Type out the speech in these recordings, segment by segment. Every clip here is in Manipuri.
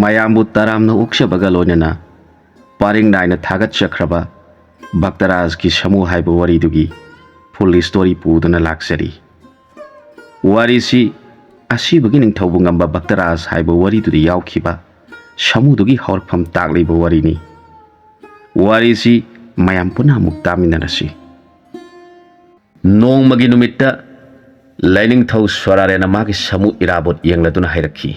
ꯃꯌꯥꯝꯕꯨ ꯇꯔꯥꯝꯅ ꯑꯣꯛꯆꯕꯒ ꯂꯣꯏꯅꯅ ꯄꯔꯦꯡ ꯅꯥꯏꯅ ꯊꯥꯒꯠꯆꯈ꯭ꯔꯕ ꯚꯛꯇꯔꯥꯖꯒꯤ ꯁꯥꯃꯨ ꯍꯥꯏꯕ ꯋꯥꯔꯤꯗꯨꯒꯤ ꯐꯨꯜ ꯁ꯭ꯇꯣꯔꯤ ꯄꯨꯗꯨꯅ ꯂꯥꯛꯆꯔꯤ꯫ ꯋꯥꯔꯤꯁꯤ ꯑꯁꯤꯕꯒꯤ ꯅꯤꯡꯊꯧꯕꯨ ꯉꯝꯕ ꯚꯛꯇꯔꯥꯖ ꯍꯥꯏꯕ ꯋꯥꯔꯤꯗꯨꯗ ꯌꯥꯎꯈꯤꯕ ꯁꯥꯃꯨꯗꯨꯒꯤ ꯍꯧꯔꯛꯐꯝ ꯇꯥꯛꯂꯤꯕ ꯋꯥꯔꯤꯅꯤ꯫ ꯋꯥꯔꯤꯁꯤ ꯃꯌꯥꯝ ꯄꯨꯟꯅ ꯑꯃꯨꯛ ꯇꯥꯃꯤꯟꯅꯔꯁꯤ꯫ ꯅꯣꯡꯃꯒꯤ ꯅꯨꯃꯤꯠꯇ ꯂꯥꯏꯅꯤꯡꯊꯧ ꯁꯣꯔꯥꯔꯦꯟꯅ ꯃꯥꯒꯤ ꯁꯥꯃꯨ ꯏꯔꯥꯕꯣꯠ ꯌꯦꯡꯂꯗꯨꯅ ꯍꯥꯏꯔꯛꯈꯤ,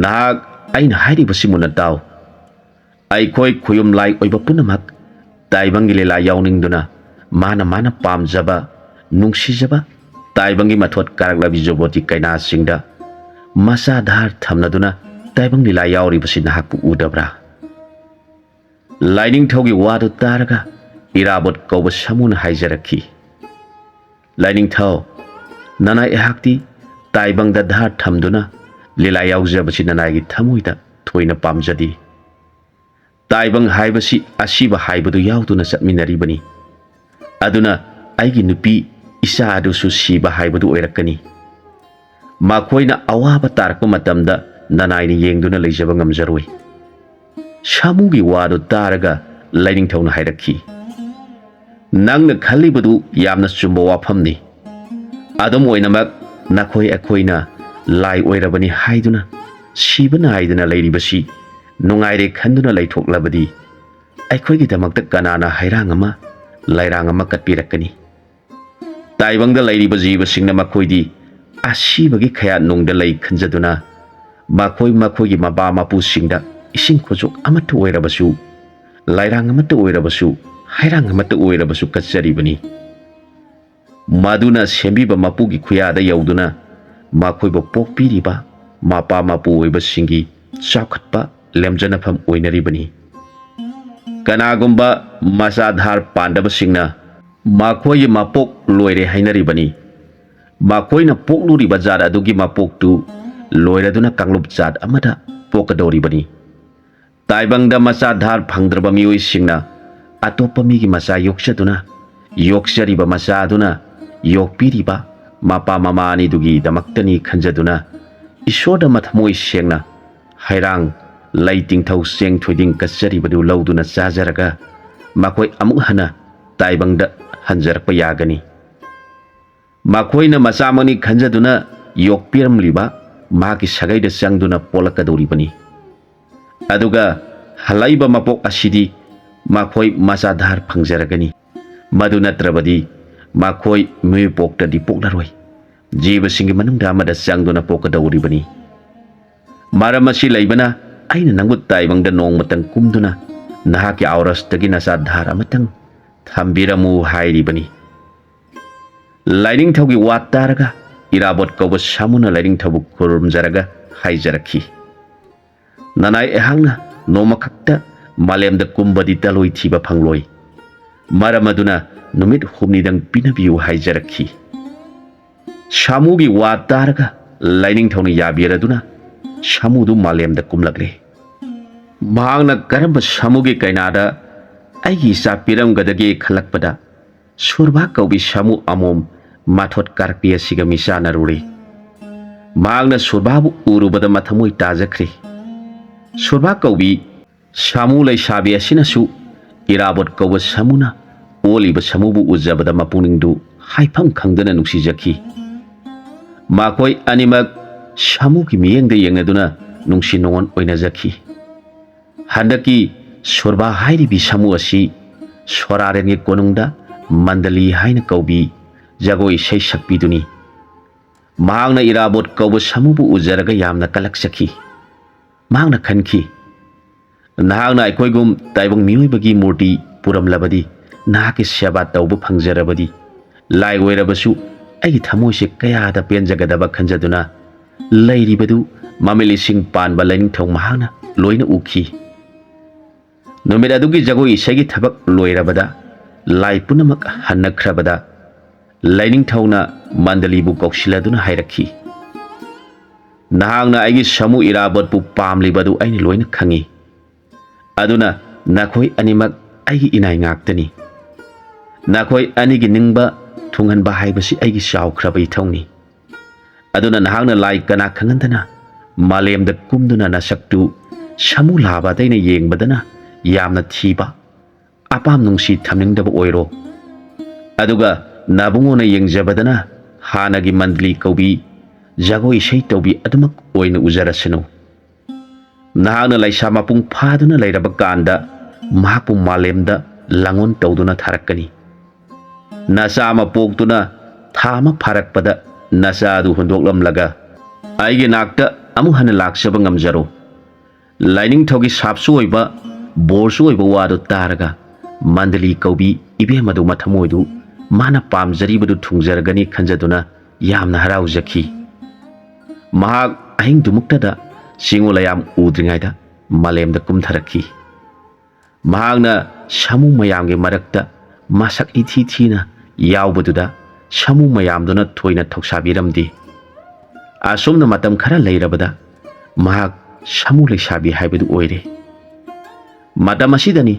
"ꯅꯍꯥꯛ ꯑꯩꯅ ꯍꯥꯏꯔꯤꯕꯁꯤ ꯃꯨꯟꯅ ꯇꯥꯎ꯫ ꯑꯩꯈꯣꯏ ꯈꯨꯌꯨꯝ ꯂꯥꯏ ꯑꯣꯏꯕ ꯄꯨꯝꯅꯃꯛ ꯇꯥꯏꯕꯪꯒꯤ ꯂꯤꯂꯥ ꯌꯥꯎꯅꯤꯡꯗꯨꯅ ꯃꯥꯅ ꯄꯥꯝꯖꯕ ꯅꯨꯡꯁꯤꯖꯕ ꯇꯥꯏꯕꯪꯒꯤ ꯃꯊꯣꯠ ꯀꯥꯔꯛꯂꯕꯤ ꯖꯨꯕꯣꯇꯤ ꯀꯩꯅꯥꯁꯤꯡꯗ ꯃꯆꯥ ꯙꯥꯔ ꯊꯝꯅꯗꯨꯅ ꯇꯥꯏꯕꯪ ꯂꯤꯂꯥ ꯌꯥꯎꯔꯤꯕꯁꯤ ꯅꯍꯥꯛꯄꯨ ꯎꯗꯕ꯭ꯔꯥ?" ꯂꯥꯏꯅꯤꯡꯊꯧꯒꯤ ꯋꯥꯗꯨ ꯇꯥꯔꯒ ꯏꯔꯥꯕꯣꯠ ꯀꯧꯕ ꯁꯥꯃꯨꯅ ꯍꯥꯏꯖꯔꯛꯈꯤ, "ꯂꯥꯏꯅꯤꯡꯊꯧ, ꯅꯅꯥꯏ ꯑꯩꯍꯥꯛꯇꯤ ꯇꯥꯏꯕꯪꯗ ꯙꯥꯔ ꯊꯝꯗꯨꯅ ꯂꯤꯂꯥ ꯌꯥꯎꯖꯕꯁꯤ ꯅꯅꯥꯏꯒꯤ ꯊꯃꯣꯏꯗ ꯊꯣꯏꯅ ꯄꯥꯝꯖꯗꯦ꯫ ꯇꯥꯏꯕꯪ ꯍꯥꯏꯕꯁꯤ ꯑꯁꯤꯕ ꯍꯥꯏꯕꯗꯨ ꯌꯥꯎꯗꯨꯅ ꯆꯠꯃꯤꯟꯅꯔꯤꯕꯅꯤ꯫ ꯑꯗꯨꯅ ꯑꯩꯒꯤ ꯅꯨꯄꯤ ꯏꯆꯥ ꯑꯗꯨꯁꯨ ꯁꯤꯕ ꯍꯥꯏꯕꯗꯨ ꯑꯣꯏꯔꯛꯀꯅꯤ꯫ ꯃꯈꯣꯏꯅ ꯑꯋꯥꯕ ꯇꯥꯔꯛꯄ ꯃꯇꯝꯗ ꯅꯅꯥꯏꯅ ꯌꯦꯡꯗꯨꯅ ꯂꯩꯖꯕ ꯉꯝꯖꯔꯣꯏ." ꯁꯥꯃꯨꯒꯤ ꯋꯥꯗꯨ ꯇꯥꯔꯒ ꯂꯥꯏꯅꯤꯡꯊꯧꯅ ꯍꯥꯏꯔꯛꯈꯤ, "ꯅꯪꯅ ꯈꯜꯂꯤꯕꯗꯨ ꯌꯥꯝꯅ ꯆꯨꯝꯕ ꯋꯥꯐꯝꯅꯤ꯫ ꯑꯗꯨꯝ ꯑꯣꯏꯅꯃꯛ ꯅꯈꯣꯏ ꯑꯩꯈꯣꯏꯅ ꯂꯥꯏ ꯑꯣꯏꯔꯕꯅꯤ ꯍꯥꯏꯗꯨꯅ ꯁꯤꯕ ꯅꯥꯏꯗꯅ ꯂꯩꯔꯤꯕꯁꯤ ꯅꯨꯡꯉꯥꯏꯔꯦ ꯈꯟꯗꯨꯅ ꯂꯩꯊꯣꯛꯂꯕꯗꯤ ꯑꯩꯈꯣꯏꯒꯤꯗꯃꯛꯇ ꯀꯅꯥꯅ ꯍꯩꯔꯥꯡ ꯑꯃ ꯂꯩꯔꯥꯡ ꯑꯃ ꯀꯠꯄꯤꯔꯛꯀꯅꯤ? ꯇꯥꯏꯕꯪꯗ ꯂꯩꯔꯤꯕ ꯖꯤꯕꯁꯤꯡꯅ ꯃꯈꯣꯏꯗꯤ ꯑꯁꯤꯕꯒꯤ ꯈꯌꯥꯠꯅꯨꯡꯗ ꯂꯩ ꯈꯟꯖꯗꯨꯅ ꯃꯈꯣꯏꯒꯤ ꯃꯄꯥ ꯃꯄꯨꯁꯤꯡꯗ ꯏꯁꯤꯡ ꯈꯨꯆꯣꯛ ꯑꯃꯠꯇ ꯑꯣꯏꯔꯕꯁꯨ, ꯂꯩꯔꯥꯡ ꯑꯃꯠꯇ ꯑꯣꯏꯔꯕꯁꯨ, ꯍꯩꯔꯥꯡ ꯑꯃꯠꯇ ꯑꯣꯏꯔꯕꯁꯨ ꯀꯠꯆꯔꯤꯕꯅꯤ꯫ ꯃꯗꯨꯅ ꯁꯦꯝꯕꯤꯕ ꯃꯄꯨꯒꯤ ꯈꯨꯌꯥꯗ ꯌꯧꯗꯨꯅ ꯃꯈꯣꯏꯕꯨ ꯄꯣꯛꯄꯤꯔꯤꯕ ꯃꯄꯥ ꯃꯄꯨ ꯑꯣꯏꯕꯁꯤꯡꯒꯤ ꯆꯥꯎꯈꯠꯄ ꯂꯦꯝꯖꯅꯐꯝ ꯑꯣꯏꯅꯔꯤꯕꯅꯤ꯫ ꯀꯅꯥꯒꯨꯝꯕ ꯃꯆꯥ ꯙꯥꯔ ꯄꯥꯟꯗꯕꯁꯤꯡꯅ ꯃꯈꯣꯏꯒꯤ ꯃꯄꯣꯛ ꯂꯣꯏꯔꯦ ꯍꯥꯏꯅꯔꯤꯕꯅꯤ꯫ ꯃꯈꯣꯏꯅ ꯄꯣꯛꯂꯨꯔꯤꯕ ꯖꯥꯠ ꯑꯗꯨꯒꯤ ꯃꯄꯣꯛꯇꯨ ꯂꯣꯏꯔꯗꯨꯅ ꯀꯥꯡꯂꯨꯞ ꯖꯥꯠ ꯑꯃꯗ ꯄꯣꯛꯀꯗꯧꯔꯤꯕꯅꯤ꯫ ꯇꯥꯏꯕꯪꯗ ꯃꯆꯥ ꯙꯥꯔ ꯐꯪꯗ꯭ꯔꯕ ꯃꯤꯑꯣꯏꯁꯤꯡꯅ ꯑꯇꯣꯞꯄ ꯃꯤꯒꯤ ꯃꯆꯥ ꯌꯣꯛꯆꯗꯨꯅ ꯌꯣꯛꯆꯔꯤꯕ ꯃꯆꯥ ꯑꯗꯨꯅ ꯌꯣꯛꯄꯤꯔꯤꯕ ꯃꯄꯥ ꯃꯃꯥ ꯑꯅꯤꯗꯨꯒꯤꯗꯃꯛꯇꯅꯤ ꯈꯟꯖꯗꯨꯅ ꯏꯁꯣꯔꯗ ꯃꯊꯃꯣꯏ ꯁꯦꯡꯅ ꯍꯩꯔꯥꯡ, ꯂꯩ ꯇꯤꯡꯊꯧ, ꯆꯦꯡ ꯊꯣꯏꯗꯤꯡ ꯀꯠꯆꯔꯤꯕꯗꯨ ꯂꯧꯗꯨꯅ ꯆꯥꯖꯔꯒ ꯃꯈꯣꯏ ꯑꯃꯨꯛ ꯍꯟꯅ ꯇꯥꯏꯕꯪꯗ ꯍꯟꯖꯔꯛꯄ ꯌꯥꯒꯅꯤ꯫ ꯃꯈꯣꯏꯅ ꯃꯆꯥꯃꯛꯅꯤ ꯈꯟꯖꯗꯨꯅ ꯌꯣꯛꯄꯤꯔꯝꯂꯤꯕ ꯃꯍꯥꯛꯀꯤ ꯁꯥꯒꯩꯗ ꯆꯪꯗꯨꯅ ꯄꯣꯛꯂꯛꯀꯗꯧꯔꯤꯕꯅꯤ꯫ ꯑꯗꯨꯒ ꯍꯜꯂꯛꯏꯕ ꯃꯄꯣꯛ ꯑꯁꯤꯗꯤ ꯃꯈꯣꯏ ꯃꯆꯥ ꯙꯥꯔ ꯐꯪꯖꯔꯒꯅꯤ꯫ ꯃꯗꯨ ꯅꯠꯇ꯭ꯔꯕꯗꯤ ꯃꯈꯣꯏ ꯃꯤꯑꯣꯏꯄꯣꯛꯇꯗꯤ ꯄꯣꯛꯂꯔꯣꯏ, ꯖꯤꯕꯁꯤꯡꯒꯤ ꯃꯅꯨꯡꯗ ꯑꯃꯗ ꯆꯪꯗꯨꯅ ꯄꯣꯛꯀꯗꯧꯔꯤꯕꯅꯤ꯫ ꯃꯔꯝ ꯑꯁꯤ ꯂꯩꯕꯅ ꯑꯩꯅ ꯅꯪꯕꯨ ꯇꯥꯏꯕꯪꯗ ꯅꯣꯡꯃꯇꯪ ꯀꯨꯝꯗꯨꯅ ꯅꯍꯥꯛꯀꯤ ꯑꯥꯎꯔꯁꯇꯒꯤ ꯅꯆꯥ ꯙꯥꯔ ꯑꯃꯇꯪ ꯊꯝꯕꯤꯔꯝꯃꯨ ꯍꯥꯏꯔꯤꯕꯅꯤ." ꯂꯥꯏꯅꯤꯡꯊꯧꯒꯤ ꯋꯥ ꯇꯥꯔꯒ ꯏꯔꯥꯕꯣꯠ ꯀꯧꯕ ꯁꯥꯃꯨꯅ ꯂꯥꯏꯅꯤꯡꯊꯧꯕꯨ ꯈꯨꯔꯨꯝꯖꯔꯒ ꯍꯥꯏꯖꯔꯛꯈꯤ, "ꯅꯅꯥꯏ ꯑꯩꯍꯥꯛꯅ ꯅꯣꯡꯃꯈꯛꯇ ꯃꯥꯂꯦꯝꯗ ꯀꯨꯝꯕꯗꯤ ꯇꯂꯣꯏ ꯊꯤꯕ ꯐꯪꯂꯣꯏ꯫ ꯃꯔꯝ ꯑꯗꯨꯅ ꯅꯨꯃꯤꯠ ꯍꯨꯝꯅꯤꯗꯪ ꯄꯤꯅꯕꯤꯌꯨ" ꯍꯥꯏꯖꯔꯛꯈꯤ꯫ ꯁꯥꯃꯨꯒꯤ ꯋꯥ ꯇꯥꯔꯒ ꯂꯥꯏꯅꯤꯡꯊꯧꯅ ꯌꯥꯕꯤꯔꯗꯨꯅ ꯁꯥꯃꯨꯗꯨ ꯃꯥꯂꯦꯝꯗ ꯀꯨꯝꯂꯛꯂꯦ꯫ ꯃꯍꯥꯛꯅ ꯀꯔꯝꯕ ꯁꯥꯃꯨꯒꯤ ꯀꯩꯅꯥꯗ ꯑꯩꯒꯤ ꯏꯆꯥ ꯄꯤꯔꯝꯒꯗꯒꯦ ꯈꯜꯂꯛꯄꯗ ꯁꯨꯔꯕꯥ ꯀꯧꯕꯤ ꯁꯥꯃꯨ ꯑꯃꯣꯝ ꯃꯊꯣꯠ ꯀꯥꯔꯛꯄꯤ ꯑꯁꯤꯒ ꯃꯤꯆꯥꯟꯅꯔꯨꯔꯦ꯫ ꯃꯍꯥꯛꯅ ꯁꯨꯔꯕꯥꯕꯨ ꯎꯔꯨꯕꯗ ꯃꯊꯃꯣꯏ ꯇꯥꯖꯈ꯭ꯔꯦ꯫ ꯁꯨꯔꯕꯥ ꯀꯧꯕꯤ ꯁꯥꯃꯨ ꯂꯩꯁꯥꯕꯤ ꯑꯁꯤꯅꯁꯨ ꯏꯔꯥꯕꯣꯠ ꯀꯧꯕ ꯁꯥꯃꯨꯅ ꯑꯣꯜꯂꯤꯕ ꯁꯥꯃꯨꯕꯨ ꯎꯖꯕꯗ ꯃꯄꯨꯛꯅꯤꯡꯗꯨ ꯍꯥꯏꯐꯝ ꯈꯪꯗꯅ ꯅꯨꯡꯁꯤꯖꯈꯤ꯫ ꯃꯈꯣꯏ ꯑꯅꯤꯃꯛ ꯁꯥꯃꯨꯒꯤ ꯃꯤꯠꯌꯦꯡꯗ ꯌꯦꯡꯅꯗꯨꯅ ꯅꯨꯡꯁꯤ ꯅꯨꯡꯉꯣꯟ ꯑꯣꯏꯅꯖꯈꯤ꯫ ꯍꯟꯗꯛꯀꯤ ꯁꯨꯔꯕꯥ ꯍꯥꯏꯔꯤꯕꯤ ꯁꯥꯃꯨ ꯑꯁꯤ ꯁꯣꯔꯥꯔꯦꯟꯒꯤ ꯀꯣꯅꯨꯡꯗ ꯃꯟꯗꯂꯤ ꯍꯥꯏꯅ ꯀꯧꯕꯤ ꯖꯒꯣꯏ ꯏꯁꯩ ꯁꯛꯄꯤꯗꯨꯅꯤ꯫ ꯃꯍꯥꯛꯅ ꯏꯔꯥꯕꯣꯠ ꯀꯧꯕ ꯁꯥꯃꯨꯕꯨ ꯎꯖꯔꯒ ꯌꯥꯝꯅ ꯀꯂꯛꯆꯈꯤ꯫ ꯃꯍꯥꯛꯅ ꯈꯟꯈꯤ, ꯅꯍꯥꯛꯅ ꯑꯩꯈꯣꯏꯒꯨꯝ ꯇꯥꯏꯕꯪ ꯃꯤꯑꯣꯏꯕꯒꯤ ꯃꯨꯔꯇꯤ ꯄꯨꯔꯝꯂꯕꯗꯤ, ꯅꯍꯥꯛꯀꯤ ꯁꯦꯕꯥ ꯇꯧꯕ ꯐꯪꯖꯔꯕꯗꯤ, ꯂꯥꯏ ꯑꯣꯏꯔꯕꯁꯨ ꯑꯩꯒꯤ ꯊꯃꯣꯏꯁꯦ ꯀꯌꯥꯗ ꯄꯦꯟꯖꯒꯗꯕ ꯈꯟꯖꯗꯨꯅ ꯂꯩꯔꯤꯕꯗꯨ ꯃꯃꯤꯠ ꯂꯤꯁꯤꯡ ꯄꯥꯟꯕ ꯂꯥꯏꯅꯤꯡꯊꯧ ꯃꯍꯥꯛꯅ ꯂꯣꯏꯅ ꯎꯈꯤ꯫ ꯅꯨꯃꯤꯠ ꯑꯗꯨꯒꯤ ꯖꯒꯣꯏ ꯏꯁꯩꯒꯤ ꯊꯕꯛ ꯂꯣꯏꯔꯕꯗ, ꯂꯥꯏ ꯄꯨꯝꯅꯃꯛ ꯍꯟꯅꯈ꯭ꯔꯕꯗ ꯂꯥꯏꯅꯤꯡꯊꯧꯅ ꯃꯟꯗꯂꯤꯕꯨ ꯀꯧꯁꯤꯜꯂꯗꯨꯅ ꯍꯥꯏꯔꯛꯈꯤ, "ꯅꯍꯥꯛꯅ ꯑꯩꯒꯤ ꯁꯥꯃꯨ ꯏꯔꯥꯕꯣꯠꯄꯨ ꯄꯥꯝꯂꯤꯕꯗꯨ ꯑꯩꯅ ꯂꯣꯏꯅ ꯈꯪꯏ꯫ ꯑꯗꯨꯅ ꯅꯈꯣꯏ ꯑꯅꯤꯃꯛ ꯑꯩꯒꯤ ꯏꯅꯥꯏ ꯉꯥꯛꯇꯅꯤ꯫ ꯅꯈꯣꯏ ꯑꯅꯤꯒꯤ ꯅꯤꯡꯕ ꯊꯨꯡꯍꯟꯕ ꯍꯥꯏꯕꯁꯤ ꯑꯩꯒꯤ ꯆꯥꯎꯈ꯭ꯔꯕ ꯏꯊꯧꯅꯤ꯫ ꯑꯗꯨꯅ ꯅꯍꯥꯛꯅ ꯂꯥꯏ ꯀꯅꯥ ꯈꯪꯍꯟꯗꯅ Malemda kumduna nasaktu samu laba daina yengbadana yamna thiba apam nungsi thamningdaba oiro aduga nabungona yengjabadana hanagi mandli kaubi jagoi sei taubi adumak oina ujarasanu nahana laisa mapung phaduna leiraba kanda mahapu malemda langon tauduna tharakani nasa ama poktuna thama pharakpada nasa adu hundoklamlaga aige nakta amu hana laksaba ngamjaro lining thogi sapsu oiba borsu oiba wadu taraga mandali kaubi ibe madu mathamoidu mana pamjari badu thungjaragani khanjaduna yamna haraujaki mahak ahing dumuktada singolayam udringaida malemda kumtharaki mahakna samu mayamge marakta masak ithi thina yawbaduda samu mayamduna thoina thoksabiramdi asomna matam khara leirabada mahak samu leisabi haibadu oire matam asidani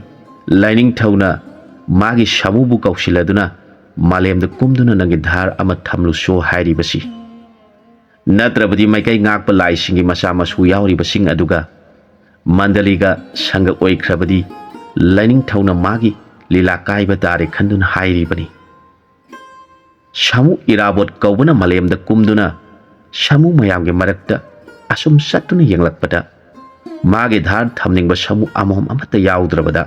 lining thauna magi samu bu kausiladuna malemda kumduna nangi dhar ama thamlu so hairi basi natrabadi maikai ngakpa lai singi masa masu yauri basing aduga mandaliga sanga oikrabadi lining thauna magi lila kaiba tare khanduna hairi bani samu irabot kaubana malemda kumduna samu mayamge marakta asum satuna yenglakpada magi dhar thamningba samu amom amata yaudrabada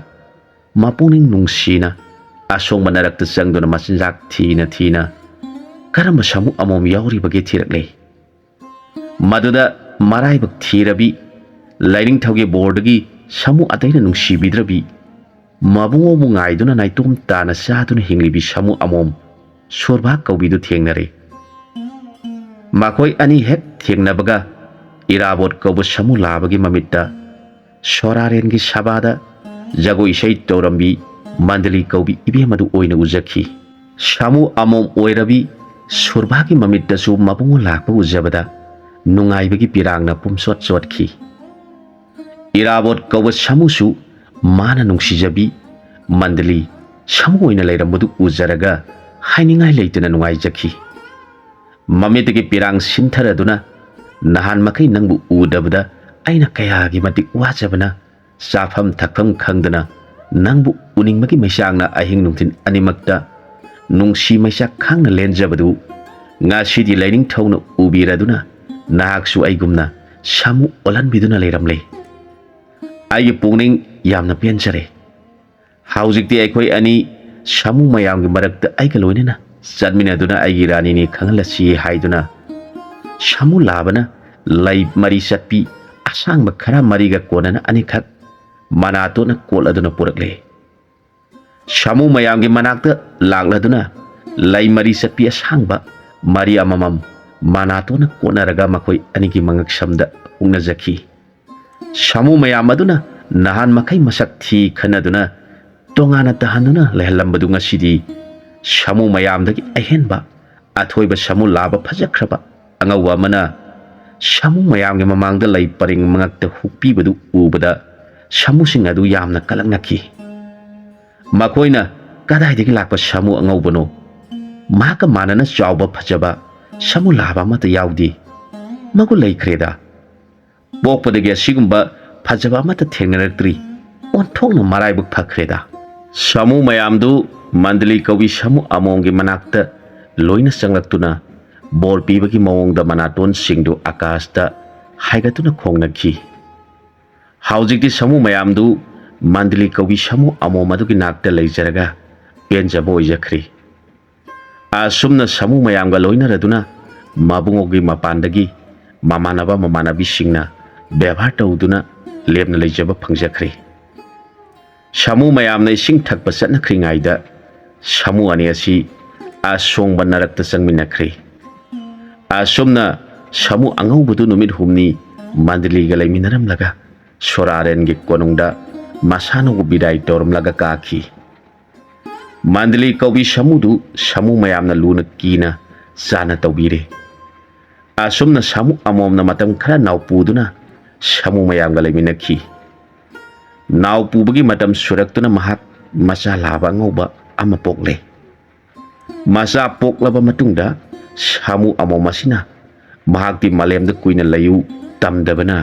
mapuning nungsina asong manarakta sangduna masinjak thina karamba samu amom yauri bage thirakle maduda marai bak thirabi lining thauge bordagi samu ataina nungsibidrabi mabungo bungaiduna naitum tana saduna hinglibi samu amom sorba kaubidu thengnare makoi ani hek thengnabaga irabot kaubu samu labagi mamitta sorarengi sabada jagoi sei torambi mandali kaubi ibe madu oina ujaki samu amom oirabi sorbagi mamitta su mabungo lakpa ujabada nungaibagi pirangna pumsot sotki irabot kauba samusu mana nungsijabi mandali samu oina leiramadu ujaraga hainingai leitana nungai jaki mamitagi pirang sintaraduna nahan makai nangbu udabada aina kayagi matik wajabana safam thakfam khangdana nangbu uningmagi maisangna ahing nungtin animakta nungsi maisa khangna lenjabadu ngasidi lining thawna ubiraduna nahaksu aigumna samu olanbiduna leiramle aigi pungning yamna penjare haujikti aikoi ani samu mayamgi marakta aiga loinena chatminaduna aigi ranini khangalasi haiduna samu labana lai mari satpi asangba khara mariga konana anikhak manatona koladuna purakle samu mayamgi manakta lakladuna lai mari satpi asangba mari amamam manatona konaraga makoi anigi mangak samda ungnajaki samu mayam aduna nahan makai masak thi khanaduna tongana tahanuna lehlambadu ngasidi samu mayamdagi ahenba athoiba samu laba phajakraba angawa mana samu mayamge mamangda lai paring mangakta hupibadu ubada samu sing adu yamna kalaknaki makoina kadaidagi lakpa samu angawbano maka manana chawba phajaba samu laba mata yaudi magu laikhreda pokpadagi asigumba phajaba mata thengnaratri onthongna maraibuk phakreda samu mayamdu mandali kawi samu amonggi manakta loina sanglaktuna bor pibagi mawongda manaton singdu akasta haigatuna khongnaki haujikti samu mayamdu mandali kawi samu amomadugi nakta leijaraga penjabo oijakhri asumna samu mayamga loina raduna mabungogi mapandagi mamanabi singna bebhar tauduna lepna leijaba phangjakhri samu mayamna ising thakpa chatnakhringaida samu ani asi asongba narakta changminakhri asumna samu angaubudu numit humni mandaliga leiminaramlaga sorarengi konungda masanogu bidai toramlaga kaki mandali kaubi samudu samu mayamna luna kina sana taubire asumna samu amomna matam khara naupuduna samu mayamga leiminakhi naupubagi matam suraktuna mahak masa laba ngauba ama pokle masa poklaba matungda samu amomasina mahakti malemda kuina layu ꯇꯝꯗꯕꯅ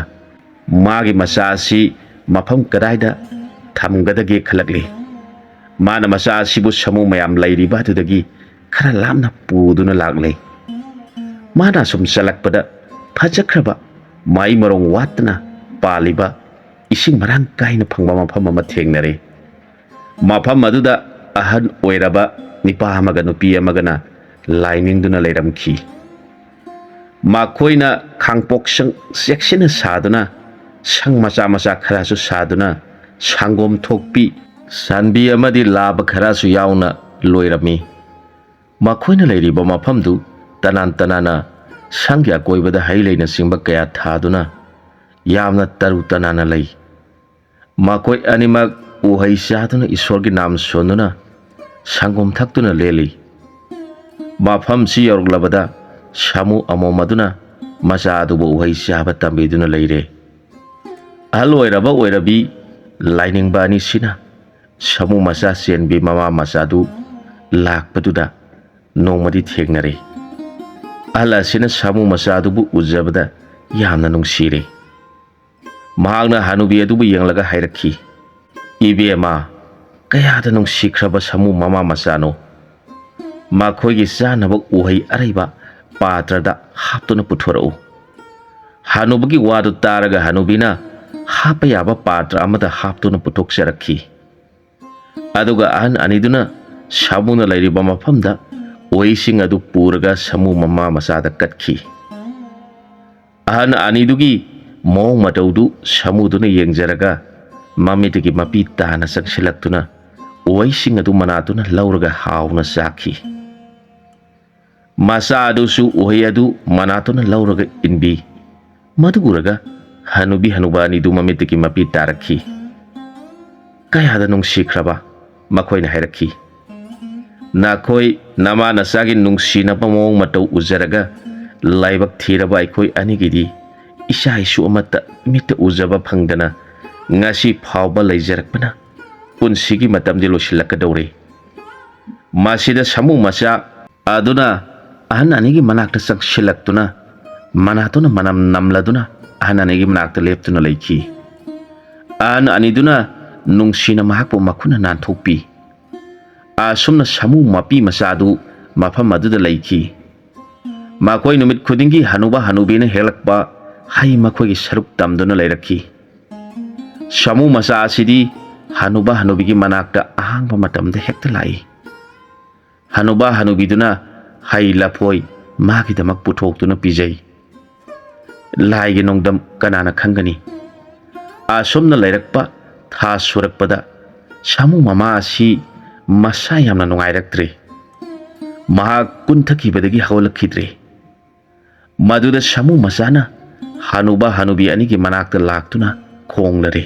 ꯃꯥꯒꯤ ꯃꯆꯥ ꯑꯁꯤ ꯃꯐꯝ ꯀꯗꯥꯏꯗ ꯊꯝꯒꯗꯒꯦ ꯈꯜꯂꯛꯂꯤ꯫ ꯃꯥꯅ ꯃꯆꯥ ꯑꯁꯤꯕꯨ ꯁꯥꯃꯨ ꯃꯌꯥꯝ ꯂꯩꯔꯤꯕ ꯑꯗꯨꯗꯒꯤ ꯈꯔ ꯂꯥꯞꯅ ꯄꯨꯗꯨꯅ ꯂꯥꯛꯂꯦ꯫ ꯃꯥꯅ ꯑꯁꯨꯝ ꯆꯠꯂꯛꯄꯗ ꯐꯖꯈ꯭ꯔꯕ ꯃꯍꯩ ꯃꯔꯣꯡ ꯋꯥꯠꯇꯅ ꯄꯥꯜꯂꯤꯕ ꯏꯁꯤꯡ ꯃꯔꯥꯡ ꯀꯥꯏꯅ ꯐꯪꯕ ꯃꯐꯝ ꯑꯃ ꯊꯦꯡꯅꯔꯦ꯫ ꯃꯐꯝ ꯑꯗꯨꯗ ꯑꯍꯟ ꯑꯣꯏꯔꯕ ꯅꯨꯄꯥ ꯑꯃꯒ ꯅꯨꯄꯤ ꯑꯃꯒꯅ ꯂꯥꯏꯅꯤꯡꯗꯨꯅ ꯂꯩꯔꯝꯈꯤ꯫ ꯃꯈꯣꯏꯅ ꯈꯥꯡꯄꯣꯛꯁꯪ ꯆꯦꯛꯁꯤꯟꯅ ꯁꯥꯗꯨꯅ ꯁꯪ ꯃꯆꯥ ꯃꯆꯥ ꯈꯔꯁꯨ ꯁꯥꯗꯨꯅ ꯁꯪꯒꯣꯝ ꯊꯣꯛꯄꯤ ꯁꯟꯕꯤ ꯑꯃꯗꯤ ꯂꯥꯕ ꯈꯔꯁꯨ ꯌꯥꯎꯅ ꯂꯣꯏꯔꯝꯃꯤ꯫ ꯃꯈꯣꯏꯅ ꯂꯩꯔꯤꯕ ꯃꯐꯝꯗꯨ ꯇꯅꯥꯟ ꯇꯅꯥꯟꯅ ꯁꯪꯒꯤ ꯑꯀꯣꯏꯕꯗ ꯍꯩ ꯂꯩꯅꯆꯤꯡꯕ ꯀꯌꯥ ꯊꯥꯗꯨꯅ ꯌꯥꯝꯅ ꯇꯔꯨ ꯇꯅꯥꯟꯅ ꯂꯩ꯫ ꯃꯈꯣꯏ ꯑꯅꯤꯃꯛ ꯎꯍꯩ ꯆꯥꯗꯨꯅ ꯏꯁꯣꯔꯒꯤ ꯅꯥꯝ ꯁꯣꯟꯗꯨꯅ ꯁꯪꯒꯣꯝ ꯊꯛꯇꯨꯅ ꯂꯦꯜꯂꯤ꯫ ꯃꯐꯝꯁꯤ ꯌꯧꯔꯛꯂꯕꯗ ꯁꯥꯃꯨ ꯑꯃꯣꯝ ꯑꯗꯨꯅ ꯃꯆꯥ ꯑꯗꯨꯕꯨ ꯎꯍꯩ ꯆꯥꯕ ꯇꯝꯕꯤꯗꯨꯅ ꯂꯩꯔꯦ꯫ ꯑꯍꯜ ꯑꯣꯏꯔꯕ ꯑꯣꯏꯔꯕꯤ ꯂꯥꯏꯅꯤꯡꯕ ꯑꯅꯤꯁꯤꯅ ꯁꯥꯃꯨ ꯃꯆꯥ ꯆꯦꯟꯕꯤ ꯃꯃꯥ ꯃꯆꯥꯗꯨ ꯂꯥꯛꯄꯗꯨꯗ ꯅꯣꯡꯃꯗꯤ ꯊꯦꯡꯅꯔꯦ꯫ ꯑꯍꯜ ꯑꯁꯤꯅ ꯁꯥꯃꯨ ꯃꯆꯥꯗꯨꯕꯨ ꯎꯖꯕꯗ ꯌꯥꯝꯅ ꯅꯨꯡꯁꯤꯔꯦ꯫ ꯃꯍꯥꯛꯅ ꯍꯅꯨꯕꯤ ꯑꯗꯨꯕꯨ ꯌꯦꯡꯂꯒ ꯍꯥꯏꯔꯛꯈꯤ, "ꯏꯕꯦꯝꯃ, ꯀꯌꯥꯗ ꯅꯨꯡꯁꯤꯈ꯭ꯔꯕ ꯁꯥꯃꯨ ꯃꯃꯥ ꯃꯆꯥꯅꯣ! ꯃꯈꯣꯏꯒꯤ ꯆꯥꯅꯕ ꯎꯍꯩ ꯑꯔꯩꯕ ꯄꯥꯇ꯭ꯔꯗ ꯍꯥꯞꯇꯨꯅ ꯄꯨꯊꯣꯔꯛꯎ." ꯍꯅꯨꯕꯒꯤ ꯋꯥꯗꯨ ꯇꯥꯔꯒ ꯍꯅꯨꯕꯤꯅ ꯍꯥꯞꯄ ꯌꯥꯕ ꯄꯥꯇ꯭ꯔ ꯑꯃꯗ ꯍꯥꯞꯇꯨꯅ ꯄꯨꯊꯣꯛꯆꯔꯛꯈꯤ꯫ ꯑꯗꯨꯒ ꯑꯍꯟ ꯑꯅꯤꯗꯨꯅ ꯁꯥꯃꯨꯅ ꯂꯩꯔꯤꯕ ꯃꯐꯝꯗ ꯎꯍꯩꯁꯤꯡ ꯑꯗꯨ ꯄꯨꯔꯒ ꯁꯥꯃꯨ ꯃꯃꯥ ꯃꯆꯥꯗ ꯀꯠꯈꯤ꯫ ꯑꯍꯟ ꯑꯅꯤꯗꯨꯒꯤ ꯃꯑꯣꯡ ꯃꯇꯧꯗꯨ ꯁꯥꯃꯨꯗꯨꯅ ꯌꯦꯡꯖꯔꯒ ꯃꯃꯤꯠꯇꯒꯤ ꯃꯄꯤ ꯇꯥꯅ ꯆꯪꯁꯤꯜꯂꯛꯇꯨꯅ ꯎꯍꯩꯁꯤꯡ ꯑꯗꯨ ꯃꯅꯥꯇꯨꯅ ꯂꯧꯔꯒ ꯍꯥꯎꯅ ꯆꯥꯈꯤ꯫ ꯃꯆꯥ ꯑꯗꯨꯁꯨ ꯎꯍꯩ ꯑꯗꯨ ꯃꯅꯥꯇꯨꯅ ꯂꯧꯔꯒ ꯏꯟꯕꯤ꯫ ꯃꯗꯨ ꯎꯔꯒ ꯍꯅꯨꯕꯤ ꯍꯅꯨꯕ ꯑꯅꯤꯗꯨ ꯃꯃꯤꯠꯇꯒꯤ ꯃꯄꯤ ꯇꯥꯔꯛꯈꯤ꯫ ꯀꯌꯥꯗ ꯅꯨꯡꯁꯤꯈ꯭ꯔꯕ! ꯃꯈꯣꯏꯅ ꯍꯥꯏꯔꯛꯈꯤ, "ꯅꯈꯣꯏ ꯅꯃꯥ ꯅꯆꯥꯒꯤ ꯅꯨꯡꯁꯤꯅꯕ ꯃꯑꯣꯡ ꯃꯇꯧ ꯎꯖꯔꯒ ꯂꯥꯏꯕꯛ ꯊꯤꯔꯕ ꯑꯩꯈꯣꯏ ꯑꯅꯤꯒꯤꯗꯤ ꯏꯆꯥ ꯏꯁꯨ ꯑꯃꯠꯇ ꯃꯤꯠꯇ ꯎꯖꯕ ꯐꯪꯗꯅ ꯉꯁꯤ ꯐꯥꯎꯕ ꯂꯩꯖꯔꯛꯄꯅ ꯄꯨꯟꯁꯤꯒꯤ ꯃꯇꯝꯗꯤ ꯂꯣꯏꯁꯤꯜꯂꯛꯀꯗꯧꯔꯦ." ꯃꯁꯤꯗ ꯁꯥꯃꯨ ꯃꯆꯥ ꯑꯗꯨꯅ ꯑꯍꯟ ꯑꯅꯤꯒꯤ ꯃꯅꯥꯛꯇ ꯆꯪꯁꯤꯜꯂꯛꯇꯨꯅ ꯃꯅꯥꯇꯨꯅ ꯃꯅꯝ ꯅꯝꯂꯗꯨꯅ ꯑꯍꯟ ꯑꯅꯤꯒꯤ ꯃꯅꯥꯛꯇ ꯂꯦꯞꯇꯨꯅ ꯂꯩꯈꯤ꯫ ꯑꯍꯟ ꯑꯅꯤꯗꯨꯅ ꯅꯨꯡꯁꯤꯅ ꯃꯍꯥꯛꯄꯨ ꯃꯈꯨꯠꯅ ꯅꯥꯟꯊꯣꯛꯄꯤ꯫ ꯑꯁꯨꯝꯅ ꯁꯥꯃꯨ ꯃꯄꯤ ꯃꯆꯥꯗꯨ ꯃꯐꯝ ꯑꯗꯨꯗ ꯂꯩꯈꯤ꯫ ꯃꯈꯣꯏ ꯅꯨꯃꯤꯠ ꯈꯨꯗꯤꯡꯒꯤ ꯍꯅꯨꯕ ꯍꯅꯨꯕꯤꯅ ꯍꯦꯛꯂꯛꯄ ꯍꯩ ꯃꯈꯣꯏꯒꯤ ꯁꯔꯨꯛ ꯇꯝꯗꯨꯅ ꯂꯩꯔꯛꯈꯤ꯫ ꯁꯥꯃꯨ ꯃꯆꯥ ꯑꯁꯤꯗꯤ ꯍꯅꯨꯕ ꯍꯅꯨꯕꯤꯒꯤ ꯃꯅꯥꯛꯇ ꯑꯍꯥꯡꯕ ꯃꯇꯝꯗ ꯍꯦꯛꯇ ꯂꯥꯛꯏ꯫ ꯍꯅꯨꯕ ꯍꯅꯨꯕꯤꯗꯨꯅ ꯍꯩ ꯂꯐꯣꯏ ꯃꯥꯒꯤꯗꯃꯛ ꯄꯨꯊꯣꯛꯇꯨꯅ ꯄꯤꯖꯩ꯫ ꯂꯥꯏꯒꯤ ꯅꯣꯡꯗꯝ ꯀꯅꯥꯅ ꯈꯪꯒꯅꯤ? ꯑꯁꯨꯝꯅ ꯂꯩꯔꯛꯄ ꯊꯥ ꯁꯨꯔꯛꯄꯗ ꯁꯥꯃꯨ ꯃꯃꯥ ꯑꯁꯤ ꯃꯁꯥ ꯌꯥꯝꯅ ꯅꯨꯡꯉꯥꯏꯔꯛꯇ꯭ꯔꯦ꯫ ꯃꯍꯥꯛ ꯀꯨꯟꯊꯈꯤꯕꯗꯒꯤ ꯍꯧꯒꯠꯂꯛꯈꯤꯗ꯭ꯔꯦ꯫ ꯃꯗꯨꯗ ꯁꯥꯃꯨ ꯃꯆꯥꯅ ꯍꯅꯨꯕ ꯍꯅꯨꯕꯤ ꯑꯅꯤꯒꯤ ꯃꯅꯥꯛꯇ ꯂꯥꯛꯇꯨꯅ ꯈꯣꯡꯂꯔꯦ꯫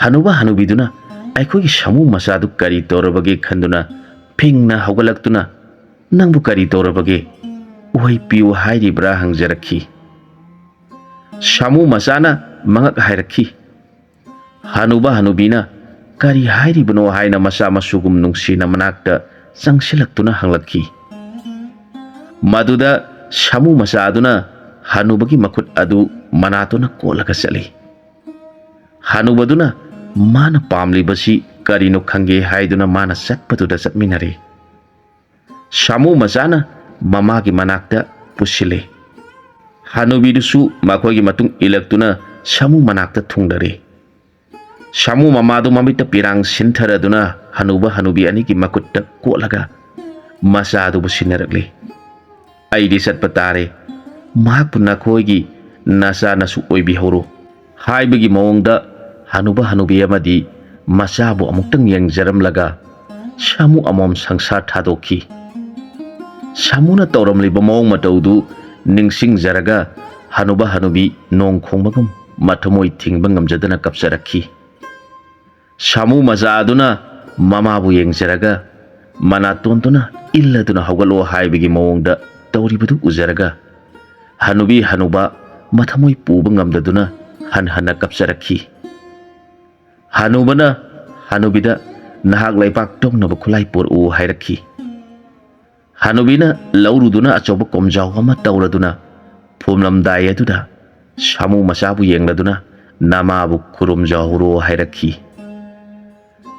ꯍꯅꯨꯕ ꯍꯅꯨꯕꯤꯗꯨꯅ ꯑꯩꯈꯣꯏꯒꯤ ꯁꯥꯃꯨ ꯃꯆꯥꯗꯨ ꯀꯔꯤ ꯇꯧꯔꯕꯒꯦ ꯈꯟꯗꯨꯅ ꯐꯤꯡꯅ ꯍꯧꯒꯠꯂꯛꯇꯨꯅ, "ꯅꯪꯕꯨ ꯀꯔꯤ ꯇꯧꯔꯕꯒꯦ? ꯎꯍꯩ ꯄꯤꯌꯨ ꯍꯥꯏꯔꯤꯕ꯭ꯔꯥ?" ꯍꯪꯖꯔꯛꯈꯤ꯫ ꯁꯥꯃꯨ ꯃꯆꯥꯅ ꯃꯉꯛ ꯍꯥꯏꯔꯛꯈꯤ꯫ ꯍꯅꯨꯕ ꯍꯅꯨꯕꯤꯅ ꯀꯔꯤ ꯍꯥꯏꯔꯤꯕꯅꯣ ꯍꯥꯏꯅ ꯃꯆꯥ ꯃꯁꯨꯒꯨꯝ ꯅꯨꯡꯁꯤꯅ ꯃꯅꯥꯛꯇ ꯆꯪꯁꯤꯜꯂꯛꯇꯨꯅ ꯍꯪꯂꯛꯈꯤ꯫ ꯃꯗꯨꯗ ꯁꯥꯃꯨ ꯃꯆꯥ ꯑꯗꯨꯅ ꯍꯅꯨꯕꯒꯤ ꯃꯈꯨꯠ ꯑꯗꯨ ꯃꯅꯥꯇꯨꯅ ꯀꯣꯠꯂꯒ ꯆꯠꯂꯤ꯫ ꯍꯅꯨꯕꯗꯨꯅ ꯃꯥꯅ ꯄꯥꯝꯂꯤꯕꯁꯤ ꯀꯔꯤꯅꯣ ꯈꯪꯒꯦ ꯍꯥꯏꯗꯨꯅ ꯃꯥꯅ ꯆꯠꯄꯗꯨꯗ ꯆꯠꯃꯤꯟꯅꯔꯦ꯫ ꯁꯥꯃꯨ ꯃꯆꯥꯅ ꯃꯃꯥꯒꯤ ꯃꯅꯥꯛꯇ ꯄꯨꯁꯤꯜꯂꯦ꯫ ꯍꯅꯨꯕꯤꯗꯨꯁꯨ ꯃꯈꯣꯏꯒꯤ ꯃꯇꯨꯡ ꯏꯜꯂꯛꯇꯨꯅ ꯁꯥꯃꯨ ꯃꯅꯥꯛꯇ ꯊꯨꯡꯂꯔꯦ꯫ ꯁꯥꯃꯨ ꯃꯃꯥꯗꯨ ꯃꯃꯤꯠꯇ ꯄꯤꯔꯥꯡ ꯁꯤꯟꯊꯔꯗꯨꯅ ꯍꯅꯨꯕ ꯍꯅꯨꯕꯤ ꯑꯅꯤꯒꯤ ꯃꯈꯨꯠꯇ ꯀꯣꯠꯂꯒ ꯃꯆꯥ ꯑꯗꯨꯕꯨ ꯁꯤꯟꯅꯔꯛꯂꯦ꯫ "ꯑꯩꯗꯤ ꯆꯠꯄ ꯇꯥꯔꯦ, ꯃꯍꯥꯛꯄꯨ ꯅꯈꯣꯏꯒꯤ ꯅꯆꯥ ꯅꯁꯨ ꯑꯣꯏꯕꯤꯍꯧꯔꯣ" ꯍꯥꯏꯕꯒꯤ ꯃꯑꯣꯡꯗ ꯍꯅꯨꯕ ꯍꯅꯨꯕꯤ ꯑꯃꯗꯤ ꯃꯆꯥꯕꯨ ꯑꯃꯨꯛꯇꯪ ꯌꯦꯡꯖꯔꯝꯂꯒ ꯁꯥꯃꯨ ꯑꯃꯣꯝ ꯁꯪꯁꯥꯔ ꯊꯥꯗꯣꯛꯈꯤ꯫ ꯁꯥꯃꯨꯅ ꯇꯧꯔꯝꯂꯤꯕ ꯃꯑꯣꯡ ꯃꯇꯧꯗꯨ ꯅꯤꯡꯁꯤꯡꯖꯔꯒ ꯍꯅꯨꯕ ꯍꯅꯨꯕꯤ ꯅꯣꯡ ꯈꯣꯡꯕꯒꯨꯝ ꯃꯊꯃꯣꯏ ꯊꯤꯡꯕ ꯉꯝꯖꯗꯅ ꯀꯞꯆꯔꯛꯈꯤ꯫ ꯁꯥꯃꯨ ꯃꯆꯥ ꯑꯗꯨꯅ ꯃꯃꯥꯕꯨ ꯌꯦꯡꯖꯔꯒ ꯃꯅꯥꯇꯣꯟꯗꯨꯅ ꯏꯜꯂꯗꯨꯅ ꯍꯧꯒꯠꯂꯣ ꯍꯥꯏꯕꯒꯤ ꯃꯑꯣꯡꯗ ꯇꯧꯔꯤꯕꯗꯨ ꯎꯖꯔꯒ ꯍꯅꯨꯕꯤ ꯍꯅꯨꯕ ꯃꯊꯃꯣꯏ ꯄꯨꯕ ꯉꯝꯗꯗꯨꯅ ꯍꯟꯍꯟꯅ ꯀꯞꯆꯔꯛꯈꯤ꯫ ꯍꯅꯨꯕꯅ ꯍꯅꯨꯕꯤꯗ "ꯅꯍꯥꯛ ꯂꯩꯕꯥꯛ ꯇꯧꯅꯕ ꯈꯨꯠꯂꯥꯏ ꯄꯨꯔꯛꯎ" ꯍꯥꯏꯔꯛꯈꯤ꯫ ꯍꯅꯨꯕꯤꯅ ꯂꯧꯔꯨꯗꯨꯅ ꯑꯆꯧꯕ ꯀꯣꯝꯖꯥꯎ ꯑꯃ ꯇꯧꯔꯗꯨꯅ ꯐꯨꯝꯂꯝꯗꯥꯏ ꯑꯗꯨꯗ Samu masabu yengladuna namabu khurumjahuro hairakhi.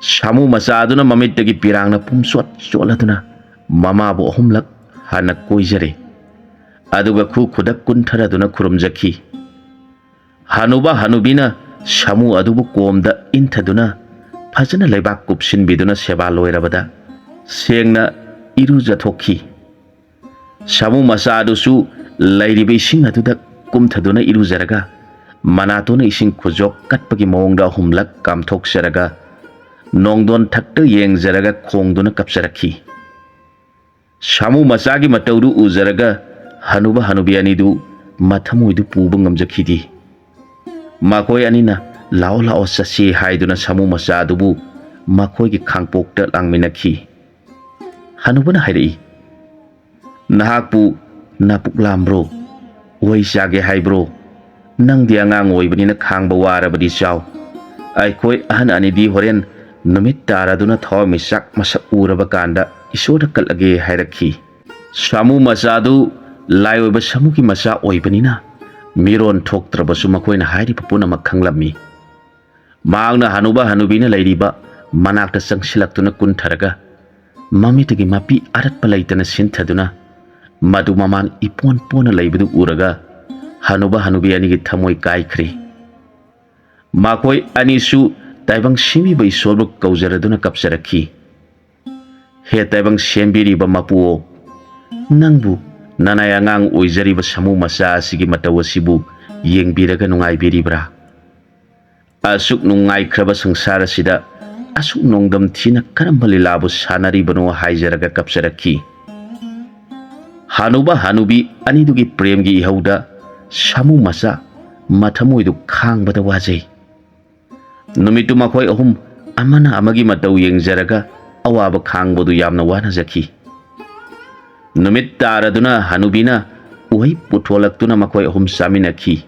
Samu masaduna mamittagi pirangna pumswat choladuna mamabu ahumlak hana koijare. Aduga khu khudak kuntharaduna khurumjakhi. Hanuba hanubina samu adubu komda inthaduna fajana leibak kupsinbiduna seba loirabada sengna irujathokhi. Samu masadusu lairibe ising aduda kumthaduna irujaraga manatona ising khujok katpagi mawngda ahumlak kamthoksaraga nongdon thakta yengjaraga khongduna kapsarakhi. Samu masagi mataudu uzaraga hanuba hanubi anidu mathamoidu puba ngamjakhidi. Makoi anina lao lao sasi haiduna samu masadubu makoi ki khangpokta langminakhi. Hanubana hairi nahakpu napuklam bro waisage hai bro nang dia ngang oibanina khangba warabadi chaw aikoi ahan anidi horen numit taraduna thaw misak masak uraba kanda isoda kalage hairakhi. Samu masadu lai oiba samu ki masa oibanina miron thoktrabasu makoina hairiba punamak khanglammi. Maangna hanuba hanubina lairiba manakta sangsilaktuna kuntharaga mamitagi mapi aratpa laitana sinthaduna madu maman ipon pona laibadu uraga hanuba hanubi anigi thamoi kaikhre. Makoi anisu taibang simiba isolbu kaujaraduna kapsarakhi. He taibang sembiriba mapuo nangbu nanayangang oijariba samu masa asigi matawasibu yengbiraga nungaibiribra. Asuk nungaikraba sangsara sida asuk nongdam thina karamba lilabu sanaribano haijaraga kapsarakhi. Hanuba hanubi anidugi premgi ihauda samu masa mathamoidu khangbada wajai. Numitu makoi ahum amana amagi matau yengjaraga awaba khangbadu yamna wanajakhi. Numit taraduna hanubina uhai putolaktuna makoi ahum saminakhi.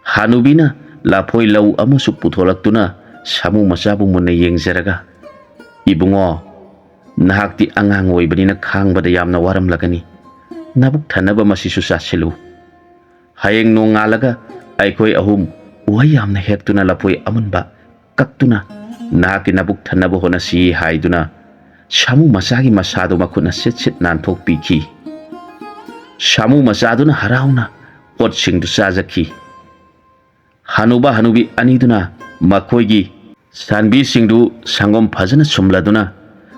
Hanubina lapoi lau amusu putolaktuna samu masabu munna yengjaraga ibungo nahakti angang oibanina khangbada yamna waramlagani nabuk thanaba masisu sasilu. Hayeng nongalaga aikoi ahum uhai yamna hektuna lapoi amunba kaktuna nahaki nabuk thanaba honasi haiduna samu masagi masado makuna set nanthok pikhi. Samu masaduna harauna pot singdu sajakhi. Hanuba hanubi aniduna makoigi sanbi singdu sangom phajana sumladuna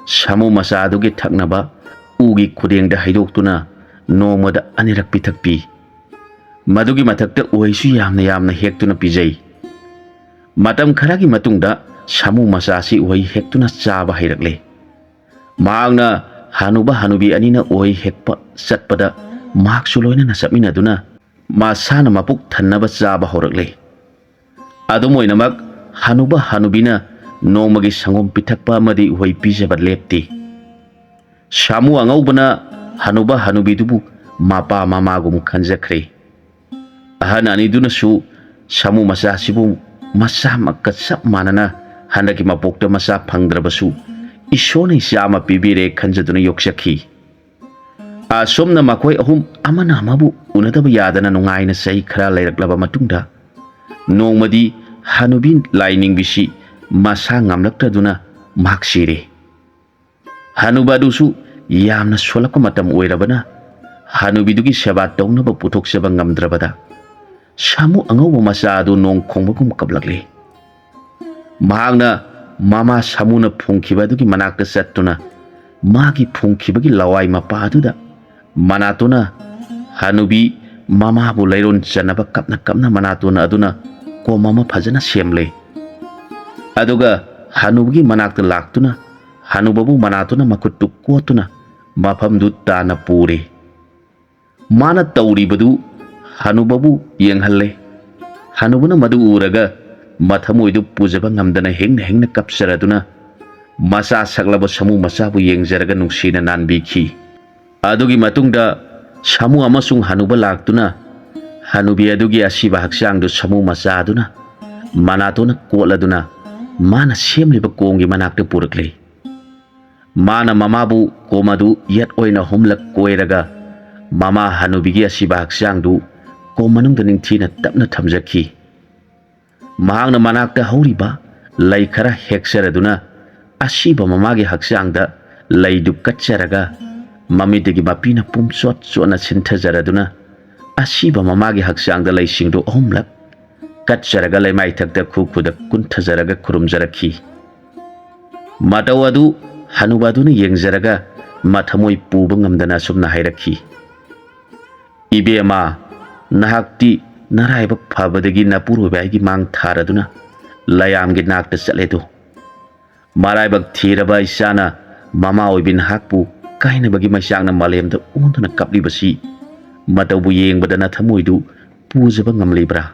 samu masadugi thaknaba ugi khudengda haidoktuna nomada anirak pithakpi. Madugi mathakta oisu yamna hektuna pijai. Matam kharagi matungda samu masasi oi hektuna chaba hairakle. Maangna hanuba hanubi anina oi hekpa satpada maksuloina nasapminaduna masana mapuk thannaba chaba horakle. Adumoinamak hanuba hanubina nomagi sangom pithakpa amadi uhai pijaba lepti. Samu angaubana hanuba hanubidubu mapa mamagum khanjakhre. Ahan anidunasu samu masasibu masa makasap manana handaki mapokta masa phangdrabasu isona isama pibire khanjaduna yoksakhi. Asomna makoi ahum amana amabu unadaba yadana nungaina sai khara lairaklaba matungda nongmadi hanubin laining bisi masa ngamlaktaduna maksire. Hanubadusu yamna solakpa matam oirabana hanubidugi seba tawnaba puthokjaba ngamdrabada samu angauba masa adu nong khongbagum kablakle. Mahangna mama samuna phungkhibadugi manakta chattuna magi phungkhibagi lawai mapa aduda manatuna hanubi mama bu lairon chanaba kapna manatuna aduna ko mama phajana semle. Aduga hanubugi manakta laktuna hanubabu manatuna makuttu kotuna mafamdu tana pure. Mana tauribadu hanubabu yenghalle. Hanubuna madu uraga mathamoidu pujaba ngamdana hengna kapsaraduna masa saklaba samu masabu yengjaraga nungsina nanbikhi. Adugi matungda samu amasung hanuba laktuna hanubi adugi asiba haksangdu samu masa aduna manatona koladuna mana semliba kongi manakta purakle. Mana mamabu komadu yat oina humlak koiraga mama hanubigi asiba haksangdu ꯁꯪꯒꯣꯝ ꯃꯅꯨꯡꯗ ꯅꯤꯡꯊꯤꯅ ꯇꯞꯅ ꯊꯝꯖꯈꯤ꯫ ꯃꯍꯥꯛꯅ ꯃꯅꯥꯛꯇ ꯍꯧꯔꯤꯕ ꯂꯩ ꯈꯔ ꯍꯦꯛꯆꯔꯗꯨꯅ ꯑꯁꯤꯕ ꯃꯃꯥꯒꯤ ꯍꯛꯆꯥꯡꯗ ꯂꯩꯗꯨ ꯀꯠꯆꯔꯒ ꯃꯃꯤꯠꯇꯒꯤ ꯃꯄꯤꯅ ꯄꯨꯝꯆꯣꯠ ꯆꯣꯠꯅ ꯁꯤꯟꯊꯖꯔꯗꯨꯅ ꯑꯁꯤꯕ ꯃꯃꯥꯒꯤ ꯍꯛꯆꯥꯡꯗ ꯂꯩꯁꯤꯡꯗꯨ ꯑꯍꯨꯝꯂꯛ ꯀꯠꯆꯔꯒ ꯂꯩꯃꯥꯏꯊꯛꯇ ꯈꯨꯈꯨꯗ ꯀꯨꯟꯊꯖꯔꯒ ꯈꯨꯔꯨꯝꯖꯔꯛꯈꯤ꯫ ꯃꯇꯧ ꯑꯗꯨ ꯍꯅꯨꯕ ꯑꯗꯨꯅ ꯌꯦꯡꯖꯔꯒ ꯃꯊꯃꯣꯏ ꯄꯨꯕ ꯉꯝꯗꯅ ꯑꯁꯨꯝꯅ ꯍꯥꯏꯔꯛꯈꯤ, "ꯏꯕꯦꯝꯃ, ꯅꯍꯥꯛꯇꯤ ꯅꯔꯥꯏꯕꯛ ꯐꯕꯗꯒꯤ ꯅꯄꯨꯔꯣꯏꯕ ꯑꯩꯒꯤ ꯃꯥꯡ ꯊꯥꯔꯗꯨꯅ ꯂꯥꯌꯥꯝꯒꯤ ꯅꯥꯛꯇ ꯆꯠꯂꯦꯗꯣ꯫ ꯃꯔꯥꯏꯕꯛ ꯊꯤꯔꯕ ꯏꯆꯥꯅ ꯃꯃꯥ ꯑꯣꯏꯕꯤ ꯅꯍꯥꯛꯄꯨ ꯀꯥꯏꯅꯕꯒꯤ ꯃꯩꯆꯥꯛꯅ ꯃꯥꯂꯦꯝꯗ ꯑꯣꯟꯗꯨꯅ ꯀꯞꯂꯤꯕꯁꯤ ꯃꯇꯧꯕꯨ ꯌꯦꯡꯕꯗ ꯅꯊꯃꯣꯏꯗꯨ ꯄꯨꯖꯕ ꯉꯝꯂꯤꯕ꯭ꯔꯥ?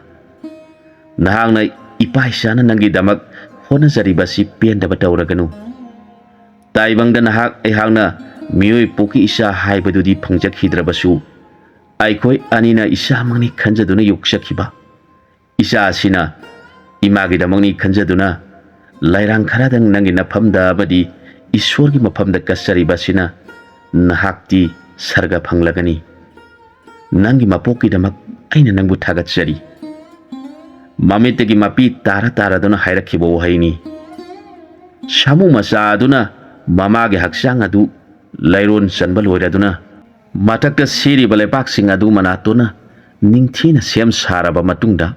ꯅꯍꯥꯛꯅ ꯏꯄꯥ ꯏꯆꯥꯅ ꯅꯪꯒꯤꯗꯃꯛ ꯍꯣꯠꯅꯖꯔꯤꯕꯁꯤ ꯄꯦꯟꯗꯕ ꯇꯧꯔꯒꯅꯨ꯫ ꯇꯥꯏꯕꯪꯗ ꯅꯍꯥꯛ ꯑꯩꯍꯥꯛꯅ ꯃꯤꯑꯣꯏ ꯄꯣꯛꯀꯤ ꯏꯆꯥ ꯍꯥꯏꯕꯗꯨꯗꯤ ꯐꯪꯖꯈꯤꯗ꯭ꯔꯕꯁꯨ ꯑꯩꯈꯣꯏ ꯑꯅꯤꯅ ꯏꯆꯥꯃꯛꯅꯤ ꯈꯟꯖꯗꯨꯅ ꯌꯣꯛꯆꯈꯤꯕ ꯏꯆꯥ ꯑꯁꯤꯅ ꯏꯃꯥꯒꯤꯗꯃꯛꯅꯤ ꯈꯟꯖꯗꯨꯅ ꯂꯩꯔꯥꯡ ꯈꯔꯗꯪ ꯅꯪꯒꯤ ꯅꯐꯝꯗ ꯑꯃꯗꯤ ꯏꯁꯣꯔꯒꯤ ꯃꯐꯝꯗ ꯀꯠꯆꯔꯤꯕꯁꯤꯅ ꯅꯍꯥꯛꯇꯤ ꯁꯔꯒ ꯐꯪꯂꯒꯅꯤ꯫ ꯅꯪꯒꯤ ꯃꯄꯣꯛꯀꯤꯗꯃꯛ ꯑꯩꯅ ꯅꯪꯕꯨ ꯊꯥꯒꯠꯆꯔꯤ"꯫ ꯃꯃꯤꯠꯇꯒꯤ ꯃꯄꯤ ꯇꯥꯔꯗꯨꯅ ꯍꯥꯏꯔꯛꯈꯤꯕ ꯋꯥꯍꯩꯅꯤ꯫ ꯁꯥꯃꯨ ꯃꯆꯥ ꯑꯗꯨꯅ ꯃꯃꯥꯒꯤ ꯍꯛꯆꯥꯡ ꯑꯗꯨ ꯂꯩꯔꯣꯟ ꯆꯟꯕ ꯂꯣꯏꯔꯗꯨꯅ ꯃꯊꯛꯇ ꯁꯤꯔꯤꯕ ꯂꯩꯄꯥꯛꯁꯤꯡ ꯑꯗꯨ ꯃꯅꯥꯇꯣꯟꯅ ꯅꯤꯡꯊꯤꯅ ꯁꯦꯝ ꯁꯥꯔꯕ ꯃꯇꯨꯡꯗ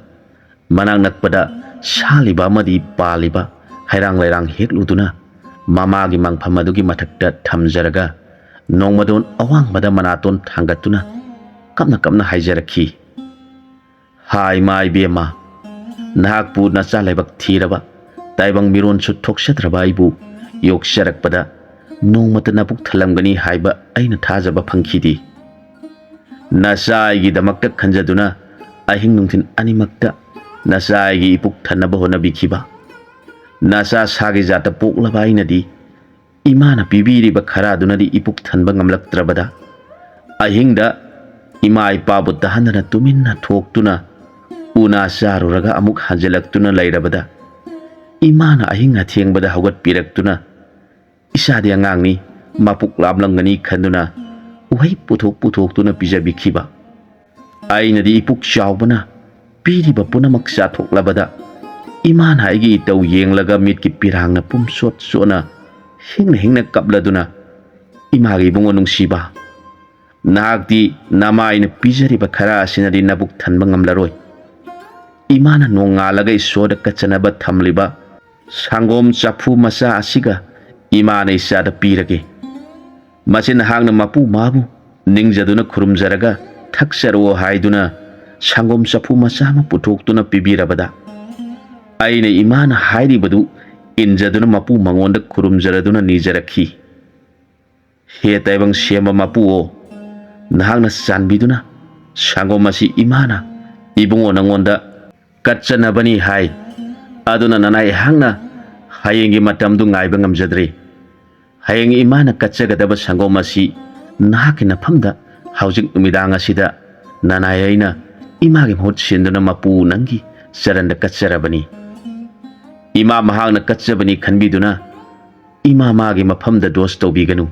ꯃꯅꯥꯛ ꯅꯛꯄꯗ ꯁꯥꯠꯂꯤꯕ ꯑꯃꯗꯤ ꯄꯥꯜꯂꯤꯕ ꯍꯩꯔꯥꯡ ꯂꯩꯔꯥꯡ ꯍꯦꯛꯂꯨꯗꯨꯅ ꯃꯃꯥꯒꯤ ꯃꯪꯐꯝ ꯑꯗꯨꯒꯤ ꯃꯊꯛꯇ ꯊꯝꯖꯔꯒ ꯅꯣꯡꯃꯗꯣꯟ ꯑꯋꯥꯡꯕꯗ ꯃꯅꯥꯇꯣꯟ ꯊꯥꯡꯒꯠꯇꯨꯅ ꯀꯞꯅ ꯀꯞꯅ ꯍꯥꯏꯖꯔꯛꯈꯤ, "ꯏꯃꯥ ꯏꯕꯦꯝꯃ, ꯅꯍꯥꯛꯄꯨ ꯅꯆꯥ ꯂꯥꯏꯕꯛ ꯊꯤꯔꯕ ꯇꯥꯏꯕꯪ ꯃꯤꯔꯣꯟꯁꯨ ꯊꯣꯛꯆꯗ꯭ꯔꯕ ꯑꯩꯕꯨ ꯌꯣꯛꯆꯔꯛꯄꯗ ꯅꯣꯡꯃꯇ ꯅꯄꯨꯛ ꯊꯜꯂꯝꯒꯅꯤ ꯍꯥꯏꯕ ꯑꯩꯅ ꯊꯥꯖꯕ ꯐꯪꯈꯤꯗꯦ꯫ ꯅꯆꯥ ꯑꯩꯒꯤꯗꯃꯛꯇ ꯈꯟꯖꯗꯨꯅ ꯑꯍꯤꯡ ꯅꯨꯡꯊꯤꯜ ꯑꯅꯤꯃꯛꯇ ꯅꯆꯥ ꯑꯩꯒꯤ ꯏꯄꯨꯛ ꯊꯟꯅꯕ ꯍꯣꯠꯅꯕꯤꯈꯤꯕ ꯅꯆꯥ ꯁꯥꯒꯤ ꯖꯥꯠꯇ ꯄꯣꯛꯂꯕ ꯑꯩꯅꯗꯤ ꯏꯃꯥꯅ ꯄꯤꯕꯤꯔꯤꯕ ꯈꯔ ꯑꯗꯨꯅꯗꯤ ꯏꯄꯨꯛ ꯊꯟꯕ ꯉꯝꯂꯛꯇ꯭ꯔꯕꯗ ꯑꯍꯤꯡꯗ ꯏꯃꯥ ꯏꯄꯥꯕꯨ ꯇꯥꯍꯟꯗꯅ ꯇꯨꯃꯤꯟꯅ ꯊꯣꯛꯇꯨꯅ ꯎꯅꯥ ꯆꯥꯔꯨꯔꯒ ꯑꯃꯨꯛ ꯍꯟꯖꯤꯜꯂꯛꯇꯨꯅ ꯂꯩꯔꯕꯗ ꯏꯃꯥꯅ ꯑꯍꯤꯡ ꯑꯊꯦꯡꯕꯗ ꯍꯧꯒꯠꯄꯤꯔꯛꯇꯨꯅ ꯏꯆꯥꯗꯤ ꯑꯉꯥꯡꯅꯤ ꯃꯄꯨꯛ ꯂꯥꯝꯂꯝꯒꯅꯤ ꯈꯟꯗꯨꯅ ꯎꯍꯩ ꯄꯨꯊꯣꯛꯇꯨꯅ ꯄꯤꯖꯕꯤꯈꯤꯕ ꯑꯩꯅꯗꯤ ꯏꯄꯨꯛ ꯆꯥꯎꯕꯅ ꯄꯤꯔꯤꯕ ꯄꯨꯝꯅꯃꯛ ꯆꯥꯊꯣꯛꯂꯕꯗ ꯏꯃꯥꯅ ꯑꯩꯒꯤ ꯏꯇꯧ ꯌꯦꯡꯂꯒ ꯃꯤꯠꯀꯤ ꯄꯤꯔꯥꯡꯅ ꯄꯨꯝꯆꯣꯠ ꯆꯣꯠꯅ ꯍꯤꯡꯅ ꯀꯞꯂꯗꯨꯅ, "ꯏꯃꯥꯒꯤ ꯏꯕꯨꯡꯉꯣ ꯅꯨꯡꯁꯤꯕ, ꯅꯍꯥꯛꯇꯤ ꯅꯃꯥꯏꯅ ꯄꯤꯖꯔꯤꯕ ꯈꯔ ꯑꯁꯤꯅꯗꯤ ꯅꯕꯨꯛ ꯊꯟꯕ ꯉꯝꯂꯔꯣꯏ꯫ ꯏꯃꯥꯅ ꯅꯣꯡꯉꯥꯜꯂꯒ ꯏꯁꯣꯔꯗ ꯀꯠꯆꯅꯕ ꯊꯝꯂꯤꯕ ꯁꯪꯒꯣꯝ ꯆꯐꯨ ꯃꯆꯥ ꯑꯁꯤꯒ ꯏꯃꯥꯅ ꯏꯆꯥꯗ ꯄꯤꯔꯒꯦ꯫ ꯃꯁꯤ ꯅꯍꯥꯛꯅ ꯃꯄꯨ ꯃꯥꯕꯨ ꯅꯤꯡꯖꯗꯨꯅ ꯈꯨꯔꯨꯝꯖꯔꯒ ꯊꯛꯆꯔꯣ ꯍꯥꯏꯗꯨꯅ ꯁꯪꯒꯣꯝ ꯆꯐꯨ ꯃꯆꯥ ꯑꯃ ꯄꯨꯊꯣꯛꯇꯨꯅ ꯄꯤꯕꯤꯔꯕꯗ ꯑꯩꯅ ꯏꯃꯥꯅ ꯍꯥꯏꯔꯤꯕꯗꯨ ꯏꯟꯖꯗꯨꯅ ꯃꯄꯨ ꯃꯉꯣꯟꯗ ꯈꯨꯔꯨꯝꯖꯔꯗꯨꯅ ꯅꯤꯖꯔꯛꯈꯤ꯫ ꯍꯦ ꯇꯥꯏꯕꯪ ꯁꯦꯝꯕ ꯃꯄꯨꯑꯣ, ꯅꯍꯥꯛꯅ ꯆꯥꯟꯕꯤꯗꯨꯅ ꯁꯪꯒꯣꯝ ꯑꯁꯤ ꯏꯃꯥꯅ ꯏꯕꯨꯡꯉꯣ ꯅꯉꯣꯟꯗ ꯀꯠꯆꯅꯕꯅꯤ ꯍꯥꯏ, ꯑꯗꯨꯅ ꯑꯩꯍꯥꯛꯅ ꯍꯌꯦꯡꯒꯤ ꯃꯇꯝꯗꯨ ꯉꯥꯏꯕ ꯉꯝꯖꯗ꯭ꯔꯦ꯫ ꯍꯌꯦꯡ ꯏꯃꯥꯅ ꯀꯠꯆꯒꯗꯕ ꯁꯪꯒꯣꯝ ꯑꯁꯤ ꯅꯍꯥꯛꯀꯤ ꯅꯐꯝꯗ ꯍꯧꯖꯤꯛ ꯅꯨꯃꯤꯗꯥꯡ ꯑꯁꯤꯗ ꯑꯩꯅ ꯏꯃꯥꯒꯤ ꯃꯍꯨꯠ ꯁꯤꯟꯗꯨꯅ ꯃꯄꯨ ꯅꯪꯒꯤ ꯆꯔꯟꯗ ꯀꯠꯆꯔꯕꯅꯤ꯫ ꯏꯃꯥ ꯃꯍꯥꯛꯅ ꯀꯠꯆꯕꯅꯤ ꯈꯟꯕꯤꯗꯨꯅ ꯏꯃꯥ ꯃꯥꯒꯤ ꯃꯐꯝꯗ ꯗꯣꯁ ꯇꯧꯕꯤꯒꯅꯨ꯫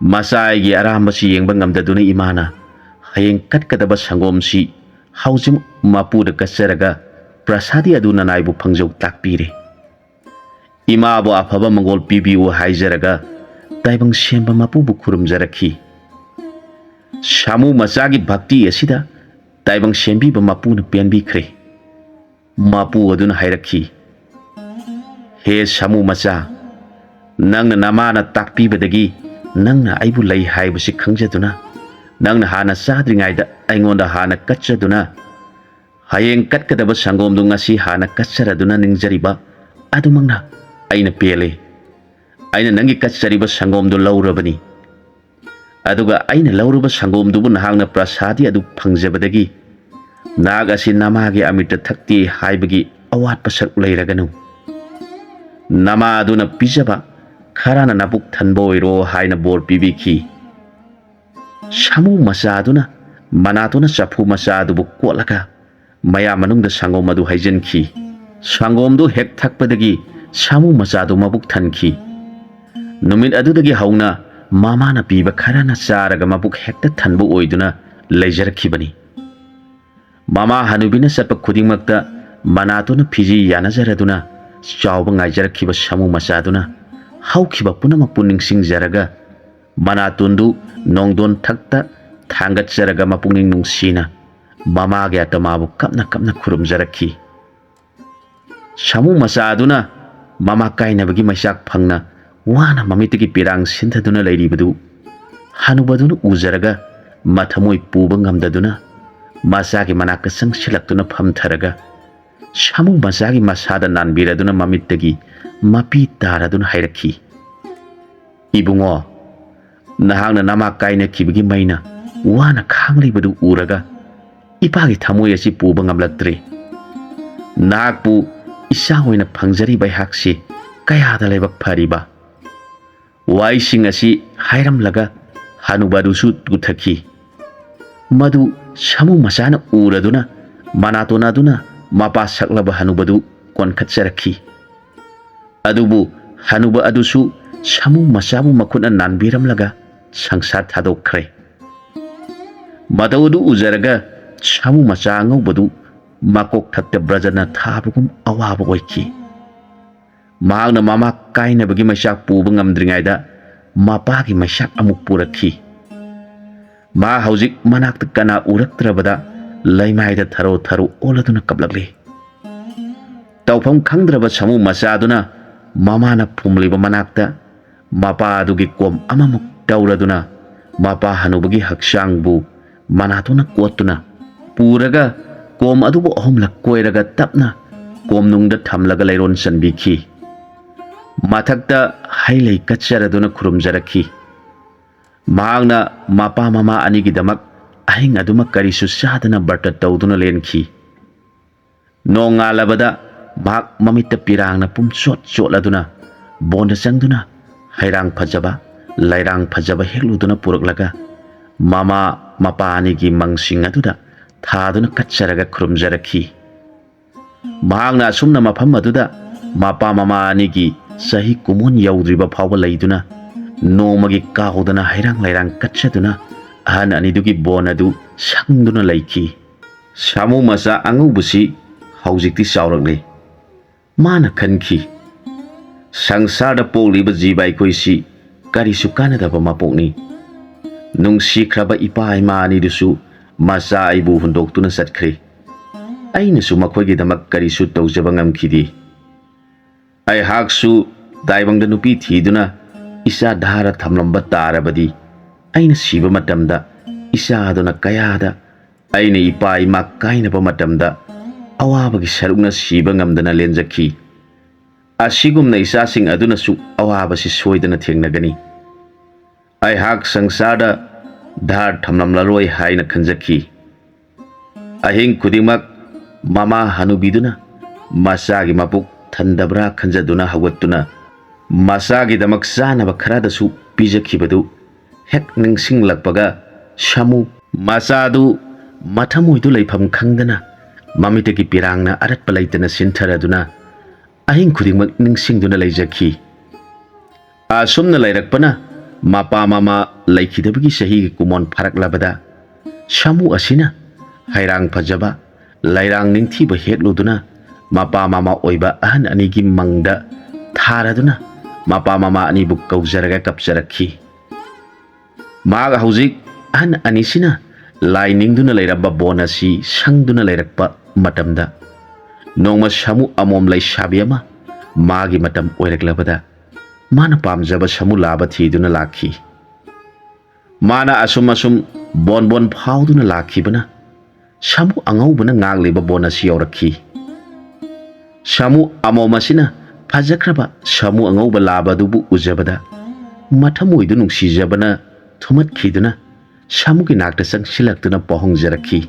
ꯃꯆꯥ ꯑꯩꯒꯤ ꯑꯔꯥꯝꯕꯁꯤ ꯌꯦꯡꯕ ꯉꯝꯗꯗꯨꯅ ꯏꯃꯥꯅ ꯍꯌꯦꯡ ꯀꯠꯀꯗꯕ ꯁꯪꯒꯣꯝꯁꯤ ꯍꯧꯖꯤꯛ ꯃꯄꯨꯗ ꯀꯠꯆꯔꯒ ꯄ꯭ꯔꯁꯥꯗꯤ ꯑꯗꯨ ꯅꯅꯥꯏꯕꯨ ꯐꯪꯖꯧ ꯇꯥꯛꯄꯤꯔꯦ꯫ ꯏꯃꯥꯕꯨ ꯑꯐꯕ ꯃꯪꯒꯣꯜ ꯄꯤꯕꯤꯌꯨ ꯍꯥꯏꯖꯔꯒ ꯇꯥꯏꯕꯪ ꯁꯦꯝꯕ ꯃꯄꯨꯕꯨ ꯈꯨꯔꯨꯝꯖꯔꯛꯈꯤ꯫ ꯁꯥꯃꯨ ꯃꯆꯥꯒꯤ ꯚꯛꯇꯤ ꯑꯁꯤꯗ ꯇꯥꯏꯕꯪ ꯁꯦꯝꯕꯤꯕ ꯃꯄꯨꯅ ꯄꯦꯟꯕꯤꯈ꯭ꯔꯦ꯫ ꯃꯄꯨ ꯑꯗꯨꯅ ꯍꯥꯏꯔꯛꯈꯤ, "ꯍꯦ ꯁꯥꯃꯨ ꯃꯆꯥ, ꯅꯪꯅ ꯅꯃꯥꯅ ꯇꯥꯛꯄꯤꯕꯗꯒꯤ ꯅꯪꯅ ꯑꯩꯕꯨ ꯂꯩ ꯍꯥꯏꯕꯁꯤ ꯈꯪꯖꯗꯨꯅ ꯅꯪꯅ ꯍꯥꯟꯅ ꯆꯥꯗ꯭ꯔꯤꯉꯩꯗ ꯑꯩꯉꯣꯟꯗ ꯍꯥꯟꯅ ꯀꯠꯆꯗꯨꯅ ꯍꯌꯦꯡ ꯀꯠꯀꯗꯕ ꯁꯪꯒꯣꯝꯗꯨ ꯉꯁꯤ ꯍꯥꯟꯅ ꯀꯠꯆꯔꯗꯨꯅ ꯅꯤꯡꯖꯔꯤꯕ ꯑꯗꯨꯃꯛꯅ ꯑꯩꯅ ꯄꯦꯜꯂꯦ꯫ ꯑꯩꯅ ꯅꯪꯒꯤ ꯀꯠꯆꯔꯤꯕ ꯁꯪꯒꯣꯝꯗꯨ ꯂꯧꯔꯕꯅꯤ꯫ ꯑꯗꯨꯒ ꯑꯩꯅ ꯂꯧꯔꯨꯕ ꯁꯪꯒꯣꯝꯗꯨꯕꯨ ꯅꯍꯥꯛꯅ ꯄ꯭ꯔꯁꯥꯗꯤ ꯑꯗꯨ ꯐꯪꯖꯕꯗꯒꯤ ꯅꯍꯥꯛ ꯑꯁꯤ ꯅꯃꯥꯒꯤ ꯑꯃ꯭ꯔꯤꯇ ꯊꯛꯇꯦ ꯍꯥꯏꯕꯒꯤ ꯑꯋꯥꯠꯄ ꯁꯔꯨꯛ ꯂꯩꯔꯒꯅꯨ꯫ ꯅꯃꯥ ꯑꯗꯨꯅ ꯄꯤꯖꯕ ꯈꯔꯅ ꯅꯄꯨꯛ ꯊꯟꯕ ꯑꯣꯏꯔꯣ ꯍꯥꯏꯅ ꯕꯣꯔ ꯄꯤꯕꯤꯈꯤ"꯫ ꯁꯥꯃꯨ ꯃꯆꯥ ꯑꯗꯨꯅ ꯃꯅꯥꯇꯣꯟꯅ ꯆꯐꯨ ꯃꯆꯥ ꯑꯗꯨꯕꯨ ꯀꯣꯠꯂꯒ ꯃꯌꯥ ꯃꯅꯨꯡꯗ ꯁꯪꯒꯣꯝ ꯑꯗꯨ ꯍꯩꯖꯤꯟꯈꯤ꯫ ꯁꯪꯒꯣꯝꯗꯨ ꯍꯦꯛ ꯊꯛꯄꯗꯒꯤ ꯁꯥꯃꯨ ꯃꯆꯥꯗꯨ ꯃꯕꯨꯛ ꯊꯟꯈꯤ꯫ ꯅꯨꯃꯤꯠ ꯑꯗꯨꯗꯒꯤ ꯍꯧꯅ ꯃꯃꯥꯅ ꯄꯤꯕ ꯈꯔꯅ ꯆꯥꯔꯒ ꯃꯕꯨꯛ ꯍꯦꯛꯇ ꯊꯟꯕ ꯑꯣꯏꯗꯨꯅ ꯂꯩꯖꯔꯛꯈꯤꯕꯅꯤ꯫ Mama hanubina satpa khudingmakta manatuna phiji yanajaraduna chawba ngaijarakhiba samu machaduna haukhiba punamak puningsing jaraga manatundu nongdon thakta thangat jaraga mapungning nungsina mama ge atamabu kapna kapna khurum jarakhi samu machaduna mama kainabagi maisak phangna wana mamitigi pirang sinthaduna leiribadu hanubaduna ujaraga mathamoi puba ngamdaduna masagi manaka sangsilaktuna phamtharaga samu masagi masada nanbiraduna mamittagi mapi taraduna hairakhi ibungo nahangna nama kaina khibagi maina wana khanglibadu uraga ipagi thamoi asi puba ngamlaktre nakpu isa hoina phangjari bai haksi kayada lebak phariba wai sing asi hairamlaga hanubadu su tuthaki madu samu masana uraduna manatona duna mapa saklaba hanubadu konkhatsarakhi adubu hanuba adusu samu masabu makuna nanbiramlaga sangsar thadokkhre madawdu ujaraga samu macha angobadu makok thakta brajana thabugum awaba oiki mahakna mama kainabagi maisak puba ngamdringaida mapagi maisak amuk purakhi ma haujik manakta kana uraktrabada laimaida tharo tharo oladuna kablakli tawpham khangdraba samu machaduna mamana phumliba manakta mapa adugi kom amamuk tawraduna mapa hanubagi haksangbu manatuna kotuna puraga kom adubu ahumlak koiraga tapna kom nungda thamlaga leiron sanbikhi mathakta hailei katcharaduna khurumjarakhi mahakna mapa mama anigidamak ahing aduma karisu sadana barta tawduna lenkhi nongalabada mahak mamitta pirangna pumchot chotladuna bonda changduna hairang phajaba lairang phajaba hekluduna puraklaga mama mapa anigi mangsing aduda thaduna katcharaga khurumjarakhi mahakna asumna mafam aduda mapa mama anigi sahi kumon yaudriba phawba leiduna nomagi kahodana hairang lairang katchaduna ahan anidugi bon adu sangduna leikhi samu macha angaubusi haujikti chawrakle mana khankhi sangsarda poliba jibai koisi karisu kanadaba mapokni nungsikraba ipa ima anidusu macha aibu hundoktuna satkhre ainasu makhoigi damak karisu tawjaba ngamkhidi ai haksu daibangda nupi thiduna isa dhara thamlamba tarabadi aina siba matamda isa aduna kayada aina ipa ima kainaba matamda awabagi sarukna siba ngamdana lenjakhi asigumna isa sing aduna su awaba si soidana thengnagani ai hak sangsarda dhar thamlamlaroi haina khanjakhi ahing kudimak mama hanubiduna masagi mapuk thandabra khanjaduna hawatuna masagi damak sanaba kharadasu pijakhibadu hek ningsinglakpaga samu masadu mathamoidu leifam khangdana mamitagi pirangna aratpa leitana sintharaduna ahing khudingmak ningsingduna leijakhi asumna leirakpana mapa mama leikhidabagi sahi kumon pharaklabada samu asina hairang phajaba lairang ningthiba hekluduna mapa mama oiba ahan anigi mangda tharaduna mapa mama anibu kaujaraga kapcharakhi maga haujik ahan anisina lainingduna leirabba bonasi sangduna leirakpa matamda nongma samu amom lai sabiama magi matam oiraklabada mana pamjaba samu laba thiduna lakhi mana asum asum bon bon phauduna lakhibana samu angaubana ngagliba bonasi yorakhi samu amomasina phajakraba samu angauba labadubu ujabada mathamoidu nungsijabana thumatkhiduna samugi nakta sangsilaktuna pohongjarakhi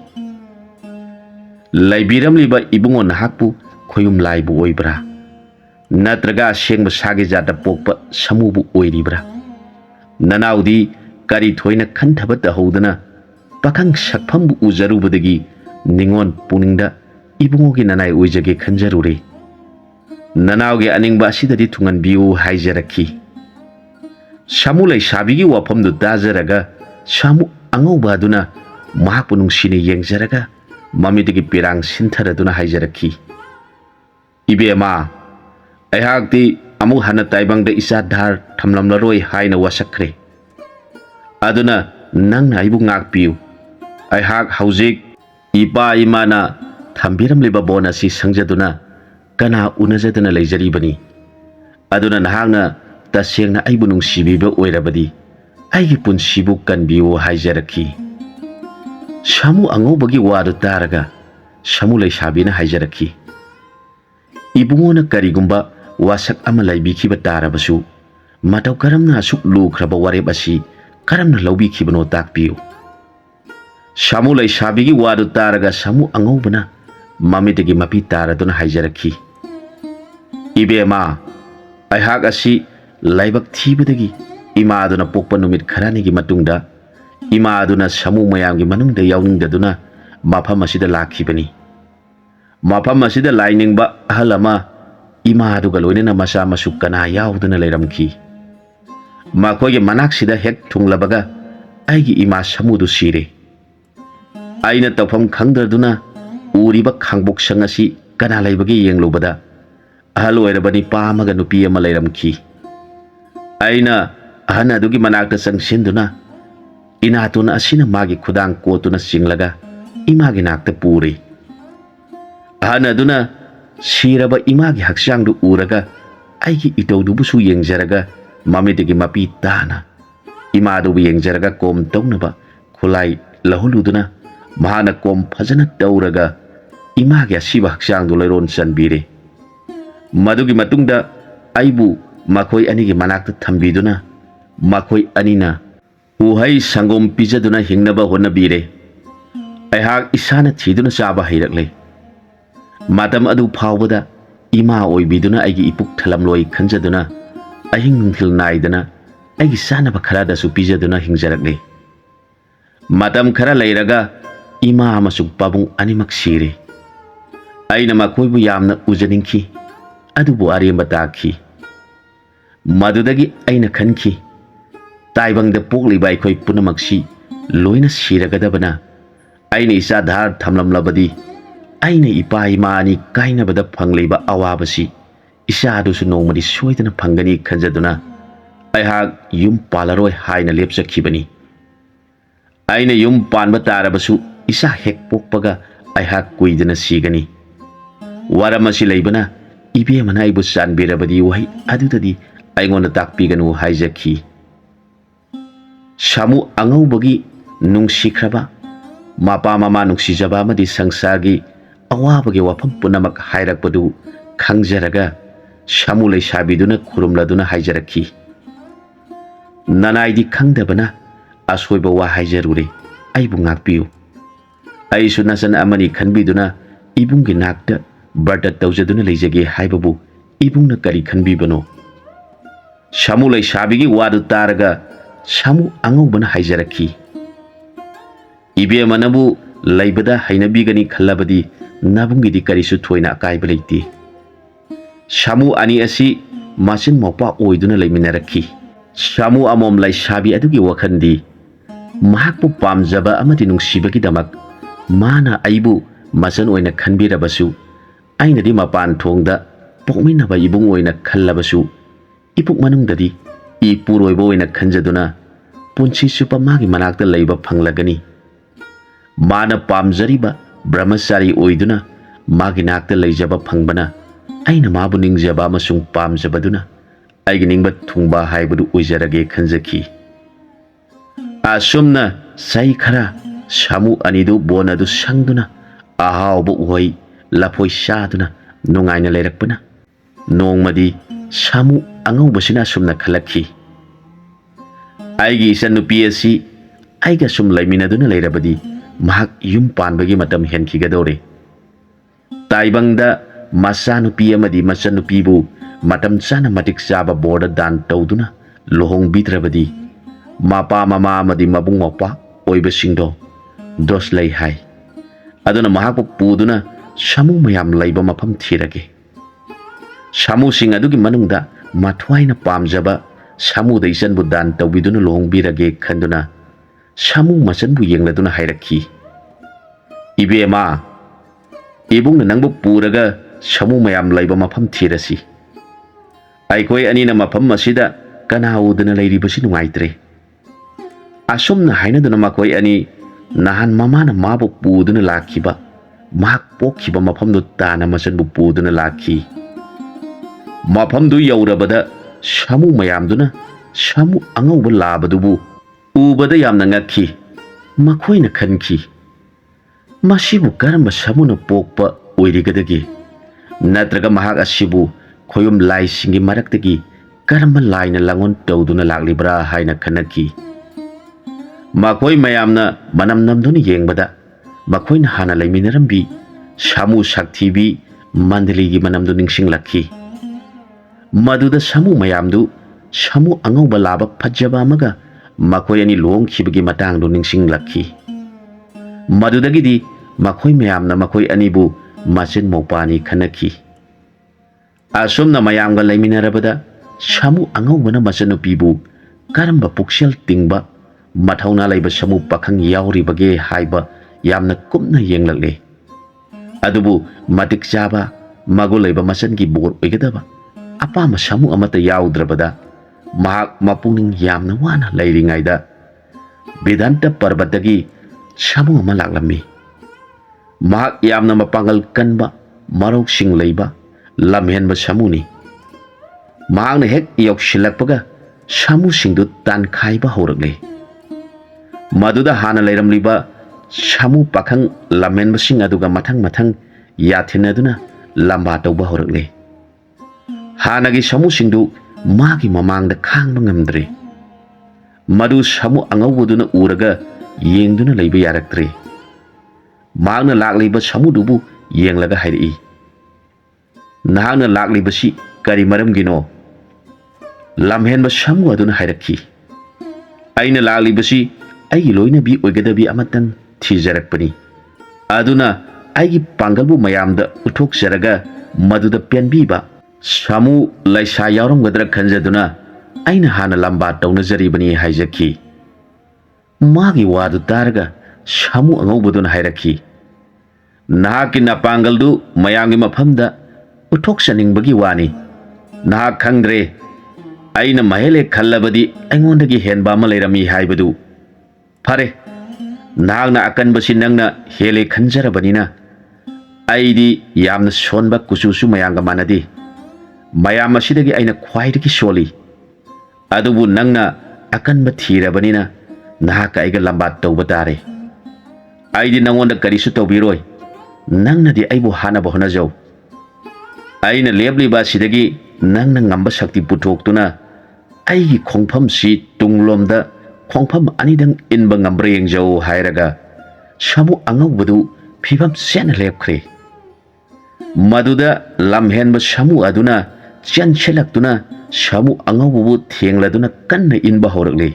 laibiramliba ibungo nahakpu khoyum laibu oibra natraga sengba sage jata pokpa samubu oiribra nanaudi kari thoina khanthaba tahodana pakhang sakphambu ujarubadagi ningon puningda ibungogi nanai oijage khanjarure nanauge aningba asidadi thunganbiu haijarakhi samu lai sabigi wafamdu dajaraga samu angauba aduna mahakpu nungsine yengjaraga ꯃꯃꯤꯠꯇꯒꯤ ꯄꯤꯔꯥꯡ ꯁꯤꯟꯊꯔꯗꯨꯅ ꯍꯥꯏꯖꯔꯛꯈꯤ, ꯏꯕꯦꯝꯃ, ꯑꯩꯍꯥꯛꯇꯤ ꯑꯃꯨꯛ ꯍꯟꯅ ꯇꯥꯏꯕꯪꯗ ꯏꯆꯥ ꯙꯥꯔ ꯊꯝꯂꯝꯂꯔꯣꯏ ꯍꯥꯏꯅ ꯋꯥꯁꯛꯈ꯭ꯔꯦ꯫ ꯑꯗꯨꯅ ꯅꯪꯅ ꯑꯩꯕꯨ ꯉꯥꯛꯄꯤꯌꯨ꯫ ꯑꯩꯍꯥꯛ ꯍꯧꯖꯤꯛ ꯏꯄꯥ ꯏꯃꯥꯅ ꯊꯝꯕꯤꯔꯝꯂꯤꯕ ꯕꯣꯟ ꯑꯁꯤ ꯁꯪꯖꯗꯨꯅ ꯀꯅꯥ ꯎꯅꯖꯗꯅ ꯂꯩꯖꯔꯤꯕꯅꯤ꯫ ꯑꯗꯨꯅ ꯅꯍꯥꯛꯅ ꯇꯁꯦꯡꯅ ꯑꯩꯕꯨ ꯅꯨꯡꯁꯤꯕꯤꯕ ꯑꯣꯏꯔꯕꯗꯤ ꯑꯩꯒꯤ ꯄꯨꯟꯁꯤꯕꯨ ꯀꯟꯕꯤꯌꯨ ꯍꯥꯏꯖꯔꯛꯈꯤ꯫ ꯁꯥꯃꯨ ꯑꯉꯧꯕꯒꯤ ꯋꯥꯗꯨ ꯇꯥꯔꯒ ꯁꯥꯃꯨ ꯂꯩꯁꯥꯕꯤꯅ ꯍꯥꯏꯖꯔꯛꯈꯤ, ꯏꯕꯨꯡꯉꯣꯅ ꯀꯔꯤꯒꯨꯝꯕ ꯋꯥꯁꯛ ꯑꯃ ꯂꯩꯕꯤꯈꯤꯕ ꯇꯥꯔꯕꯁꯨ ꯃꯇꯧ ꯀꯔꯝꯅ ꯑꯁꯨꯛ ꯂꯨꯈ꯭ꯔꯕ ꯋꯥꯔꯦꯞ ꯑꯁꯤ ꯀꯔꯝꯅ ꯂꯧꯕꯤꯈꯤꯕꯅꯣ ꯇꯥꯛꯄꯤꯌꯨ꯫ ꯁꯥꯃꯨ ꯂꯩꯁꯥꯕꯤꯒꯤ ꯋꯥꯗꯨ ꯇꯥꯔꯒ ꯁꯥꯃꯨ ꯑꯉꯧꯕꯅ ꯃꯃꯤꯠꯇꯒꯤ ꯃꯄꯤ ꯇꯥꯔꯗꯨꯅ ꯍꯥꯏꯖꯔꯛꯈꯤ, ꯏꯕꯦꯝꯃ, ꯑꯩꯍꯥꯛ ꯑꯁꯤ ꯂꯥꯏꯕꯛ ꯊꯤꯕꯗꯒꯤ ꯏꯃꯥꯗꯨꯅ ꯄꯣꯛꯄ ꯅꯨꯃꯤꯠ ꯈꯔꯅꯤꯒꯤ ꯃꯇꯨꯡꯗ ꯏꯃꯥꯗꯨꯅ ꯁꯥꯃꯨ ꯃꯌꯥꯝꯒꯤ ꯃꯅꯨꯡꯗ ꯌꯥꯎꯅꯤꯡꯗꯗꯨꯅ ꯃꯐꯝ ꯑꯁꯤꯗ ꯂꯥꯛꯈꯤꯕꯅꯤ꯫ ꯃꯐꯝ ꯑꯁꯤꯗ ꯂꯥꯏꯅꯤꯡꯕ ꯑꯍꯜ ꯑꯃ ꯏꯃꯥꯗꯨꯒ ꯂꯣꯏꯅꯅ ꯃꯆꯥ ꯃꯁꯨ ꯀꯅꯥ ꯌꯥꯎꯗꯨꯅ ꯂꯩꯔꯝꯈꯤ꯫ ꯃꯈꯣꯏꯒꯤ ꯃꯅꯥꯛꯁꯤꯗ ꯍꯦꯛ ꯊꯨꯡꯂꯕꯒ ꯑꯩꯒꯤ ꯏꯃꯥ ꯁꯥꯃꯨꯗꯨ ꯁꯤꯔꯦ꯫ ꯑꯩꯅ ꯇꯧꯐꯝ ꯈꯪꯗꯗꯨꯅ ꯎꯔꯤꯕ ꯈꯥꯡꯕꯣꯛꯁꯪ ꯑꯁꯤ ꯀꯅꯥ ꯂꯩꯕꯒꯦ ꯌꯦꯡꯂꯨꯕꯗ ꯑꯍꯜ ꯑꯣꯏꯔꯕ ꯅꯨꯄꯥ ꯑꯃꯒ ꯅꯨꯄꯤ ꯑꯃ ꯂꯩꯔꯝꯈꯤ꯫ ꯑꯩꯅ ꯑꯍꯟ ꯑꯗꯨꯒꯤ ꯃꯅꯥꯛꯇ ꯆꯪꯁꯤꯟꯗꯨꯅ ꯏꯅꯥꯇꯣꯟ ꯑꯁꯤꯅ ꯃꯥꯒꯤ ꯈꯨꯗꯥꯡ ꯀꯣꯠꯇꯨꯅ ꯆꯤꯡꯂꯒ ꯏꯃꯥꯒꯤ ꯅꯥꯛꯇ ꯄꯨꯔꯦ꯫ ꯑꯍꯟ ꯑꯗꯨꯅ ꯁꯤꯔꯕ ꯏꯃꯥꯒꯤ ꯍꯛꯆꯥꯡꯗꯨ ꯎꯔꯒ ꯑꯩꯒꯤ ꯏꯇꯧꯗꯨꯕꯨꯁꯨ ꯌꯦꯡꯖꯔꯒ ꯃꯃꯤꯠꯇꯒꯤ ꯃꯄꯤ ꯇꯥꯅ ꯏꯃꯥꯗꯨꯕꯨ ꯌꯦꯡꯖꯔꯒ ꯀꯣꯝ ꯇꯧꯅꯕ ꯈꯨꯠꯂꯥꯏ ꯂꯧꯍꯜꯂꯨꯗꯨꯅ ꯃꯍꯥꯛꯅ ꯀꯣꯝ ꯐꯖꯅ ꯇꯧꯔꯒ ꯏꯃꯥꯒꯤ ꯑꯁꯤꯕ ꯍꯛꯆꯥꯡꯗꯨ ꯂꯩꯔꯣꯟ ꯆꯟꯕꯤꯔꯦ꯫ ꯃꯗꯨꯒꯤ ꯃꯇꯨꯡꯗ ꯑꯩꯕꯨ ꯃꯈꯣꯏ ꯑꯅꯤꯒꯤ ꯃꯅꯥꯛꯇ ꯊꯝꯕꯤꯗꯨꯅ ꯃꯈꯣꯏ ꯑꯅꯤꯅ ꯎꯍꯩ ꯁꯪꯒꯣꯝ ꯄꯤꯖꯗꯨꯅ ꯍꯤꯡꯅꯕ ꯍꯣꯠꯅꯕꯤꯔꯦ꯫ ꯑꯩꯍꯥꯛ ꯏꯁꯥꯅ ꯊꯤꯗꯨꯅ ꯆꯥꯕ ꯍꯩꯔꯛꯂꯦ꯫ ꯃꯇꯝ ꯑꯗꯨ ꯐꯥꯎꯕꯗ ꯏꯃꯥ ꯑꯣꯏꯕꯤꯗꯨꯅ ꯑꯩꯒꯤ ꯏꯄꯨꯛ ꯊꯜꯂꯝꯂꯣꯏ ꯈꯟꯖꯗꯨꯅ ꯑꯍꯤꯡ ꯅꯨꯡꯊꯤꯜ ꯅꯥꯏꯗꯅ ꯑꯩꯒꯤ ꯆꯥꯅꯕ ꯈꯔꯗꯁꯨ ꯄꯤꯖꯗꯨꯅ ꯍꯤꯡꯖꯔꯛꯂꯦ꯫ ꯃꯇꯝ ꯈꯔ ꯂꯩꯔꯒ ꯏꯃꯥ ꯑꯃꯁꯨꯡ ꯄꯥꯕꯨꯡ ꯑꯅꯤꯃꯛ ꯁꯤꯔꯦ꯫ ꯑꯩꯅ ꯃꯈꯣꯏꯕꯨ ꯌꯥꯝꯅ ꯎꯖꯅꯤꯡꯈꯤ, ꯑꯗꯨꯕꯨ ꯑꯔꯦꯝꯕ ꯇꯥꯈꯤ꯫ ꯃꯗꯨꯗꯒꯤ ꯑꯩꯅ ꯈꯟꯈꯤ, ꯇꯥꯏꯕꯪꯗ ꯄꯣꯛꯂꯤꯕ ꯑꯩꯈꯣꯏ ꯄꯨꯝꯅꯃꯛꯁꯤ ꯂꯣꯏꯅ ꯁꯤꯔꯒꯗꯕꯅ ꯑꯩꯅ ꯏꯆꯥ ꯙꯥꯔ ꯊꯝꯂꯝꯂꯕꯗꯤ ꯑꯩꯅ ꯏꯄꯥ ꯏꯃꯥ ꯑꯅꯤ ꯀꯥꯏꯅꯕꯗ ꯐꯪꯂꯤꯕ ꯑꯋꯥꯕꯁꯤ ꯏꯆꯥꯗꯨꯁꯨ ꯅꯣꯡꯃꯗꯤ ꯁꯣꯏꯗꯅ ꯐꯪꯒꯅꯤ ꯈꯟꯖꯗꯨꯅ ꯑꯩꯍꯥꯛ ꯌꯨꯝ ꯄꯥꯜꯂꯔꯣꯏ ꯍꯥꯏꯅ ꯂꯦꯞꯆꯈꯤꯕꯅꯤ꯫ ꯑꯩꯅ ꯌꯨꯝ ꯄꯥꯟꯕ ꯇꯥꯔꯕꯁꯨ ꯏꯆꯥ ꯍꯦꯛ ꯄꯣꯛꯄꯒ ꯑꯩꯍꯥꯛ ꯀꯨꯏꯗꯅ ꯁꯤꯒꯅꯤ꯫ ꯋꯥꯔꯝ ꯑꯁꯤ ꯂꯩꯕꯅ ꯏꯕꯦꯝꯃꯅ ꯑꯩꯕꯨ ꯆꯥꯟꯕꯤꯔꯕꯗꯤ ꯋꯥꯍꯩ ꯑꯗꯨꯗꯗꯤ ꯑꯩꯉꯣꯟꯗ ꯇꯥꯛꯄꯤꯒꯅꯨ ꯍꯥꯏꯖꯈꯤ꯫ ꯁꯥꯃꯨ ꯑꯉꯧꯕꯒꯤ ꯅꯨꯡꯁꯤꯈ꯭ꯔꯕ ꯃꯄꯥ ꯃꯃꯥ ꯅꯨꯡꯁꯤꯖꯕ ꯑꯃꯗꯤ ꯁꯪꯁꯥꯔꯒꯤ ꯑꯋꯥꯕꯒꯤ ꯋꯥꯐꯝ ꯄꯨꯝꯅꯃꯛ ꯍꯥꯏꯔꯛꯄꯗꯨ ꯈꯪꯖꯔꯒ ꯁꯥꯃꯨ ꯂꯩꯁꯥꯕꯤꯗꯨꯅ ꯈꯨꯔꯨꯝꯂꯗꯨꯅ ꯍꯥꯏꯖꯔꯛꯈꯤ, ꯅꯅꯥꯏꯗꯤ ꯈꯪꯗꯕꯅ ꯑꯁꯣꯏꯕ ꯋꯥ ꯍꯥꯏꯖꯔꯨꯔꯦ, ꯑꯩꯕꯨ ꯉꯥꯛꯄꯤꯌꯨ꯫ ꯑꯩꯁꯨ ꯅꯆꯟ ꯑꯃꯅꯤ ꯈꯟꯕꯤꯗꯨꯅ ꯏꯕꯨꯡꯒꯤ ꯅꯥꯛꯇ ꯕ꯭ꯔꯇ ꯇꯧꯖꯗꯨꯅ ꯂꯩꯖꯒꯦ ꯍꯥꯏꯕꯕꯨ ꯏꯕꯨꯡꯅ ꯀꯔꯤ ꯈꯟꯕꯤꯕꯅꯣ? ꯁꯥꯃꯨ ꯂꯩꯁꯥꯕꯤꯒꯤ ꯋꯥꯗꯨ ꯇꯥꯔꯒ ꯁꯥꯃꯨ ꯑꯉꯧꯕꯅ ꯍꯥꯏꯖꯔꯛꯈꯤ, ꯏꯕꯦꯝꯃꯅꯕꯨ ꯂꯩꯕꯗ ꯍꯩꯅꯕꯤꯒꯅꯤ ꯈꯜꯂꯕꯗꯤ ꯅꯕꯨꯡꯒꯤꯗꯤ ꯀꯔꯤꯁꯨ ꯊꯣꯏꯅ ꯑꯀꯥꯏꯕ ꯂꯩꯇꯦ꯫ ꯁꯥꯃꯨ ꯑꯅꯤ ꯑꯁꯤ ꯃꯆꯤꯟ ꯃꯧꯄꯥ ꯑꯣꯏꯗꯨꯅ ꯂꯩꯃꯤꯟꯅꯔꯛꯈꯤ꯫ ꯁꯥꯃꯨ ꯑꯃꯣꯝ ꯂꯩꯁꯥꯕꯤ ꯑꯗꯨꯒꯤ ꯋꯥꯈꯜꯗꯤ ꯃꯍꯥꯛꯄꯨ ꯄꯥꯝꯖꯕ ꯑꯃꯗꯤ ꯅꯨꯡꯁꯤꯕꯒꯤꯗꯃꯛ ꯃꯥꯅ ꯑꯩꯕꯨ ꯃꯆꯟ ꯑꯣꯏꯅ ꯈꯟꯕꯤꯔꯕꯁꯨ ꯑꯩꯅꯗꯤ ꯃꯄꯥꯟ ꯊꯣꯡꯗ ꯄꯣꯛꯃꯤꯟꯅꯕ ꯏꯕꯨꯡ ꯑꯣꯏꯅ ꯈꯜꯂꯕꯁꯨ ꯏꯄꯨꯛ ꯃꯅꯨꯡꯗꯗꯤ ꯏꯄꯨꯔꯣꯏꯕ ꯑꯣꯏꯅ ꯈꯟꯖꯗꯨꯅ ꯄꯨꯟꯁꯤ ꯆꯨꯞꯄ ꯃꯥꯒꯤ ꯃꯅꯥꯛꯇ ꯂꯩꯕ ꯐꯪꯂꯒꯅꯤ꯫ ꯃꯥꯅ ꯄꯥꯝꯖꯔꯤꯕ ꯕ꯭ꯔꯍ꯭ꯃꯆꯥꯔꯤ ꯑꯣꯏꯗꯨꯅ ꯃꯥꯒꯤ ꯅꯥꯛꯇ ꯂꯩꯖꯕ ꯐꯪꯕꯅ ꯑꯩꯅ ꯃꯥꯕꯨ ꯅꯤꯡꯖꯕ ꯑꯃꯁꯨꯡ ꯄꯥꯝꯖꯕꯗꯨꯅ ꯑꯩꯒꯤ ꯅꯤꯡꯕ ꯊꯨꯡꯕ ꯍꯥꯏꯕꯗꯨ ꯑꯣꯏꯖꯔꯒꯦ ꯈꯟꯖꯈꯤ꯫ ꯑꯁꯨꯝꯅ ꯆꯍꯤ ꯈꯔ ꯁꯥꯃꯨ ꯑꯅꯤꯗꯨ ꯕꯣꯟ ꯑꯗꯨ ꯁꯪꯗꯨꯅ ꯑꯍꯥꯎꯕ ꯎꯍꯩ ꯂꯐꯣꯏ ꯆꯥꯗꯨꯅ ꯅꯨꯡꯉꯥꯏꯅ ꯂꯩꯔꯛꯄꯅ ꯅꯣꯡꯃꯗꯤ ꯁꯥꯃꯨ ꯑꯉꯧꯕꯁꯤꯅ ꯑꯁꯨꯝꯅ ꯈꯜꯂꯛꯈꯤ, ꯑꯩꯒꯤ ꯏꯆꯟꯅꯨꯄꯤ ꯑꯁꯤ ꯑꯩꯒ ꯁꯨꯝ ꯂꯩꯃꯤꯟꯅꯗꯨꯅ ꯂꯩꯔꯕꯗꯤ ꯃꯍꯥꯛ ꯌꯨꯝ ꯄꯥꯟꯕꯒꯤ ꯃꯇꯝ ꯍꯦꯟꯈꯤꯒꯗꯧꯔꯦ꯫ ꯇꯥꯏꯕꯪꯗ ꯃꯆꯥꯅꯨꯄꯤ ꯑꯃꯗꯤ ꯃꯆꯟꯅꯨꯄꯤꯕꯨ ꯃꯇꯝ ꯆꯥꯅ ꯃꯇꯤꯛ ꯆꯥꯕ ꯕꯣꯔꯗ ꯗꯥꯟ ꯇꯧꯗꯨꯅ ꯂꯨꯍꯣꯡꯕꯤꯗ꯭ꯔꯕꯗꯤ ꯃꯄꯥ ꯃꯃꯥ ꯑꯃꯗꯤ ꯃꯕꯨꯡ ꯃꯧꯄ꯭ꯋꯥ ꯑꯣꯏꯕꯁꯤꯡꯗꯣ ꯗꯣꯁ ꯂꯩ ꯍꯥꯏ꯫ ꯑꯗꯨꯅ ꯃꯍꯥꯛꯄꯨ ꯄꯨꯗꯨꯅ ꯁꯥꯃꯨ ꯃꯌꯥꯝ ꯂꯩꯕ ꯃꯐꯝ ꯊꯤꯔꯒꯦ꯫ ꯁꯥꯃꯨꯁꯤꯡ ꯑꯗꯨꯒꯤ ꯃꯅꯨꯡꯗ ꯃꯊ꯭ꯋꯥꯏꯅ ꯄꯥꯝꯖꯕ ꯁꯥꯃꯨꯗ ꯏꯆꯟꯕꯨ ꯗꯥꯟ ꯇꯧꯕꯤꯗꯨꯅ ꯂꯨꯍꯣꯡꯕꯤꯔꯒꯦ ꯈꯟꯗꯨꯅ ꯁꯥꯃꯨ ꯃꯆꯟꯕꯨ ꯌꯦꯡꯂꯗꯨꯅ ꯍꯥꯏꯔꯛꯈꯤ, Ibema, ibung na nangbu puraga samu mayam laiba mafam thirasi. Aikoi ani na mafam masida kana udana lairibasi nungaitre. Asum na haina duna makoi ani nahan mama na mabu puduna lakiba mak pokhiba mafam du tana masan bu puduna laki. Mafam du yaurabada samu mayam duna samu angauba labadubu ubada yamna ngakhi makoi na khanki. Masibu karamba samu na pokpa oirigadagi natraga mahak asibu khoyum lai singi maraktagi karamba lai na langon tawduna laklibra haina khanaki. Makoi mayamna manam namduna yengbada makoi na hana laiminarambi samu saktibi mandaligi manamdu ningsinglakhi. Maduda samu mayamdu samu angauba laba phajaba amaga makoi ani longkhibagi matangdu ningsinglakhi. Madudagidi makoi mayamna makoi anibu masin mopani khanaki. Asumna mayamga laiminarabada samu angaubana masanupibu karamba puksel tingba mathauna laiba samu pakhang yauribage haiba yamna kumna yenglakle. Adubu matik chaba mago laiba masangi bor oigadaba apama samu amata yaudrabada mahak mapuning yamna wana lairingaida Vedanta Parbatagi samu ama laklami. Mahak yamna mapangal kanba marok sing leiba lamhenba samuni. Mahak na hek yoksilakpaga samu singdu tan khaiba horakle. Maduda hana lairamliba samu pakhang lamhenba sing aduga mathang yathinaduna lamba tawba horakle. Hanagi samu singdu magi mamangda khangba ngamdre. Madu samu angaubuduna uraga yengduna leiba yaraktre. Mahakna lakliba samudubu yenglaga hairi. Nahakna laklibasi kari maramgino. Lamhenba samu aduna hairakhi. Aina laklibasi ai loinabi oigadabi amatang thijarakpani. Aduna aigi pangalbu mayamda uthokjaraga maduda penbiba samu laisa yauramgadra khanjaduna aina hana lamba tawnajaribani haijakhi. Magi wadu taraga samu angaubuduna hairakhi. Nahaki napangaldu mayamgi mafamda uthoksaningbagi wani. Nahak khangdre aina mahele khallabadi aingondagi henba ama lairami haibadu. Phare nahakna akanbasi nangna hele khanjarabanina aidi yamna sonba kususu mayanga manadi. Mayam asidagi aina khwaidagi soli. Adubu nangna akanba thirabanina nahaka aiga lambat tawba tare. Aidi nangonda karisu tawbiroi. Nangnadi aibu hanaba honajau. Aina lebliba sidagi nangna ngamba sakti putoktuna aigi khongpham si tunglomda khongpham anidang inba ngambre yengjau hairaga samu angaubadu phibam sena lepkhre. Maduda lamhenba samu aduna chanchelakduna samu angaubu thengladuna kanna inba horakle.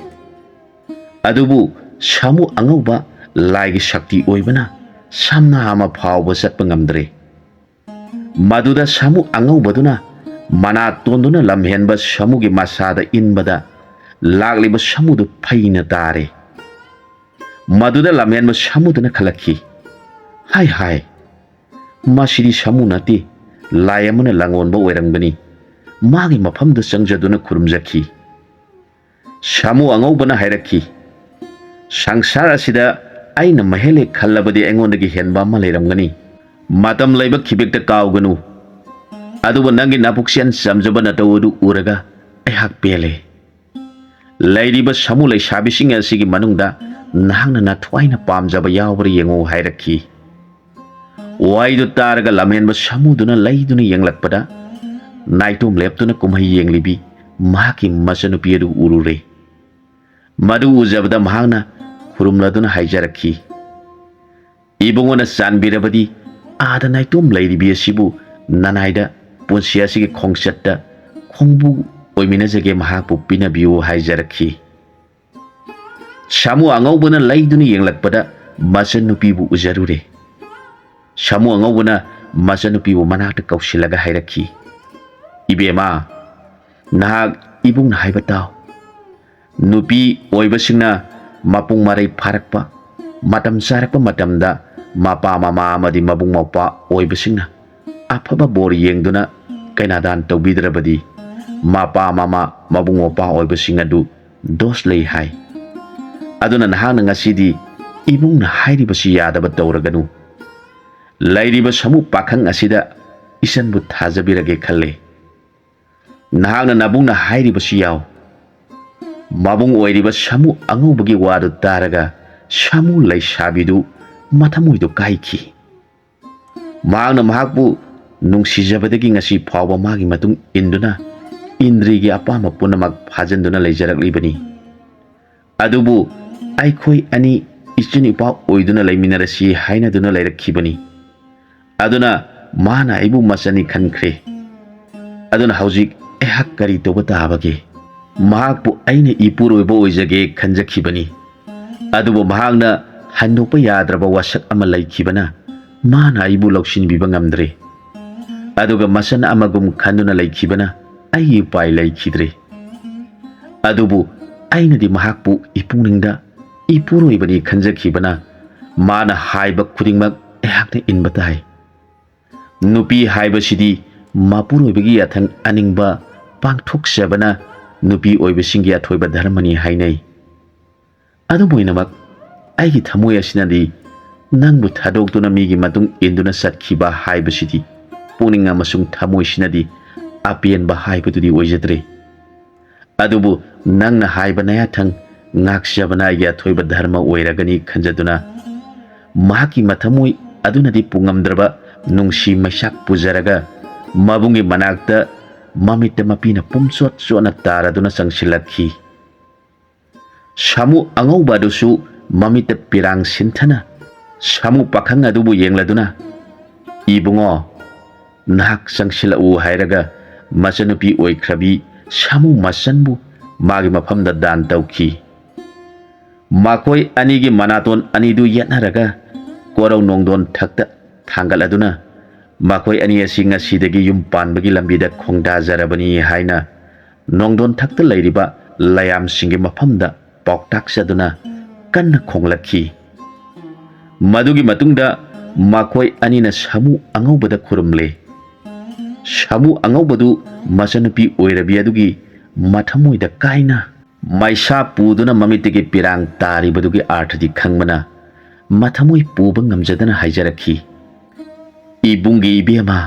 Adubu samu angauba laigi sakti oibana samna ama phawba satpa ngamdre. Maduda samu angaubaduna mana tonduna lamhenba samugi masada inbada lagliba samudu phaina tare. Maduda lamhenba samuduna khalakhi. Hai masidi samu nati layamuna langonba oirangbani. Magi mafamda changjaduna khurumjakhi. Samu angaubana hairakhi. Sangsara sida aina mahele khallabadi aingondagi henba ama lairamgani. Matam laiba khibekta kauganu. Adubu nangi napuksian samjaba natawadu uraga aihak pele. Lairiba samu laisabising asigi manungda nahangna nathwaina pamjaba yawbari yengo hairakhi. Waidu taraga lamhenba samuduna laiduna yenglakpada naitum leptuna kumhai yenglibi mahaki masanupi adu urure. Madu ujabada mahangna khurumladuna haijarakhi. Ibungona sanbirabadi ada naitum lairibi asibu nanaida punsi asigi khongchatta khongbu oiminajage mahakpu pinabiu haijarakhi. Samu angaubana laiduna yenglakpada masanupibu ujarure. Samu angaubana masanupibu manakta kausilaga hairakhi. Ibema nahak ibung haibatao. Nupi oibasingna mapung marai pharakpa matam sarakpa matamda ꯃꯄꯥ ꯃꯃꯥ ꯑꯃꯗꯤ ꯃꯕꯨꯡ ꯃꯧꯄ꯭ꯋꯥ ꯑꯣꯏꯕꯁꯤꯡꯅ ꯑꯐꯕ ꯕꯣꯔ ꯌꯦꯡꯗꯨꯅ ꯀꯩꯅꯥꯗꯥꯟ ꯇꯧꯕꯤꯗ꯭ꯔꯕꯗꯤ ꯃꯄꯥ ꯃꯃꯥ ꯃꯕꯨꯡ ꯃꯧꯄ꯭ꯋꯥ ꯑꯣꯏꯕꯁꯤꯡ ꯑꯗꯨ ꯗꯣꯁ ꯂꯩ ꯍꯥꯏ꯫ ꯑꯗꯨꯅ ꯅꯍꯥꯛꯅ ꯉꯁꯤꯗꯤ ꯏꯕꯨꯡꯅ ꯍꯥꯏꯔꯤꯕꯁꯤ ꯌꯥꯗꯕ ꯇꯧꯔꯒꯅꯨ꯫ ꯂꯩꯔꯤꯕ ꯁꯃꯨ ꯄꯥꯈꯪ ꯑꯁꯤꯗ ꯏꯆꯟꯕꯨ ꯊꯥꯖꯕꯤꯔꯒꯦ ꯈꯜꯂꯦ꯫ ꯅꯍꯥꯛꯅ ꯅꯕꯨꯡꯅ ꯍꯥꯏꯔꯤꯕꯁꯤ ꯌꯥꯎ꯫ ꯃꯕꯨꯡ ꯑꯣꯏꯔꯤꯕ ꯁꯃꯨ ꯑꯉꯧꯕꯒꯤ ꯋꯥꯗꯨ ꯇꯥꯔꯒ ꯁꯃꯨ ꯂꯩꯁꯥꯕꯤꯗꯨ ꯃꯊꯃꯣꯏꯗꯨ ꯀꯥꯏꯈꯤ꯫ ꯃꯍꯥꯛꯅ ꯃꯍꯥꯛꯄꯨ ꯅꯨꯡꯁꯤꯖꯕꯗꯒꯤ ꯉꯁꯤ ꯐꯥꯎꯕ ꯃꯥꯒꯤ ꯃꯇꯨꯡ ꯏꯟꯗꯨꯅ ꯏꯟꯗ꯭ꯔꯤꯒꯤ ꯑꯄꯥꯝꯕ ꯄꯨꯝꯅꯃꯛ ꯐꯥꯖꯤꯟꯗꯨꯅ ꯂꯩꯖꯔꯛꯂꯤꯕꯅꯤ꯫ ꯑꯗꯨꯕꯨ ꯑꯩꯈꯣꯏ ꯑꯅꯤ ꯏꯆꯤꯟ ꯏꯄꯥ ꯑꯣꯏꯗꯨꯅ ꯂꯩꯃꯤꯟꯅꯔꯁꯤ ꯍꯥꯏꯅꯗꯨꯅ ꯂꯩꯔꯛꯈꯤꯕꯅꯤ꯫ ꯑꯗꯨꯅ ꯃꯥꯅ ꯑꯩꯕꯨ ꯃꯆꯟꯅꯤ ꯈꯟꯈ꯭ꯔꯦ꯫ ꯑꯗꯨꯅ ꯍꯧꯖꯤꯛ ꯑꯩꯍꯥꯛ ꯀꯔꯤ ꯇꯧꯕ ꯇꯥꯕꯒꯦ? ꯃꯍꯥꯛꯄꯨ ꯑꯩꯅ ꯏꯄꯨꯔꯣꯏꯕ ꯑꯣꯏꯖꯒꯦ ꯈꯟꯖꯈꯤꯕꯅꯤ꯫ ꯑꯗꯨꯕꯨ ꯃꯍꯥꯛꯅ ꯍꯟꯗꯣꯛꯄ ꯌꯥꯗ꯭ꯔꯕ ꯋꯥꯁꯛ ꯑꯃ ꯂꯩꯈꯤꯕꯅ ꯃꯥꯅ ꯑꯩꯕꯨ ꯂꯧꯁꯤꯟꯕꯤꯕ ꯉꯝꯗ꯭ꯔꯦ꯫ ꯑꯗꯨꯒ ꯃꯆꯟ ꯑꯃꯒꯨꯝ ꯈꯟꯗꯨꯅ ꯂꯩꯈꯤꯕꯅ ꯑꯩꯒꯤ ꯎꯄꯥꯏ ꯂꯩꯈꯤꯗ꯭ꯔꯦ꯫ ꯑꯗꯨꯕꯨ ꯑꯩꯅꯗꯤ ꯃꯍꯥꯛꯄꯨ ꯏꯄꯨꯛꯅꯤꯡꯗ ꯏꯄꯨꯔꯣꯏꯕꯅꯤ ꯈꯟꯖꯈꯤꯕꯅ ꯃꯥꯅ ꯍꯥꯏꯕ ꯈꯨꯗꯤꯡꯃꯛ ꯑꯩꯍꯥꯛꯅ ꯏꯟꯕ ꯇꯥꯏ꯫ ꯅꯨꯄꯤ ꯍꯥꯏꯕꯁꯤꯗꯤ ꯃꯄꯨꯔꯣꯏꯕꯒꯤ ꯌꯥꯊꯪ ꯑꯅꯤꯡꯕ ꯄꯥꯡꯊꯣꯛꯆꯕꯅ ꯅꯨꯄꯤ ꯑꯣꯏꯕꯁꯤꯡꯒꯤ ꯑꯊꯣꯏꯕ ꯙꯔꯃꯅꯤ ꯍꯥꯏꯅꯩ꯫ ꯑꯗꯨꯕꯨ ꯑꯣꯏꯅꯃꯛ ꯑꯩꯒꯤ ꯊꯃꯣꯏ ꯑꯁꯤꯅꯗꯤ ꯅꯪꯕꯨ ꯊꯥꯗꯣꯛꯇꯨꯅ ꯃꯤꯒꯤ ꯃꯇꯨꯡ ꯏꯟꯗꯨꯅ ꯆꯠꯈꯤꯕ ꯍꯥꯏꯕꯁꯤꯗꯤ ꯄꯨꯛꯅꯤꯡ ꯑꯃꯁꯨꯡ ꯊꯃꯣꯏꯁꯤꯅꯗꯤ ꯑꯄꯦꯟꯕ ꯍꯥꯏꯕꯗꯨꯗꯤ ꯑꯣꯏꯖꯗ꯭ꯔꯦ꯫ ꯑꯗꯨꯕꯨ ꯅꯪꯅ ꯍꯥꯏꯕ ꯅꯌꯥꯊꯪ ꯉꯥꯛꯆꯕꯅ ꯑꯩꯒꯤ ꯑꯊꯣꯏꯕ ꯙꯔꯃ ꯑꯣꯏꯔꯒꯅꯤ ꯈꯟꯖꯗꯨꯅ ꯃꯍꯥꯛꯀꯤ ꯃꯊꯃꯣꯏ ꯑꯗꯨꯅꯗꯤ ꯄꯨꯉꯝꯗ꯭ꯔꯕ ꯅꯨꯡꯁꯤ ꯃꯩꯁꯥꯛ ꯄꯨꯖꯔꯒ ꯃꯕꯨꯡꯒꯤ ꯃꯅꯥꯛꯇ ꯃꯃꯤꯠꯇ ꯃꯄꯤꯅ ꯄꯨꯝꯆꯣꯠ ꯆꯣꯠꯅ ꯇꯥꯔꯗꯨꯅ ꯆꯪꯁꯤꯜꯂꯛꯈꯤ꯫ ꯁꯥꯃꯨ ꯑꯉꯧꯕ ꯑꯗꯨꯁꯨ ꯃꯃꯤꯠꯇ ꯄꯤꯔꯥꯡ ꯁꯤꯟꯊꯅ ꯁꯥꯃꯨ ꯄꯥꯈꯪ ꯑꯗꯨꯕꯨ ꯌꯦꯡꯂꯗꯨꯅ "ꯏꯕꯨꯡꯉꯣ, ꯅꯍꯥꯛ ꯆꯪꯁꯤꯜꯂꯛꯎ" ꯍꯥꯏꯔꯒ ꯃꯆꯟꯅꯨꯄꯤ ꯑꯣꯏꯈ꯭ꯔꯕꯤ ꯁꯥꯃꯨ ꯃꯆꯟꯕꯨ ꯃꯥꯒꯤ ꯃꯐꯝꯗ ꯗꯥꯟ ꯇꯧꯈꯤ꯫ ꯃꯈꯣꯏ ꯑꯅꯤꯒꯤ ꯃꯅꯥꯇꯣꯟ ꯑꯅꯤꯗꯨ ꯌꯦꯠꯅꯔꯒ ꯀꯣꯔꯧ ꯅꯣꯡꯗꯣꯟ ꯊꯛꯇ ꯊꯥꯡꯒꯠꯂꯗꯨꯅ ꯃꯈꯣꯏ ꯑꯅꯤ ꯑꯁꯤ ꯉꯁꯤꯗꯒꯤ ꯌꯨꯝ ꯄꯥꯟꯕꯒꯤ ꯂꯝꯕꯤꯗ ꯈꯣꯡꯗꯥꯖꯔꯕꯅꯤ ꯍꯥꯏꯅ ꯅꯣꯡꯗꯣꯟ ꯊꯛꯇ ꯂꯩꯔꯤꯕ ꯂꯌꯥꯝꯁꯤꯡꯒꯤ ꯃꯐꯝꯗ ꯄꯥꯎꯇꯥꯛꯆꯗꯨꯅ ꯀꯟꯅ ꯈꯣꯡꯂꯛꯈꯤ꯫ ꯃꯗꯨꯒꯤ ꯃꯇꯨꯡꯗ ꯃꯈꯣꯏ ꯑꯅꯤꯅ ꯁꯥꯃꯨ ꯑꯉꯧꯕꯗ ꯈꯨꯔꯨꯝꯂꯦ꯫ ꯁꯥꯃꯨ ꯑꯉꯧꯕꯗꯨ ꯃꯆꯟꯅꯨꯄꯤ ꯑꯣꯏꯔꯕꯤ ꯑꯗꯨꯒꯤ ꯃꯊꯃꯣꯏꯗ ꯀꯥꯏꯅ ꯃꯩꯁꯥ ꯄꯨꯗꯨꯅ ꯃꯃꯤꯠꯇꯒꯤ ꯄꯤꯔꯥꯡ ꯇꯥꯔꯤꯕꯗꯨꯒꯤ ꯑꯥꯔꯊꯗꯤ ꯈꯪꯕꯅ ꯃꯊꯃꯣꯏ ꯄꯨꯕ ꯉꯝꯖꯗꯅ ꯍꯥꯏꯖꯔꯛꯈꯤ, "ꯏꯕꯨꯡꯒꯤ ꯏꯕꯦꯝꯃ,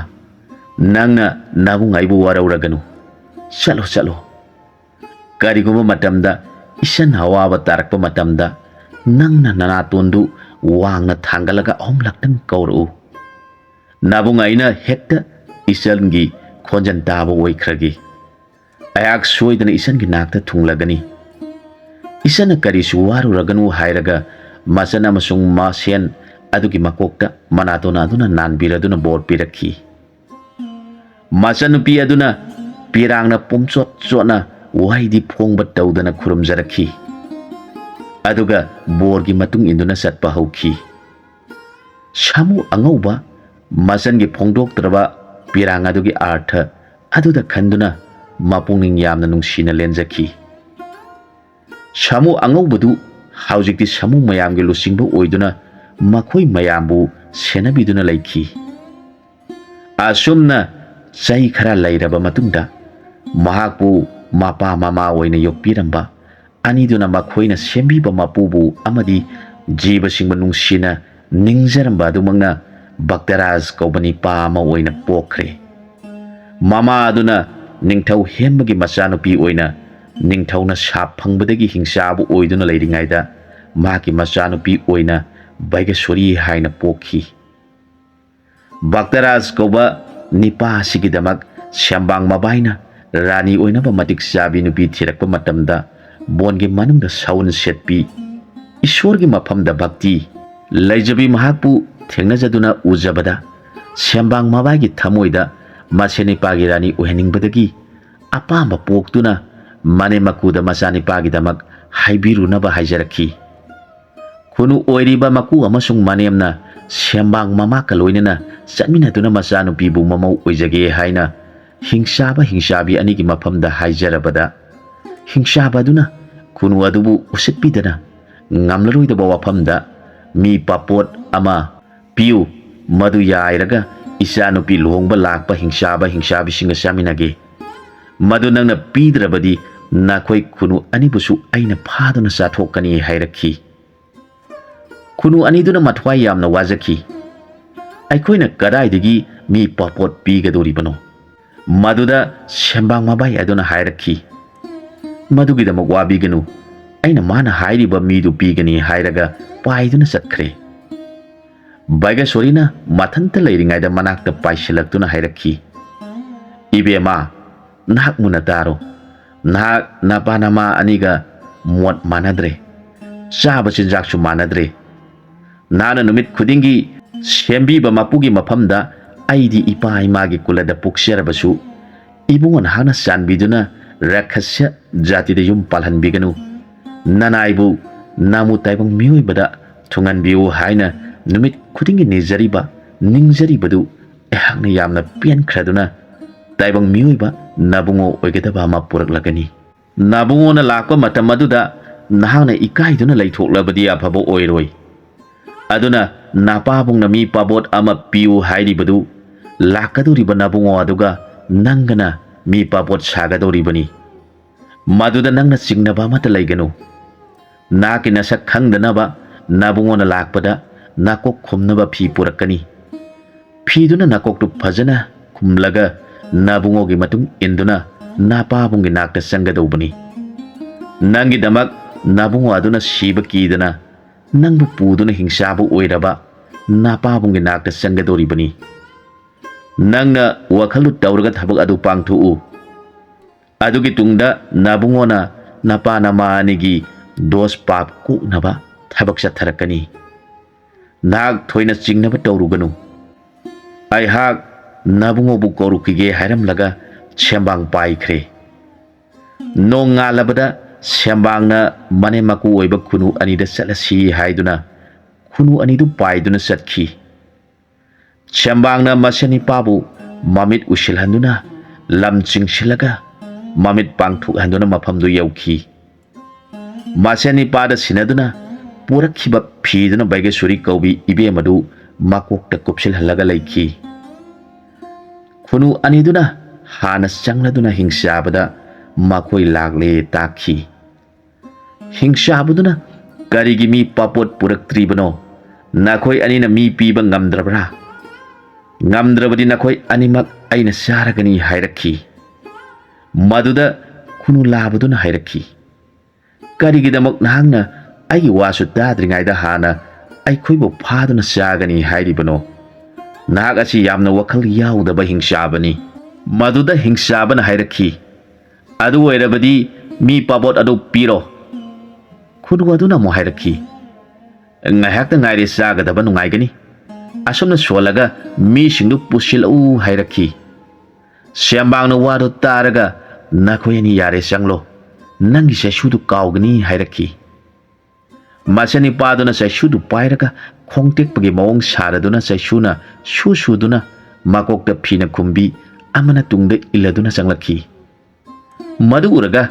ꯅꯪꯅ ꯅꯕꯨꯡ ꯑꯩꯕꯨ ꯋꯥꯔꯧꯔꯒꯅꯨ꯫ ꯆꯠꯂꯣ ꯆꯠꯂꯣ꯫ ꯀꯔꯤꯒꯨꯝꯕ ꯃꯇꯝꯗ ꯏꯆꯟ ꯑꯋꯥꯕ ꯇꯥꯔꯛꯄ ꯃꯇꯝꯗ ꯅꯪꯅ ꯅꯅꯥꯇꯣꯟꯗꯨ ꯋꯥꯡꯅ ꯊꯥꯡꯒꯠꯂꯒ ꯑꯍꯨꯝꯂꯛꯇꯪ ꯀꯧꯔꯛꯎ꯫ ꯅꯕꯨꯡ ꯑꯩꯅ ꯍꯦꯛꯇ ꯏꯆꯟꯒꯤ ꯈꯣꯟꯖꯦꯜ ꯇꯥꯕ ꯑꯣꯏꯈ꯭ꯔꯒꯦ꯫ ꯑꯩꯍꯥꯛ ꯁꯣꯏꯗꯅ ꯏꯆꯟꯒꯤ ꯅꯥꯛꯇ ꯊꯨꯡꯂꯒꯅꯤ꯫ ꯏꯆꯟꯅ ꯀꯔꯤꯁꯨ ꯋꯥꯔꯨꯔꯒꯅꯨ" ꯍꯥꯏꯔꯒ ꯃꯆꯟ ꯑꯃꯁꯨꯡ ꯃꯁꯦꯟ ꯑꯗꯨꯒꯤ ꯃꯀꯣꯛꯇ ꯃꯅꯥꯇꯣꯟ ꯑꯗꯨꯅ ꯅꯥꯟꯕꯤꯔꯗꯨꯅ ꯕꯣꯔ ꯄꯤꯔꯛꯈꯤ꯫ ꯃꯆꯟꯅꯨꯄꯤ ꯑꯗꯨꯅ ꯄꯤꯔꯥꯡꯅ ꯄꯨꯝꯆꯣꯠ ꯆꯣꯠꯅ ꯋꯥꯍꯩꯗꯤ ꯐꯣꯡꯕ ꯇꯧꯗꯅ ꯈꯨꯔꯨꯝꯖꯔꯛꯈꯤ꯫ ꯑꯗꯨꯒ ꯕꯣꯔꯒꯤ ꯃꯇꯨꯡ ꯏꯟꯗꯨꯅ ꯆꯠꯄ ꯍꯧꯈꯤ꯫ ꯁꯥꯃꯨ ꯑꯉꯧꯕ ꯃꯆꯟꯒꯤ ꯐꯣꯡꯗꯣꯛꯇ꯭ꯔꯕ ꯄꯤꯔꯥꯡ ꯑꯗꯨꯒꯤ ꯑꯥꯔꯊ ꯑꯗꯨꯗ ꯈꯟꯗꯨꯅ ꯃꯄꯨꯛꯅꯤꯡ ꯌꯥꯝꯅ ꯅꯨꯡꯁꯤꯅ ꯂꯦꯟꯖꯈꯤ꯫ ꯁꯥꯃꯨ ꯑꯉꯧꯕꯗꯨ ꯍꯧꯖꯤꯛꯇꯤ ꯁꯥꯃꯨ ꯃꯌꯥꯝꯒꯤ ꯂꯨꯆꯤꯡꯕ ꯑꯣꯏꯗꯨꯅ ꯃꯈꯣꯏ ꯃꯌꯥꯝꯕꯨ ꯁꯦꯟꯅꯕꯤꯗꯨꯅ ꯂꯩꯈꯤ꯫ ꯑꯁꯨꯝꯅ ꯆꯍꯤ ꯈꯔ ꯂꯩꯔꯕ ꯃꯇꯨꯡꯗ ꯃꯍꯥꯛꯄꯨ ꯃꯄꯥ ꯃꯃꯥ ꯑꯣꯏꯅ ꯌꯣꯛꯄꯤꯔꯝꯕ ꯑꯅꯤꯗꯨꯅ ꯃꯈꯣꯏꯅ ꯁꯦꯝꯕꯤꯕ ꯃꯄꯨꯕꯨ ꯑꯃꯗꯤ ꯖꯤꯕꯁꯤꯡꯕꯨ ꯅꯨꯡꯁꯤꯅ ꯅꯤꯡꯖꯔꯝꯕ ꯑꯗꯨꯃꯛꯅ ꯚꯛꯇꯔꯥꯖ ꯀꯧꯕ ꯅꯤꯄꯥ ꯑꯃ ꯑꯣꯏꯅ ꯄꯣꯛꯈ꯭ꯔꯦ꯫ ꯃꯃꯥ ꯑꯗꯨꯅ ꯅꯤꯡꯊꯧ ꯍꯦꯟꯕꯒꯤ ꯃꯆꯥꯅꯨꯄꯤ ꯑꯣꯏꯅ ꯅꯤꯡꯊꯧꯅ ꯁꯥꯞ ꯐꯪꯕꯗꯒꯤ ꯍꯤꯡꯆꯥꯕꯨ ꯑꯣꯏꯗꯨꯅ ꯂꯩꯔꯤꯉꯩꯗ ꯃꯍꯥꯛꯀꯤ ꯃꯆꯥꯅꯨꯄꯤ ꯑꯣꯏꯅ ꯚꯩꯒꯦꯁꯣꯔꯤ ꯍꯥꯏꯅ ꯄꯣꯛꯈꯤ꯫ ꯚꯛꯇꯔꯥꯖ ꯀꯧꯕ ꯅꯤꯄꯥ ꯑꯁꯤꯒꯤꯗꯃꯛ ꯁꯦꯝꯕꯥꯡ ꯃꯕꯥꯏꯅ ꯔꯥꯅꯤ ꯑꯣꯏꯅꯕ ꯃꯇꯤꯛ ꯆꯥꯕꯤ ꯅꯨꯄꯤ ꯊꯤꯔꯛꯄ ꯃꯇꯝꯗ ꯕꯣꯟꯒꯤ ꯃꯅꯨꯡꯗ ꯁꯎꯟ ꯁꯦꯠꯄꯤ, ꯏꯁꯣꯔꯒꯤ ꯃꯐꯝꯗ ꯚꯛꯇꯤ ꯂꯩꯖꯕꯤ ꯃꯍꯥꯛꯄꯨ ꯊꯦꯡꯅꯖꯗꯨꯅ ꯎꯖꯕꯗ ꯁꯦꯝꯕꯥꯡ ꯃꯕꯥꯏꯒꯤ ꯊꯃꯣꯏꯗ ꯃꯁꯦꯅꯤꯄꯥꯒꯤ ꯔꯥꯅꯤ ꯑꯣꯏꯍꯟꯅꯤꯡꯕꯗꯒꯤ ꯑꯄꯥꯝꯕ ꯄꯣꯛꯇꯨꯅ ꯃꯅꯦꯝ ꯃꯀꯨꯗ ꯃꯆꯥꯅꯤꯄꯥꯒꯤꯗꯃꯛ ꯍꯥꯏꯕꯤꯔꯨꯅꯕ ꯍꯥꯏꯖꯔꯛꯈꯤ꯫ ꯈꯨꯅꯨ ꯑꯣꯏꯔꯤꯕ ꯃꯀꯨ ꯑꯃꯁꯨꯡ ꯃꯅꯦꯝꯅ ꯁꯦꯝꯕꯥꯡ ꯃꯃꯥꯀ ꯂꯣꯏꯅꯅ ꯆꯠꯃꯤꯟꯅꯗꯨꯅ ꯃꯆꯥꯅꯨꯄꯤꯕꯨ ꯃꯃꯧ ꯑꯣꯏꯖꯒꯦ ꯍꯥꯏꯅ ꯍꯤꯡꯆꯥꯕ ꯍꯤꯡꯆꯥꯕꯤ ꯑꯅꯤꯒꯤ ꯃꯐꯝꯗ ꯍꯥꯏꯖꯔꯕꯗ ꯍꯤꯡꯆꯥꯕ ꯑꯗꯨꯅ ꯈꯨꯅꯨ ꯑꯗꯨꯕꯨ ꯎꯁꯤꯠꯄꯤꯗꯅ ꯉꯝꯂꯔꯣꯏꯗꯕ ꯋꯥꯐꯝꯗ ꯃꯤ ꯄꯥꯄꯣꯠ ꯑꯃ ꯄꯤꯌꯨ ꯃꯗꯨ ꯌꯥꯏꯔꯒ ꯏꯆꯥꯅꯨꯄꯤ ꯂꯨꯍꯣꯡꯕ ꯂꯥꯛꯄ ꯍꯤꯡꯁꯥꯕꯤꯁꯤꯡꯒ ꯆꯥꯃꯤꯟꯅꯒꯦ ꯃꯗꯨ ꯅꯪꯅ ꯄꯤꯗ꯭ꯔꯕꯗꯤ ꯅꯈꯣꯏ ꯈꯨꯅꯨ ꯑꯅꯤꯕꯨꯁꯨ ꯑꯩꯅ ꯐꯥꯗꯨꯅ ꯆꯥꯊꯣꯛꯀꯅꯤ ꯍꯥꯏꯔꯛꯈꯤ ꯈꯨꯅꯨ ꯑꯅꯤꯗꯨꯅ ꯃꯊ꯭ꯋꯥꯏ ꯌꯥꯝꯅ ꯋꯥꯖꯈꯤ ꯑꯩꯈꯣꯏꯅ ꯀꯗꯥꯏꯗꯒꯤ ꯃꯤ ꯄꯥꯄꯣꯠ ꯄꯤꯒꯗꯧꯔꯤꯕꯅꯣ ꯃꯗꯨꯗ ꯁꯦꯝꯕꯥꯡ ꯃꯕꯥꯏ ꯑꯗꯨꯅ ꯍꯥꯏꯔꯛꯈꯤ ꯃꯗꯨꯒꯤꯗꯃꯛ ꯋꯥꯕꯤꯒꯅꯨ ꯑꯩꯅ ꯃꯥꯅ ꯍꯥꯏꯔꯤꯕ ꯃꯤꯗꯨ ꯄꯤꯒꯅꯤ ꯍꯥꯏꯔꯒ ꯄꯥꯏꯗꯨꯅ ꯆꯠꯈ꯭ꯔꯦ ꯕꯥꯏꯒꯦꯁꯣꯔꯤꯅ ꯃꯊꯟꯇ ꯂꯩꯔꯤꯉꯩꯗ ꯃꯅꯥꯛꯇ ꯄꯥꯏꯁꯤꯜꯂꯛꯇꯨꯅ ꯍꯥꯏꯔꯛꯈꯤ ꯏꯕꯦꯝꯃ ꯅꯍꯥꯛ ꯃꯨꯟꯅ ꯇꯥꯔꯣ ꯅꯍꯥꯛ ꯅꯄꯥ ꯅꯃꯥ ꯑꯅꯤꯒ ꯃꯣꯠ ꯃꯥꯟꯅꯗ꯭ꯔꯦ ꯆꯥꯕ ꯆꯤꯟꯖꯥꯛꯁꯨ ꯃꯥꯟꯅꯗ꯭ꯔꯦ ꯅꯍꯥꯛꯅ ꯅꯨꯃꯤꯠ ꯈꯨꯗꯤꯡꯒꯤ ꯁꯦꯝꯕꯤꯕ ꯃꯄꯨꯒꯤ ꯃꯐꯝꯗ ꯑꯩꯗꯤ ꯏꯄꯥ ꯏꯃꯥꯒꯤ ꯀꯨꯂꯗ ꯄꯣꯛꯆꯔꯕꯁꯨ ꯏꯕꯨꯡꯉꯣ ꯅꯍꯥꯛꯅ ꯆꯥꯟꯕꯤꯗꯨꯅ ꯔꯥꯈꯁ꯭ꯌ ꯖꯥꯇꯤꯗ ꯌꯨꯝ ꯄꯥꯜꯍꯟꯕꯤꯒꯅꯨ ꯅꯅꯥꯏꯕꯨ ꯅꯥꯃꯨ ꯇꯥꯏꯕꯪ ꯃꯤꯑꯣꯏꯕꯗ ꯊꯨꯡꯍꯟꯕꯤꯌꯨ ꯍꯥꯏꯅ ꯅꯨꯃꯤꯠ ꯈꯨꯗꯤꯡꯒꯤ ꯅꯤꯡꯖꯔꯤꯕꯗꯨ ꯑꯩꯍꯥꯛꯅ ꯌꯥꯝꯅ ꯄꯦꯟꯈ꯭ꯔꯗꯨꯅ ꯇꯥꯏꯕꯪ ꯃꯤꯑꯣꯏꯕ ꯅꯕꯨꯡꯉꯣ ꯑꯣꯏꯒꯗꯕ ꯑꯃ ꯄꯨꯔꯛꯂꯒꯅꯤ ꯅꯕꯨꯡꯉꯣꯅ ꯂꯥꯛꯄ ꯃꯇꯝ ꯑꯗꯨꯗ ꯅꯍꯥꯛꯅ ꯏꯀꯥꯏꯗꯨꯅ ꯂꯩꯊꯣꯛꯂꯕꯗꯤ ꯑꯐꯕ ꯑꯣꯏꯔꯣꯏ ꯑꯗꯨꯅ ꯅꯄꯥꯕꯨꯡꯅ ꯃꯤ ꯄꯥꯕꯣꯠ ꯑꯃ ꯄꯤꯌꯨ ꯍꯥꯏꯔꯤꯕꯗꯨ ꯂꯥꯛꯀꯗꯧꯔꯤꯕ ꯅꯕꯨꯡꯉꯣ ꯑꯗꯨꯒ ꯅꯪꯒꯅ ꯃꯤ ꯄꯥꯕꯣꯠ ꯁꯥꯒꯗꯧꯔꯤꯕꯅꯤ ꯃꯗꯨꯗ ꯅꯪꯅ ꯆꯤꯡꯅꯕ ꯑꯃꯠꯇ ꯂꯩꯒꯅꯨ ꯅꯍꯥꯛꯀꯤ ꯅꯁꯛ ꯈꯪꯗꯅꯕ ꯅꯕꯨꯡꯉꯣꯅ ꯂꯥꯛꯄꯗ ꯅꯥꯀꯣꯛ ꯈꯨꯝꯅꯕ ꯐꯤ ꯄꯨꯔꯛꯀꯅꯤ ꯐꯤꯗꯨꯅ ꯅꯥꯀꯣꯛꯇꯨ ꯐꯖꯅ ꯈꯨꯝꯂꯒ ꯅꯕꯨꯡꯉꯣꯒꯤ ꯃꯇꯨꯡ ꯏꯟꯗꯨꯅ ꯅꯄꯥꯕꯨꯡꯒꯤ ꯅꯥꯛꯇ ꯆꯪꯒꯗꯧꯕꯅꯤ ꯅꯪꯒꯤꯗꯃꯛ ꯅꯕꯨꯡꯉꯣ ꯑꯗꯨꯅ ꯁꯤꯕ ꯀꯤꯗꯅ ꯅꯪꯕꯨ ꯄꯨꯗꯨꯅ ꯍꯤꯡꯁꯥꯕꯨ ꯑꯣꯏꯔꯕ ꯅꯄꯥꯕꯨꯡꯒꯤ ꯅꯥꯛꯇ ꯆꯪꯒꯗꯧꯔꯤꯕꯅꯤ ꯅꯪꯅ ꯋꯥꯈꯜꯗꯨ ꯇꯧꯔꯒ ꯊꯕꯛ ꯑꯗꯨ ꯄꯥꯡꯊꯣꯛꯎ ꯑꯗꯨꯒꯤ ꯇꯨꯡꯗ ꯅꯕꯨꯡꯉꯣꯅ ꯅꯄꯥ ꯅꯃꯥ ꯑꯅꯤꯒꯤ ꯗꯣꯁ ꯄꯥꯞ ꯀꯣꯛꯅꯕ ꯊꯕꯛ ꯆꯠꯊꯔꯛꯀꯅꯤ ꯅꯍꯥꯛ ꯊꯣꯏꯅ ꯆꯤꯡꯅꯕ ꯇꯧꯔꯨꯒꯅꯨ ꯑꯩꯍꯥꯛ ꯅꯕꯨꯡꯉꯣꯕꯨ ꯀꯧꯔꯨꯈꯤꯒꯦ ꯍꯥꯏꯔꯝꯂꯒ ꯁꯦꯝꯕꯥꯡ ꯄꯥꯏꯈ꯭ꯔꯦ ꯅꯣꯡ ꯉꯥꯜꯂꯕꯗ ꯁꯦꯝꯕꯥꯡꯅ ꯃꯅꯦꯝ ꯃꯀꯨ ꯑꯣꯏꯕ ꯈꯨꯅꯨ ꯑꯅꯤꯗ ꯆꯠꯂꯁꯤ ꯍꯥꯏꯗꯨꯅ ꯈꯨꯅꯨ ꯑꯅꯤꯗꯨ ꯄꯥꯏꯗꯨꯅ ꯆꯠꯈꯤ ꯁꯦꯝꯕꯥꯡꯅ ꯃꯆꯥꯅꯤꯄꯥꯕꯨ ꯃꯃꯤꯠ ꯎꯏꯁꯤꯜꯍꯟꯗꯨꯅ ꯂꯝ ꯆꯤꯡꯁꯤꯜꯂꯒ ꯃꯃꯤꯠ ꯄꯥꯡꯊꯣꯛꯍꯟꯗꯨꯅ ꯃꯐꯝꯗꯨ ꯌꯧꯈꯤ ꯃꯆꯥꯅꯤꯄꯥꯗ ꯁꯤꯟꯅꯗꯨꯅ ꯄꯨꯔꯛꯈꯤꯕ ꯐꯤꯗꯨꯅ ꯕꯥꯏꯒꯦꯁꯣꯔꯤ ꯀꯧꯕꯤ ꯏꯕꯦꯝ ꯑꯗꯨ ꯃꯀꯣꯛꯇ ꯀꯨꯞꯁꯤꯜꯍꯜꯂꯒ ꯂꯩꯈꯤ ꯈꯨꯅꯨ ꯑꯅꯤꯗꯨꯅ ꯍꯥꯟꯅ ꯆꯪꯂꯗꯨꯅ ꯍꯤꯡꯆꯥꯕꯗ ꯃꯈꯣꯏ ꯂꯥꯛꯂꯦ ꯇꯥꯛꯈꯤ ꯍꯤꯡꯆꯥꯕꯗꯨꯅ ꯀꯔꯤꯒꯤ ꯃꯤ ꯄꯥꯄꯣꯠ ꯄꯨꯔꯛꯇ꯭ꯔꯤꯕꯅꯣ ꯅꯈꯣꯏ ꯑꯅꯤꯅ ꯃꯤ ꯄꯤꯕ ꯉꯝꯗ꯭ꯔꯕ꯭ꯔꯥ ꯉꯝꯗ꯭ꯔꯕꯗꯤ ꯅꯈꯣꯏ ꯑꯅꯤꯃꯛ ꯑꯩꯅ ꯆꯥꯔꯒꯅꯤ ꯍꯥꯏꯔꯛꯈꯤ ꯃꯗꯨꯗ ꯈꯨꯅꯨ ꯂꯥꯕꯗꯨꯅ ꯍꯥꯏꯔꯛꯈꯤ ꯀꯔꯤꯒꯤꯗꯃꯛ ꯅꯍꯥꯛꯅ ꯑꯩꯒꯤ ꯋꯥꯁꯨ ꯇꯥꯗ꯭ꯔꯤꯉꯩꯗ ꯍꯥꯟꯅ ꯑꯩꯈꯣꯏꯕꯨ ꯐꯥꯗꯨꯅ ꯆꯥꯒꯅꯤ ꯍꯥꯏꯔꯤꯕꯅꯣ ꯅꯍꯥꯛ ꯑꯁꯤ ꯌꯥꯝꯅ ꯋꯥꯈꯜ ꯌꯥꯎꯗꯕ ꯍꯤꯡꯆꯥꯕꯅꯤ ꯃꯗꯨꯗ ꯍꯤꯡꯆꯥꯕꯅ ꯍꯥꯏꯔꯛꯈꯤ ꯑꯗꯨ ꯑꯣꯏꯔꯕꯗꯤ ꯃꯤ ꯄꯥꯕꯣꯠ ꯑꯗꯨ ꯄꯤꯔꯣ ꯈꯨꯅꯨ ꯑꯗꯨꯅ ꯑꯃꯨꯛ ꯍꯥꯏꯔꯛꯈꯤ ꯉꯥꯏꯍꯥꯛꯇ ꯉꯥꯏꯔꯦ ꯆꯥꯒꯗꯕ ꯅꯨꯡꯉꯥꯏꯒꯅꯤ ꯑꯁꯨꯝꯅ ꯁꯣꯜꯂꯒ ꯃꯤꯁꯤꯡꯗꯨ ꯄꯨꯁꯤꯜꯂꯛꯎ ꯍꯥꯏꯔꯛꯈꯤ ꯁꯦꯝꯕꯥꯡꯅ ꯋꯥꯗꯨ ꯇꯥꯔꯒ ꯅꯈꯣꯏ ꯑꯅꯤ ꯌꯥꯔꯦ ꯆꯪꯂꯣ ꯅꯪꯒꯤ ꯆꯩꯁꯨꯗꯨ ꯀꯥꯎꯒꯅꯤ ꯍꯥꯏꯔꯛꯈꯤ ꯃꯆꯥꯅꯤꯄꯥꯗꯨꯅ ꯆꯩꯁꯨꯗꯨ ꯄꯥꯏꯔꯒ ꯈꯣꯡꯇꯦꯛꯄꯒꯤ ꯃꯑꯣꯡ ꯁꯥꯔꯗꯨꯅ ꯆꯩꯁꯨꯅ ꯁꯨꯗꯨꯅ ꯃꯀꯣꯛꯇ ꯐꯤꯅ ꯈꯨꯝꯕꯤ ꯑꯃꯅ ꯇꯨꯡꯗ ꯏꯜꯂꯗꯨꯅ ꯆꯪꯂꯛꯈꯤ ꯃꯗꯨ ꯎꯔꯒ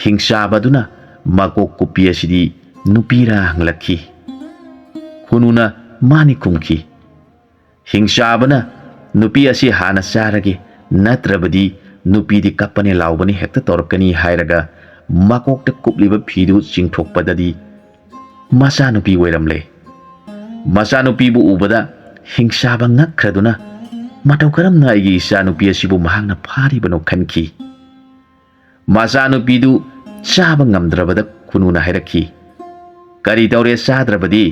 ꯍꯤꯡꯆꯥꯕꯗꯨꯅ ꯃꯀꯣꯛ ꯀꯨꯞꯄꯤ ꯑꯁꯤꯗꯤ ꯅꯨꯄꯤꯔꯥ ꯍꯪꯂꯛꯈꯤ ꯈꯨꯅꯨꯅ ꯃꯥꯅꯤ ꯈꯨꯝꯈꯤ ꯍꯤꯡꯆꯥꯕꯅ ꯅꯨꯄꯤ ꯑꯁꯤ ꯍꯥꯟꯅ ꯆꯥꯔꯒꯦ ꯅꯠꯇ꯭ꯔꯕꯗꯤ ꯅꯨꯄꯤꯗꯤ ꯀꯞꯄꯅꯦ ꯂꯥꯎꯕꯅꯤ ꯍꯦꯛꯇ ꯇꯧꯔꯛꯀꯅꯤ ꯍꯥꯏꯔꯒ ꯃꯀꯣꯛꯇ ꯀꯨꯞꯂꯤꯕ ꯐꯤꯗꯨ ꯆꯤꯡꯊꯣꯛꯄꯗꯗꯤ ꯃꯆꯥꯅꯨꯄꯤ ꯑꯣꯏꯔꯝꯂꯦ ꯃꯆꯥꯅꯨꯄꯤꯕꯨ ꯎꯕꯗ ꯍꯤꯡꯆꯥꯕ ꯉꯛꯈ꯭ꯔꯗꯨꯅ ꯃꯇꯧ ꯀꯔꯝꯅ ꯑꯩꯒꯤ ꯏꯆꯥꯅꯨꯄꯤ ꯑꯁꯤꯕꯨ ꯃꯍꯥꯛꯅ ꯐꯥꯔꯤꯕꯅꯣ ꯈꯟꯈꯤ ꯃꯆꯥꯅꯨꯄꯤꯗꯨ ꯆꯥꯕ ꯉꯝꯗ꯭ꯔꯕꯗ ꯈꯨꯅꯨꯅ ꯍꯥꯏꯔꯛꯈꯤ ꯀꯔꯤ ꯇꯧꯔꯦ ꯆꯥꯗ꯭ꯔꯕꯗꯤ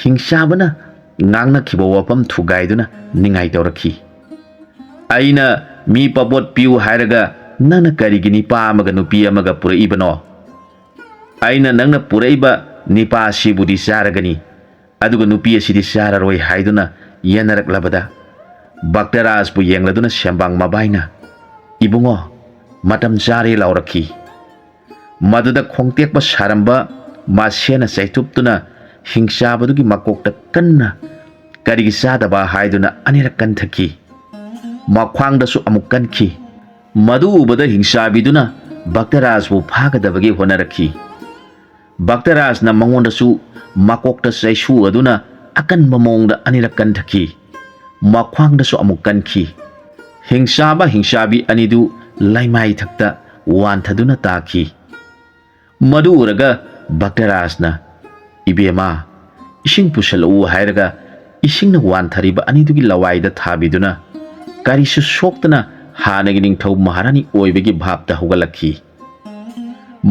ꯍꯤꯡꯆꯥꯕꯅ ꯉꯥꯡꯅꯈꯤꯕ ꯋꯥꯐꯝ ꯊꯨꯒꯥꯏꯗꯨꯅ ꯅꯤꯡꯉꯥꯏ ꯇꯧꯔꯛꯈꯤ ꯑꯩꯅ ꯃꯤ ꯄꯥꯕꯣꯠ ꯄꯤꯌꯨ ꯍꯥꯏꯔꯒ ꯅꯪꯅ ꯀꯔꯤꯒꯤ ꯅꯤꯄꯥ ꯑꯃꯒ ꯅꯨꯄꯤ ꯑꯃꯒ ꯄꯨꯔꯛꯏꯕꯅꯣ ꯑꯩꯅ ꯅꯪꯅ ꯄꯨꯔꯛꯏꯕ ꯅꯤꯄꯥ ꯑꯁꯤꯕꯨꯗꯤ ꯆꯥꯔꯒꯅꯤ ꯑꯗꯨꯒ ꯅꯨꯄꯤ ꯑꯁꯤꯗꯤ ꯆꯥꯔꯔꯣꯏ ꯍꯥꯏꯗꯨꯅ ꯌꯦꯟꯅꯔꯛꯂꯕꯗ ꯚꯛꯇꯔꯥꯖꯄꯨ ꯌꯦꯡꯂꯗꯨꯅ ꯁꯦꯝꯕꯥꯡ ꯃꯕꯥꯏꯅ ꯏꯕꯨꯡꯉꯣ ꯃꯇꯝ ꯆꯥꯔꯦ ꯂꯥꯎꯔꯛꯈꯤ ꯃꯗꯨꯗ ꯈꯣꯡꯇꯦꯛꯄ ꯁꯥꯔꯝꯕ ꯃꯁꯦꯅ ꯆꯩꯇꯨꯞꯇꯨꯅ ꯍꯤꯡꯆꯥꯕꯗꯨꯒꯤ ꯃꯀꯣꯛꯇ ꯀꯟꯅ ꯀꯔꯤꯒꯤ ꯆꯥꯗꯕ ꯍꯥꯏꯗꯨꯅ ꯑꯅꯤꯔꯛ ꯀꯟꯊꯈꯤ ꯃꯈ꯭ꯋꯥꯡꯗꯁꯨ ꯑꯃꯨꯛ ꯀꯟꯈꯤ ꯃꯗꯨ ꯎꯕꯗ ꯍꯤꯡꯆꯥꯕꯤꯗꯨꯅ ꯚꯛꯇꯔꯥꯖꯄꯨ ꯐꯥꯒꯗꯕꯒꯤ ꯍꯣꯠꯅꯔꯛꯈꯤ ꯚꯛꯇꯔꯥꯖꯅ ꯃꯉꯣꯟꯗꯁꯨ ꯃꯀꯣꯛꯇ ꯆꯩꯁꯨ ꯑꯗꯨꯅ akan mamongda anirakan thaki makhwangda so amuk kanki hingsaba hingsabi anidu laimai thakta wan thaduna taki madu uraga Bhaktarajna ibema ising pusalu hairaga isingna wan thariba anidugi lawaida thabiduna karisu soktana hanagi ningthau maharani oibegi bhapta hugalakhi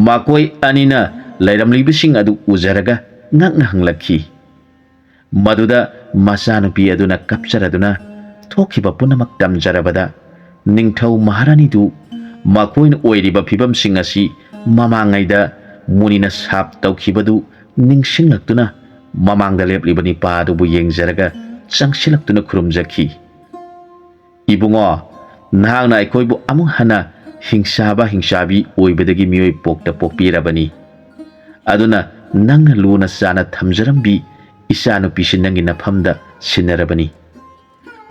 makoi anina lairamlibising adu uzaraga ngakna hanglakhi maduda masanupi aduna kapcharaduna thokiba punamak tamjarabada ningthau maharani du makoin oiriba phibam sing asi mamangaida munina sap tawkhibadu ningsinglaktuna mamangda leplibani padubu yengjaraga changsilaktuna khurumjakhi ibungo nahangna aikoibu amung hana hingsaba hingsabi oibadagi mioi pokta pokpirabani aduna nangna luna sana thamjarambi isanu pisinangi nafamda sinarabani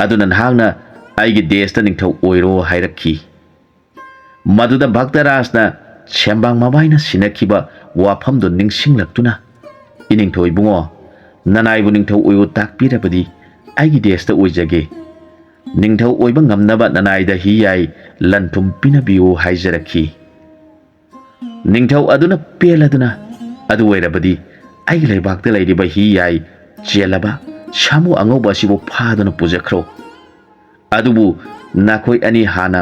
aduna nahangna aigi desta ningthau oiro hairakhi maduda Bhaktarajna sembang mabaina sinakhiba wafamdo ningsinglaktuna iningthau ibungo nanaibu ningthau oyo takpirabadi aigi desta oijage ningthau oiba ngamnaba nanaida hi yai lanthum pinabiu haijarakhi ningthau aduna peladuna adu oirabadi ai leibakta leiriba hi yai chelaba samu angoba sibo phaduna pujakhro adubu nakoi ani hana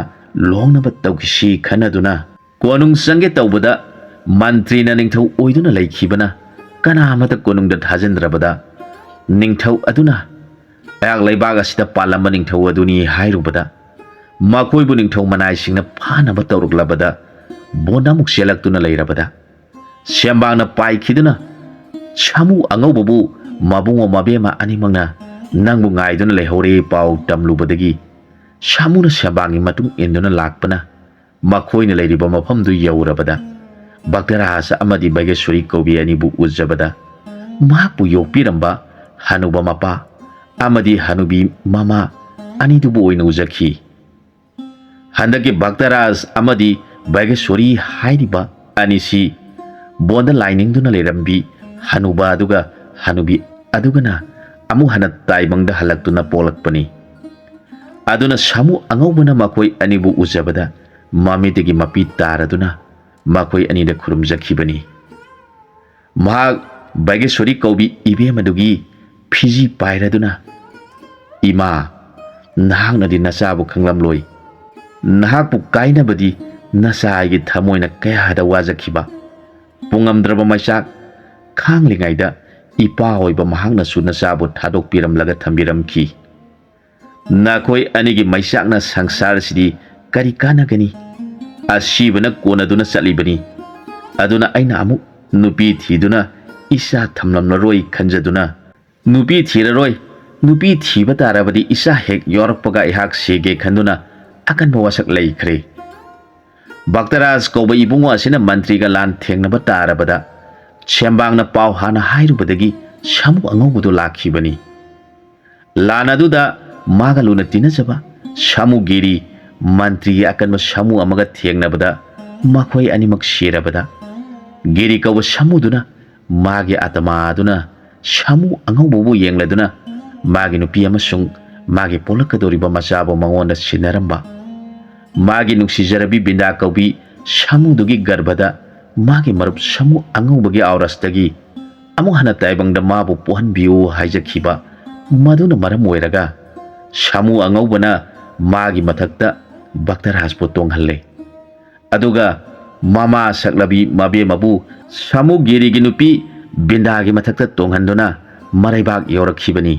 longnaba tawkisi khanaduna konung sange tawbada mantri na ningthau oiduna leikhibana kana amata konungda thajandrabada ningthau aduna ayak leibaga sida palamba ningthau aduni hairubada makoibu ningthau manai singna phanaba tawruklabada bonamuk selaktuna leirabada sembangna paikhiduna samu angaubabu mabungo mabema animangna nangbu ngaiduna lehore pau tamlubadagi samuna sembangi matung induna lakpana makoina leiriba mafamdu yaurabada Bhaktaraj amadi Bageshwari kaubi anibu uzjabada mahakpu yokpiramba hanuba mapa amadi hanubi mama anidubu oina ujakhi handaki Bhaktaraj amadi Bageshwari hairiba anisi bonda lainingduna lerambi hanuba aduga hanubi adugana amu hana taibangda halaktuna polakpani aduna samu angaubana makoi anibu uzabada mamitegi mapi taraduna makoi anida khurumjakhibani mahak Bageshwari kaubi ibemadugi phiji pairaduna ima nahaknadi nasabu khanglamloi nahakpu kainabadi nasaigi thamoina kayada wajakhiba pungamdraba maisak khanglingaida ipa hoiba mahakna su nasabu thadokpiramlaga thambiramki nakoi anigi maisakna sangsar sidi kari kanagani asibana konaduna salibani aduna aina amu nupi thiduna isa thamlamlaroi khanjaduna nupi thiraroi nupi thiba tarabadi isa hek yorakpaga ihak sege khanduna akanba wasak leikhre Bhaktaraj kauba ibungo asina mantri ga lan thengnaba tarabada sembangna pau hana hairubadagi samu angaubudu lakhibani lanaduda magaluna tinajaba samu giri mantri akanma samu amaga thengnabada makhoi animak sirabada giri kauba samuduna magi atama aduna samu angaububu yengladuna magi nupi amasung magi polakadoriba machabo mangonda sinaramba magi nuksijarabi binda kaubi samudugi garbada magi marup samu angaubagi aurastagi amu hana taibangda mabu pohanbiu haijakhiba maduna maram oiraga samu angaubana magi mathakta Bhaktaraj po tonghalle aduga mama saklabi mabe mabu samu girigi nupi bindagi mathakta tonghanduna maraibak yorakhibani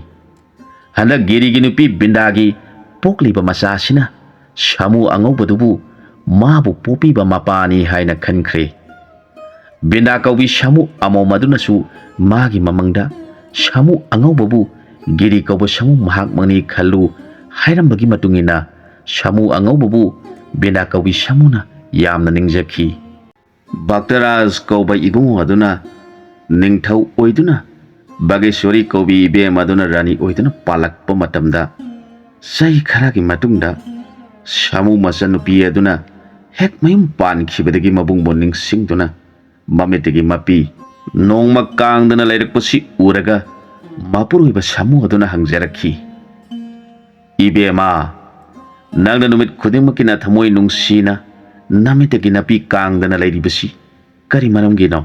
handa girigi nupi bindagi pokliba masasina samu angaubadubu mabu popiba mapani haina khankhre binda kaubi samu amo madunasu magi mamangda samu angaubabu giri kauba samu mahak mangni khalu hairambagi matungina samu angaubabu binda kaubi samuna yamna ningjakhi Bhaktaraj kauba ibungo aduna ningthau oiduna Bageshwari kaubi ibe maduna rani oiduna palakpa matamda sai kharagi matungda samu masanupi aduna hek mayum pankhibadagi mabungbo ningsingduna mamitegi mapi nongma kangdana lairakpasi uraga ꯃꯄꯨꯔꯣꯏꯕ ꯁꯥꯃꯨ ꯑꯗꯨꯅ ꯍꯪꯖꯔꯛꯈꯤ, ꯏꯕꯦꯝꯃ, ꯅꯪꯅ ꯅꯨꯃꯤꯠ ꯈꯨꯗꯤꯡꯃꯛꯀꯤꯅ ꯊꯃꯣꯏ ꯅꯨꯡꯁꯤꯅ ꯅꯃꯤꯠꯇꯒꯤ ꯅꯥꯄꯤ ꯀꯥꯡꯗꯅ ꯂꯩꯔꯤꯕꯁꯤ ꯀꯔꯤ ꯃꯔꯝꯒꯤꯅꯣ?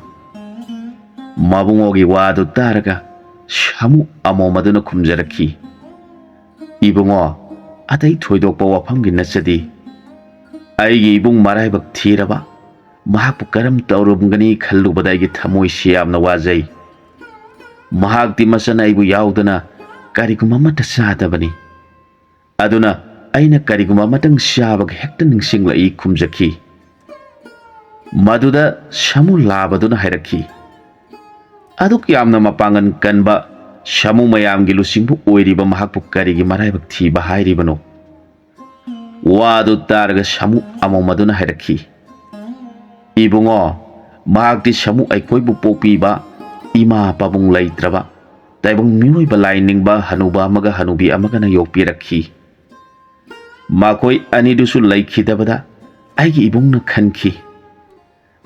ꯃꯕꯨꯡꯉꯣꯒꯤ ꯋꯥꯗꯨ ꯇꯥꯔꯒ ꯁꯥꯃꯨ ꯑꯃꯣꯝ ꯑꯗꯨꯅ ꯈꯨꯝꯖꯔꯛꯈꯤ, ꯏꯕꯨꯡꯉꯣ, ꯑꯇꯩ ꯊꯣꯏꯗꯣꯛꯄ ꯋꯥꯐꯝꯒꯤ ꯅꯠꯆꯗꯦ. ꯑꯩꯒꯤ ꯏꯕꯨꯡ ꯃꯔꯥꯏꯕꯛ ꯊꯤꯔꯕ ꯃꯍꯥꯛꯄꯨ ꯀꯔꯝ ꯇꯧꯔꯝꯒꯅꯤ ꯈꯜꯂꯨꯕꯗ ꯑꯩꯒꯤ ꯊꯃꯣꯏꯁꯤ ꯌꯥꯝꯅ ꯋꯥꯖꯩ. ꯃꯍꯥꯛꯇꯤ ꯃꯆꯟ ꯑꯩꯕꯨ ꯌꯥꯎꯗꯅ ꯀꯔꯤꯒꯨꯝꯕ ꯑꯃꯠꯇ ꯆꯥꯗꯕꯅꯤ. ꯑꯗꯨꯅ ꯑꯩꯅ ꯀꯔꯤꯒꯨꯝꯕ ꯑꯃꯇꯪ ꯆꯥꯕꯒ ꯍꯦꯛꯇ ꯅꯤꯡꯁꯤꯡꯂꯛꯏ ꯈꯨꯝꯖꯈꯤ. ꯃꯗꯨꯗ ꯁꯥꯃꯨ ꯂꯥꯕꯗꯨꯅ ꯍꯥꯏꯔꯛꯈꯤ, ꯑꯗꯨꯛ ꯌꯥꯝꯅ ꯃꯄꯥꯡꯒꯜ ꯀꯟꯕ ꯁꯥꯃꯨ ꯃꯌꯥꯝꯒꯤ ꯂꯨꯆꯤꯡꯕ ꯑꯣꯏꯔꯤꯕ ꯃꯍꯥꯛꯄꯨ ꯀꯔꯤꯒꯤ ꯃꯔꯥꯏꯕꯛ ꯊꯤꯕ ꯍꯥꯏꯔꯤꯕꯅꯣ? ꯋꯥꯗꯨ ꯇꯥꯔꯒ ꯁꯥꯃꯨ ꯑꯃꯣꯝ ꯑꯗꯨꯅ ꯍꯥꯏꯔꯛꯈꯤ, ꯏꯕꯨꯡꯉꯣ, ꯃꯍꯥꯛꯇꯤ ꯁꯥꯃꯨ ꯑꯩꯈꯣꯏꯕꯨ ꯄꯣꯛꯄꯤꯕ ꯏꯃꯥ ꯄꯥꯕꯨꯡ ꯂꯩꯇ꯭ꯔꯕ ꯇꯥꯏꯕꯪ ꯃꯤꯑꯣꯏꯕ ꯂꯥꯏꯅꯤꯡꯕ ꯍꯅꯨꯕ ꯑꯃꯒ ꯍꯅꯨꯕꯤ ꯑꯃꯒꯅ ꯌꯣꯛꯄꯤꯔꯛꯈꯤ. ꯃꯈꯣꯏ ꯑꯅꯤꯗꯨꯁꯨ ꯂꯩꯈꯤꯗꯕꯗ ꯑꯩꯒꯤ ꯏꯕꯨꯡꯅ ꯈꯟꯈꯤ,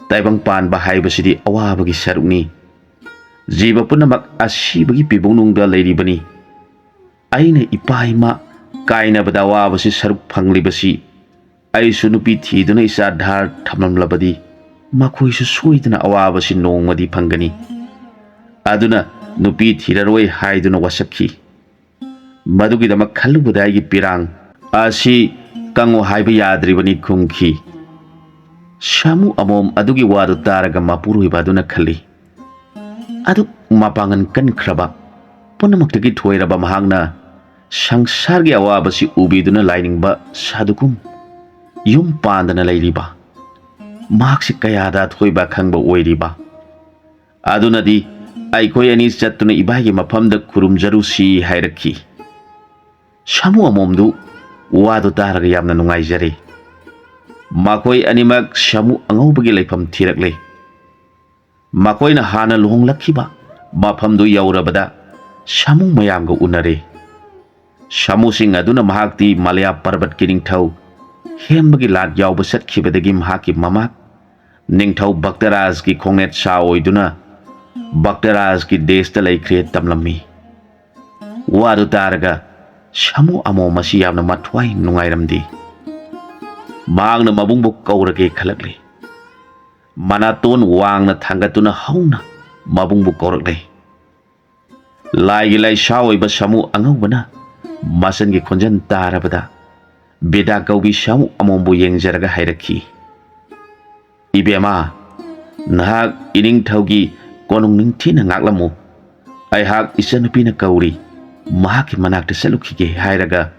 ꯇꯥꯏꯕꯪ ꯄꯥꯟꯕ ꯍꯥꯏꯕꯁꯤꯗꯤ ꯑꯋꯥꯕꯒꯤ ꯁꯔꯨꯛꯅꯤ. ꯖꯤꯕ ꯄꯨꯝꯅꯃꯛ ꯑꯁꯤꯕꯒꯤ ꯄꯤꯕꯨꯡꯅꯨꯡꯗ ꯂꯩꯔꯤꯕꯅꯤ. ꯑꯩꯅ ꯏꯄꯥ ꯏꯃꯥ ꯀꯥꯏꯅꯕꯗ ꯑꯋꯥꯕꯁꯤ ꯁꯔꯨꯛ ꯐꯪꯂꯤꯕꯁꯤ ꯑꯩꯁꯨ ꯅꯨꯄꯤ ꯊꯤꯗꯨꯅ ꯏꯆꯥ ꯙꯥꯔ ꯊꯝꯂꯝꯂꯕꯗꯤ ꯃꯈꯣꯏꯁꯨ ꯁꯣꯏꯗꯅ ꯑꯋꯥꯕꯁꯤ ꯅꯣꯡꯃꯗꯤ ꯐꯪꯒꯅꯤ. ꯑꯗꯨꯅ ꯅꯨꯄꯤ ꯊꯤꯔꯔꯣꯏ ꯍꯥꯏꯗꯨꯅ ꯋꯥꯁꯛꯈꯤ. ꯃꯗꯨꯒꯤꯗꯃꯛ ꯈꯜꯂꯨꯕꯗ ꯑꯩꯒꯤ ꯄꯤꯔꯥꯡ ꯑꯁꯤ ꯀꯪꯉꯨ ꯍꯥꯏꯕ ꯌꯥꯗ꯭ꯔꯤꯕꯅꯤ ꯈꯨꯝꯈꯤ. ꯁꯥꯃꯨ ꯑꯃꯣꯝ ꯑꯗꯨꯒꯤ ꯋꯥꯗꯨ ꯇꯥꯔꯒ ꯃꯄꯨꯔꯣꯏꯕ ꯑꯗꯨꯅ ꯈꯜꯂꯤ, ꯑꯗꯨꯛ ꯃꯄꯥꯡꯒꯜ ꯀꯟꯈ꯭ꯔꯕ ꯄꯨꯝꯅꯃꯛꯇꯒꯤ ꯊꯣꯏꯔꯕ ꯃꯍꯥꯛꯅ ꯁꯪꯁꯥꯔꯒꯤ ꯑꯋꯥꯕꯁꯤ ꯎꯕꯤꯗꯨꯅ ꯂꯥꯏꯅꯤꯡꯕ ꯁꯥꯗꯨꯒꯨꯝ ꯌꯨꯝ ꯄꯥꯟꯗꯅ ꯂꯩꯔꯤꯕ, ꯃꯍꯥꯛꯁꯤ ꯀꯌꯥꯗ ꯑꯊꯣꯏꯕ ꯈꯪꯕ ꯑꯣꯏꯔꯤꯕ. ꯑꯗꯨꯅꯗꯤ ꯑꯩꯈꯣꯏ ꯑꯅꯤ ꯆꯠꯇꯨꯅ ꯏꯕꯥꯏꯒꯤ ꯃꯐꯝꯗ ꯈꯨꯔꯨꯝꯖꯔꯨꯁꯤ ꯍꯥꯏꯔꯛꯈꯤ. ꯁꯥꯃꯨ ꯑꯃꯣꯝꯗꯨ ꯋꯥꯗꯨ ꯇꯥꯔꯒ ꯌꯥꯝꯅ ꯅꯨꯡꯉꯥꯏꯖꯔꯦ. ꯃꯈꯣꯏ ꯑꯅꯤꯃꯛ ꯁꯥꯃꯨ ꯑꯉꯧꯕꯒꯤ ꯂꯩꯐꯝ ꯊꯤꯔꯛꯂꯦ. ꯃꯈꯣꯏꯅ ꯍꯥꯟꯅ ꯂꯨꯍꯣꯡꯂꯛꯈꯤꯕ ꯃꯐꯝꯗꯨ ꯌꯧꯔꯕꯗ ꯁꯥꯃꯨ ꯃꯌꯥꯝꯒ ꯎꯅꯔꯦ. ꯁꯥꯃꯨꯁꯤꯡ ꯑꯗꯨꯅ ꯃꯍꯥꯛꯇꯤ ꯃꯂꯌꯥ ꯄꯔꯕꯠꯀꯤ ꯅꯤꯡꯊꯧ ꯍꯦꯝꯕꯒꯤ ꯂꯥꯠ ꯌꯥꯎꯕ ꯆꯠꯈꯤꯕꯗꯒꯤ ꯃꯍꯥꯛꯀꯤ ꯃꯃꯥ ꯅꯤꯡꯊꯧ ꯚꯛꯇꯔꯥꯖꯒꯤ ꯈꯣꯡꯅꯦꯠ ꯁꯥ ꯑꯣꯏꯗꯨꯅ ꯚꯛꯇꯔꯥꯖꯒꯤ ꯗꯦꯁꯇ ꯂꯩꯈ꯭ꯔꯦ ꯇꯝꯂꯝꯃꯤ. ꯋꯥꯗꯨ ꯇꯥꯔꯒ ꯁꯥꯃꯨ ꯑꯃꯣꯝ ꯑꯁꯤ ꯌꯥꯝꯅ ꯃꯊ꯭ꯋꯥꯏ ꯅꯨꯡꯉꯥꯏꯔꯝꯗꯦ. ꯃꯍꯥꯛꯅ ꯃꯕꯨꯡꯕꯨ ꯀꯧꯔꯒꯦ ꯈꯜꯂꯛꯂꯦ. ꯃꯅꯥꯇꯣꯟ ꯋꯥꯡꯅ ꯊꯥꯡꯒꯠꯇꯨꯅ ꯍꯧꯅ ꯃꯕꯨꯡꯕꯨ ꯀꯧꯔꯛꯂꯦ. ꯂꯥꯏꯒꯤ ꯂꯥꯏꯁꯥ ꯑꯣꯏꯕ ꯁꯥꯃꯨ ꯑꯉꯧꯕꯅ ꯃꯆꯟꯒꯤ ꯈꯣꯟꯖꯦꯜ ꯇꯥꯔꯕꯗ ꯕꯦꯗꯥ ꯀꯧꯕꯤ ꯁꯥꯃꯨ ꯑꯃꯣꯝꯕꯨ ꯌꯦꯡꯖꯔꯒ ꯍꯥꯏꯔꯛꯈꯤ, ꯏꯕꯦꯝꯃ, ꯅꯍꯥꯛ ꯏꯅꯤꯡꯊꯧꯒꯤ ꯀꯣꯅꯨꯡ ꯅꯤꯡꯊꯤꯅ ꯉꯥꯛꯂꯝꯃꯨ. ꯑꯩꯍꯥꯛ ꯏꯆꯟꯅꯨꯄꯤꯅ ꯀꯧꯔꯤ, ꯃꯍꯥꯛꯀꯤ ꯃꯅꯥꯛꯇ ꯆꯠꯂꯨꯈꯤꯒꯦ ꯍꯥꯏꯔꯒ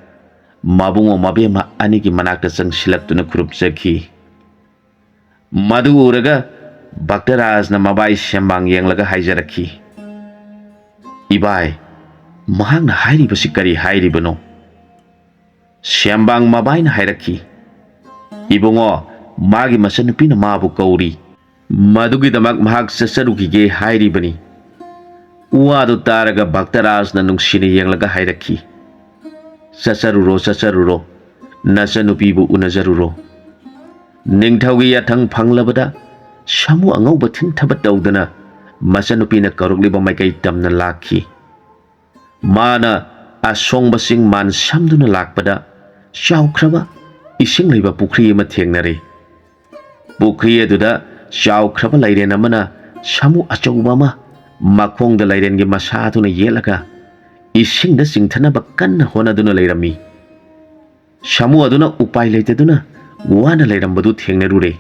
ꯃꯕꯨꯡꯉꯣ ꯃꯕꯦꯝꯃ ꯑꯅꯤꯒꯤ ꯃꯅꯥꯛꯇ ꯆꯪꯁꯤꯜꯂꯛꯇꯨꯅ ꯈꯨꯔꯨꯝꯖꯈꯤ. ꯃꯗꯨ ꯎꯔꯒ ꯚꯛꯇꯔꯥꯖꯅ ꯃꯕꯥꯏ ꯁꯦꯝꯕꯥꯡ ꯌꯦꯡꯂꯒ ꯍꯥꯏꯖꯔꯛꯈꯤ, ꯏꯕꯥꯏ, ꯃꯍꯥꯛꯅ ꯍꯥꯏꯔꯤꯕꯁꯤ ꯀꯔꯤ ꯍꯥꯏꯔꯤꯕꯅꯣ? ꯁꯦꯝꯕꯥꯡ ꯃꯕꯥꯏꯅ ꯍꯥꯏꯔꯛꯈꯤ, ꯏꯕꯨꯡꯉꯣ, ꯃꯥꯒꯤ ꯃꯆꯟꯅꯨꯄꯤꯅ ꯃꯥꯕꯨ ꯀꯧꯔꯤ. ꯃꯗꯨꯒꯤꯗꯃꯛ ꯃꯍꯥꯛ ꯆꯠꯆꯔꯨꯈꯤꯒꯦ ꯍꯥꯏꯔꯤꯕꯅꯤ. ꯋꯥꯗꯨ ꯇꯥꯔꯒ ꯚꯛꯇꯔꯥꯖꯅ ꯅꯨꯡꯁꯤꯅ ꯌꯦꯡꯂꯒ ꯍꯥꯏꯔꯛꯈꯤ, ꯆꯠꯆꯔꯨꯔꯣ, ꯆꯠꯆꯔꯨꯔꯣ, ꯅꯆꯟꯅꯨꯄꯤꯕꯨ ꯎꯅꯖꯔꯨꯔꯣ. ꯅꯤꯡꯊꯧꯒꯤ ꯌꯥꯊꯪ ꯐꯪꯂꯕꯗ ꯁꯥꯃꯨ ꯑꯉꯧꯕ ꯊꯤꯡꯊꯕ ꯇꯧꯗꯅ ꯃꯆꯟꯅꯨꯄꯤꯅ ꯀꯧꯔꯛꯂꯤꯕ ꯃꯥꯏꯀꯩ ꯇꯝꯅ ꯂꯥꯛꯈꯤ. ꯃꯥꯅ ꯑꯁꯣꯡꯕꯁꯤꯡ ꯃꯥꯟ ꯁꯝꯗꯨꯅ ꯂꯥꯛꯄꯗ ꯆꯥꯎꯈ꯭ꯔꯕ ꯏꯁꯤꯡ ꯂꯩꯕ ꯄꯨꯈ꯭ꯔꯤ ꯑꯃ ꯊꯦꯡꯅꯔꯦ. ꯄꯨꯈ꯭ꯔꯤ ꯑꯗꯨꯗ ꯆꯥꯎꯈ꯭ꯔꯕ ꯂꯩꯔꯦꯟ ꯑꯃꯅ ꯁꯥꯃꯨ ꯑꯆꯧꯕ ꯑꯃ ꯃꯈꯣꯡꯗ ꯂꯩꯔꯦꯟꯒꯤ ꯃꯁꯥꯗꯨꯅ ꯌꯦꯠꯂꯒ ꯏꯁꯤꯡꯗ ꯆꯤꯡꯊꯅꯕ ꯀꯟꯅ ꯍꯣꯠꯅꯗꯨꯅ ꯂꯩꯔꯝꯃꯤ. ꯁꯥꯃꯨ ꯑꯗꯨꯅ ꯎꯄꯥꯏ ꯂꯩꯇꯗꯨꯅ ꯋꯥꯅ ꯂꯩꯔꯝꯕꯗꯨ ꯊꯦꯡꯅꯔꯨꯔꯦ.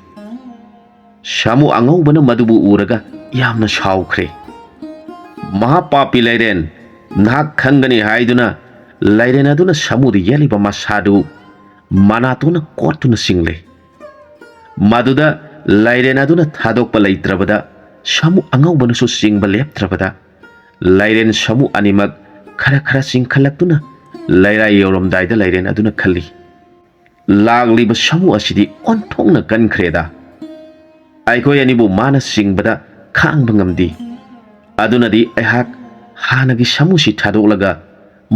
ꯁꯥꯃꯨ ꯑꯉꯧꯕꯅ ꯃꯗꯨꯕꯨ ꯎꯔꯒ ꯌꯥꯝꯅ ꯁꯥꯎꯈ꯭ꯔꯦ. ꯃꯍꯥꯄꯥꯄꯤ ꯂꯩꯔꯦꯟ, ꯅꯍꯥꯛ ꯈꯪꯒꯅꯤ ꯍꯥꯏꯗꯨꯅ ꯂꯩꯔꯦꯟ ꯑꯗꯨꯅ ꯁꯥꯃꯨꯗ ꯌꯦꯠꯂꯤꯕ ꯃꯁꯥꯗꯨ ꯃꯅꯥꯇꯣꯟꯅ ꯀꯣꯠꯇꯨꯅ ꯆꯤꯡꯂꯦ. ꯃꯗꯨꯗ ꯂꯩꯔꯦꯟ ꯑꯗꯨꯅ ꯊꯥꯗꯣꯛꯄ ꯂꯩꯇ꯭ꯔꯕꯗ ꯁꯥꯃꯨ ꯑꯉꯧꯕꯅꯁꯨ ꯆꯤꯡꯕ ꯂꯦꯞꯇ꯭ꯔꯕꯗ ꯂꯩꯔꯦꯟ ꯁꯥꯃꯨ ꯑꯅꯤꯃꯛ ꯈꯔ ꯈꯔ ꯆꯤꯡꯈꯠꯂꯛꯇꯨꯅ ꯂꯩꯔꯥꯏ ꯌꯧꯔꯝꯗꯥꯏꯗ ꯂꯩꯔꯦꯟ ꯑꯗꯨꯅ ꯈꯜꯂꯤ, ꯂꯥꯛꯂꯤꯕ ꯁꯥꯃꯨ ꯑꯁꯤꯗꯤ ꯑꯣꯟꯊꯣꯛꯅ ꯀꯟꯈ꯭ꯔꯦꯗ. ꯑꯩꯈꯣꯏ ꯑꯅꯤꯕꯨ ꯃꯥꯅ ꯆꯤꯡꯕꯗ ꯈꯥꯡꯕ ꯉꯝꯗꯦ. ꯑꯗꯨꯅꯗꯤ ꯑꯩꯍꯥꯛ ꯍꯥꯟꯅꯒꯤ ꯁꯥꯃꯨꯁꯤ ꯊꯥꯗꯣꯛꯂꯒ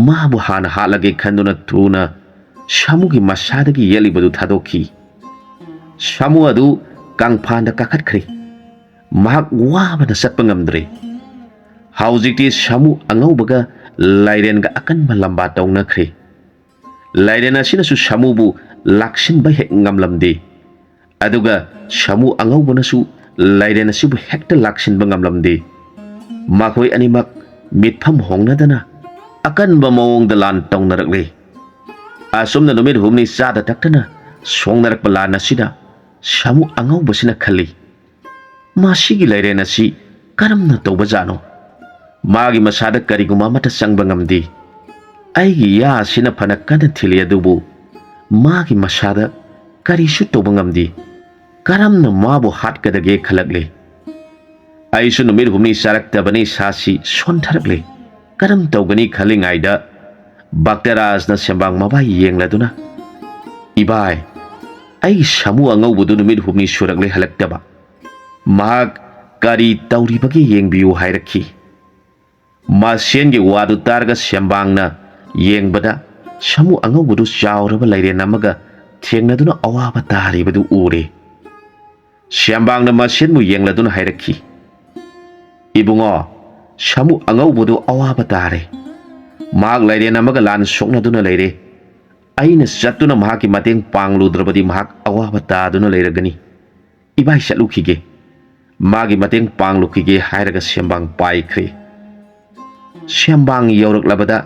ꯃꯥꯕꯨ ꯍꯥꯟꯅ ꯍꯥꯠꯂꯒꯦ ꯈꯟꯗꯨꯅ ꯊꯨꯅ ꯁꯥꯃꯨꯒꯤ ꯃꯁꯥꯗꯒꯤ ꯌꯦꯠꯂꯤꯕꯗꯨ ꯊꯥꯗꯣꯛꯈꯤ. ꯁꯥꯃꯨ ꯑꯗꯨ ꯀꯪꯐꯥꯟꯗ ꯀꯥꯈꯠꯈ꯭ꯔꯦ. ꯃꯍꯥꯛ ꯋꯥꯕꯅ ꯆꯠꯄ ꯉꯝꯗ꯭ꯔꯦ. ꯍꯧꯖꯤꯛꯇꯤ ꯁꯥꯃꯨ ꯑꯉꯧꯕꯒ ꯂꯥꯏꯔꯦꯟꯒ ꯑꯀꯟꯕ ꯂꯝꯕꯥ ꯇꯧꯅꯈ꯭ꯔꯦ꯫ ꯂꯥꯏꯔꯦꯟ ꯑꯁꯤꯅꯁꯨ ꯁꯥꯃꯨꯕꯨ ꯂꯥꯛꯁꯤꯟꯕ ꯍꯦꯛ ꯉꯝꯂꯝꯗꯦ, ꯑꯗꯨꯒ ꯁꯥꯃꯨ ꯑꯉꯧꯕꯅꯁꯨ ꯂꯥꯏꯔꯦꯟ ꯑꯁꯤꯕꯨ ꯍꯦꯛꯇ ꯂꯥꯛꯁꯤꯟꯕ ꯉꯝꯂꯝꯗꯦ꯫ ꯃꯈꯣꯏ ꯑꯅꯤꯃꯛ ꯃꯤꯠꯐꯝ ꯍꯣꯡꯅꯗꯅ ꯑꯀꯟꯕ ꯃꯑꯣꯡꯗ ꯂꯥꯟ ꯇꯧꯅꯔꯛꯂꯦ꯫ ꯑꯁꯨꯝꯅ ꯅꯨꯃꯤꯠ ꯍꯨꯝꯅꯤ ꯆꯥꯗ ꯊꯛꯇꯅ ꯁꯣꯡꯅꯔꯛꯄ ꯂꯥꯟ ꯑꯁꯤꯗ ꯁꯥꯃꯨ ꯑꯉꯧꯕꯁꯤꯅ ꯈꯜꯂꯤ, ꯃꯁꯤꯒꯤ ꯂꯥꯏꯔꯦꯟ ꯑꯁꯤ ꯀꯔꯝꯅ ꯇꯧꯕꯖꯥꯠꯅꯣ? ꯃꯥꯒꯤ ꯃꯁꯥꯗ ꯀꯔꯤꯒꯨꯝꯕ ꯑꯃꯠꯇ ꯆꯪꯕ ꯉꯝꯗꯦ꯫ ꯑꯩꯒꯤ ꯌꯥ ꯑꯁꯤꯅ ꯐꯅ ꯀꯟꯅ ꯊꯤꯜꯂꯤ, ꯑꯗꯨꯕꯨ ꯃꯥꯒꯤ ꯃꯁꯥꯗ ꯀꯔꯤꯁꯨ ꯇꯧꯕ ꯉꯝꯗꯦ꯫ ꯀꯔꯝꯅ ꯃꯥꯕꯨ ꯍꯥꯠꯀꯗꯒꯦ ꯈꯜꯂꯛꯂꯦ꯫ ꯑꯩꯁꯨ ꯅꯨꯃꯤꯠ ꯍꯨꯝꯅꯤ ꯆꯥꯔꯛꯇꯕꯅꯤ, ꯏꯁꯥꯁꯤ ꯁꯣꯟꯊꯔꯛꯂꯦ꯫ ꯀꯔꯝ ꯇꯧꯒꯅꯤ ꯈꯜꯂꯤꯉꯩꯗ ꯚꯛꯇꯔꯥꯖꯅ ꯁꯦꯝꯕꯥꯡ ꯃꯕꯥꯏ ꯌꯦꯡꯂꯗꯨꯅ, ꯏꯕꯥꯏ, ꯑꯩꯒꯤ ꯁꯥꯃꯨ ꯑꯉꯧꯕꯗꯨ ꯅꯨꯃꯤꯠ ꯍꯨꯝꯅꯤ ꯁꯨꯔꯛꯂꯦ ꯍꯜꯂꯛꯇꯕ꯫ ꯃꯍꯥꯛ ꯀꯔꯤ ꯇꯧꯔꯤꯕꯒꯦ ꯌꯦꯡꯕꯤꯌꯨ ꯍꯥꯏꯔꯛꯈꯤ꯫ ꯃꯁꯦꯟꯒꯤ ꯋꯥꯗꯨ ꯇꯥꯔꯒ ꯁꯦꯝꯕꯥꯡꯅ ꯌꯦꯡꯕꯗ ꯁꯥꯃꯨ ꯑꯉꯧꯕꯗꯨ ꯆꯥꯎꯔꯕ ꯂꯥꯏꯔꯦꯟ ꯑꯃꯒ ꯊꯦꯡꯅꯗꯨꯅ ꯑꯋꯥꯕ ꯇꯥꯔꯤꯕꯗꯨ ꯎꯔꯦ꯫ ꯁꯦꯝꯕꯥꯡꯅ ꯃꯁꯦꯟꯕꯨ ꯌꯦꯡꯂꯗꯨꯅ ꯍꯥꯏꯔꯛꯈꯤ, ꯏꯕꯨꯡꯉꯣ, ꯁꯥꯃꯨ ꯑꯉꯧꯕꯗꯨ ꯑꯋꯥꯕ ꯇꯥꯔꯦ꯫ ꯃꯍꯥꯛ ꯂꯥꯏꯔꯦꯟ ꯑꯃꯒ ꯂꯥꯟ ꯁꯣꯛꯅꯗꯨꯅ ꯂꯩꯔꯦ꯫ ꯑꯩꯅ ꯆꯠꯇꯨꯅ ꯃꯍꯥꯛꯀꯤ ꯃꯇꯦꯡ ꯄꯥꯡꯂꯨꯗ꯭ꯔꯕꯗꯤ ꯃꯍꯥꯛ ꯑꯋꯥꯕ ꯇꯥꯗꯨꯅ ꯂꯩꯔꯒꯅꯤ꯫ ꯏꯕꯥꯏ ꯆꯠꯂꯨꯈꯤꯒꯦ, ꯃꯥꯒꯤ ꯃꯇꯦꯡ ꯄꯥꯡꯂꯨꯈꯤꯒꯦ ꯍꯥꯏꯔꯒ ꯁꯦꯝꯕꯥꯡ ꯄꯥꯏꯈ꯭ꯔꯦ꯫ ꯁꯦꯝꯕꯥꯡ ꯌꯧꯔꯛꯂꯕꯗ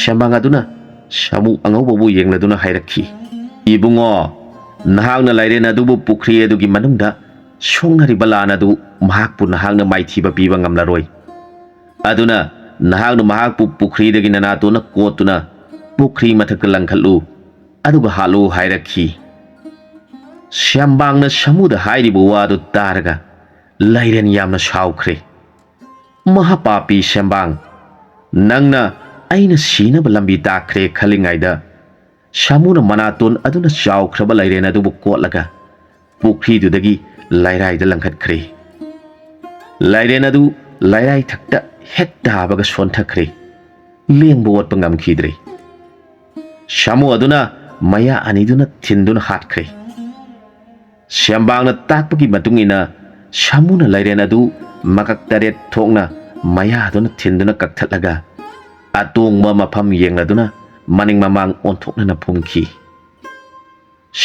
ꯁꯦꯝꯕꯥꯡ ꯑꯗꯨꯅ ꯁꯥꯃꯨ ꯑꯉꯧꯕꯕꯨ ꯌꯦꯡꯂꯗꯨꯅ ꯍꯥꯏꯔꯛꯈꯤ, ꯏꯕꯨꯡꯉꯣ, ꯅꯍꯥꯛꯅ ꯂꯥꯏꯔꯦꯟ ꯑꯗꯨꯕꯨ ꯄꯨꯈ꯭ꯔꯤ ꯑꯗꯨꯒꯤ ꯃꯅꯨꯡꯗ ꯁꯣꯛꯅꯔꯤꯕ ꯂꯥꯟ ꯑꯗꯨ ꯃꯍꯥꯛꯄꯨ ꯅꯍꯥꯛꯅ ꯃꯥꯏꯊꯤꯕ ꯄꯤꯕ ꯉꯝꯂꯔꯣꯏ꯫ ꯑꯗꯨꯅ ꯅꯍꯥꯛꯅ ꯃꯍꯥꯛꯄꯨ ꯄꯨꯈ꯭ꯔꯤꯗꯒꯤ ꯅꯅꯥꯇꯣꯟꯅ ꯀꯣꯠꯇꯨꯅ ꯄꯨꯈ꯭ꯔꯤ ꯃꯊꯛꯇ ꯂꯪꯈꯠꯂꯨ, ꯑꯗꯨꯒ ꯍꯥꯠꯂꯨ ꯍꯥꯏꯔꯛꯈꯤ꯫ ꯁꯦꯝꯕꯥꯡꯅ ꯁꯥꯃꯨꯗ ꯍꯥꯏꯔꯤꯕ ꯋꯥꯗꯨ ꯇꯥꯔꯒ ꯂꯥꯏꯔꯦꯟ ꯌꯥꯝꯅ ꯁꯥꯎꯈ꯭ꯔꯦ꯫ ꯃꯍꯥꯄꯥꯄꯤ ꯁꯦꯝꯕꯥꯡ, ꯅꯪꯅ ꯑꯩꯅ ꯁꯤꯅꯕ ꯂꯝꯕꯤ ꯇꯥꯛꯈ꯭ꯔꯦ ꯈꯜꯂꯤꯉꯩꯗ ꯁꯥꯃꯨꯅ ꯃꯅꯥꯇꯣꯟ ꯑꯗꯨꯅ ꯆꯥꯎꯈ꯭ꯔꯕ ꯂꯥꯏꯔꯦꯟ ꯑꯗꯨꯕꯨ ꯀꯣꯠꯂꯒ ꯄꯨꯈ꯭ꯔꯤꯗꯨꯗꯒꯤ ꯂꯥꯏꯔꯥꯏꯗ ꯂꯪꯈꯠꯈ꯭ꯔꯦ꯫ ꯂꯥꯏꯔꯦꯟ ꯑꯗꯨ ꯂꯥꯏꯔꯥꯏ ꯊꯛꯇ ꯍꯦꯛ ꯇꯥꯕꯒ ꯁꯣꯟꯊꯈ꯭ꯔꯦ, ꯂꯦꯡꯕ ꯑꯣꯠꯄ ꯉꯝꯈꯤꯗ꯭ꯔꯦ꯫ ꯁꯥꯃꯨ ꯑꯗꯨꯅ ꯃꯌꯥ ꯑꯅꯤꯗꯨꯅ ꯊꯤꯟꯗꯨꯅ ꯍꯥꯠꯈ꯭ꯔꯦ꯫ ꯁꯦꯝꯕꯥꯡꯅ ꯇꯥꯛꯄꯒꯤ ꯃꯇꯨꯡ ꯏꯟꯅ ꯁꯥꯃꯨꯅ ꯂꯥꯏꯔꯦꯟ ꯑꯗꯨ ꯃꯀꯛ 8 ꯊꯣꯛꯅ ꯃꯌꯥꯗꯨꯅ ꯊꯤꯟꯗꯨꯅ ꯀꯛꯊꯠꯂꯒ ꯑꯇꯣꯡꯕ ꯃꯐꯝ ꯌꯦꯡꯂꯗꯨꯅ ꯃꯅꯤꯡ ꯃꯃꯥꯡ ꯑꯣꯟꯊꯣꯛꯅꯅ ꯐꯨꯝꯈꯤ꯫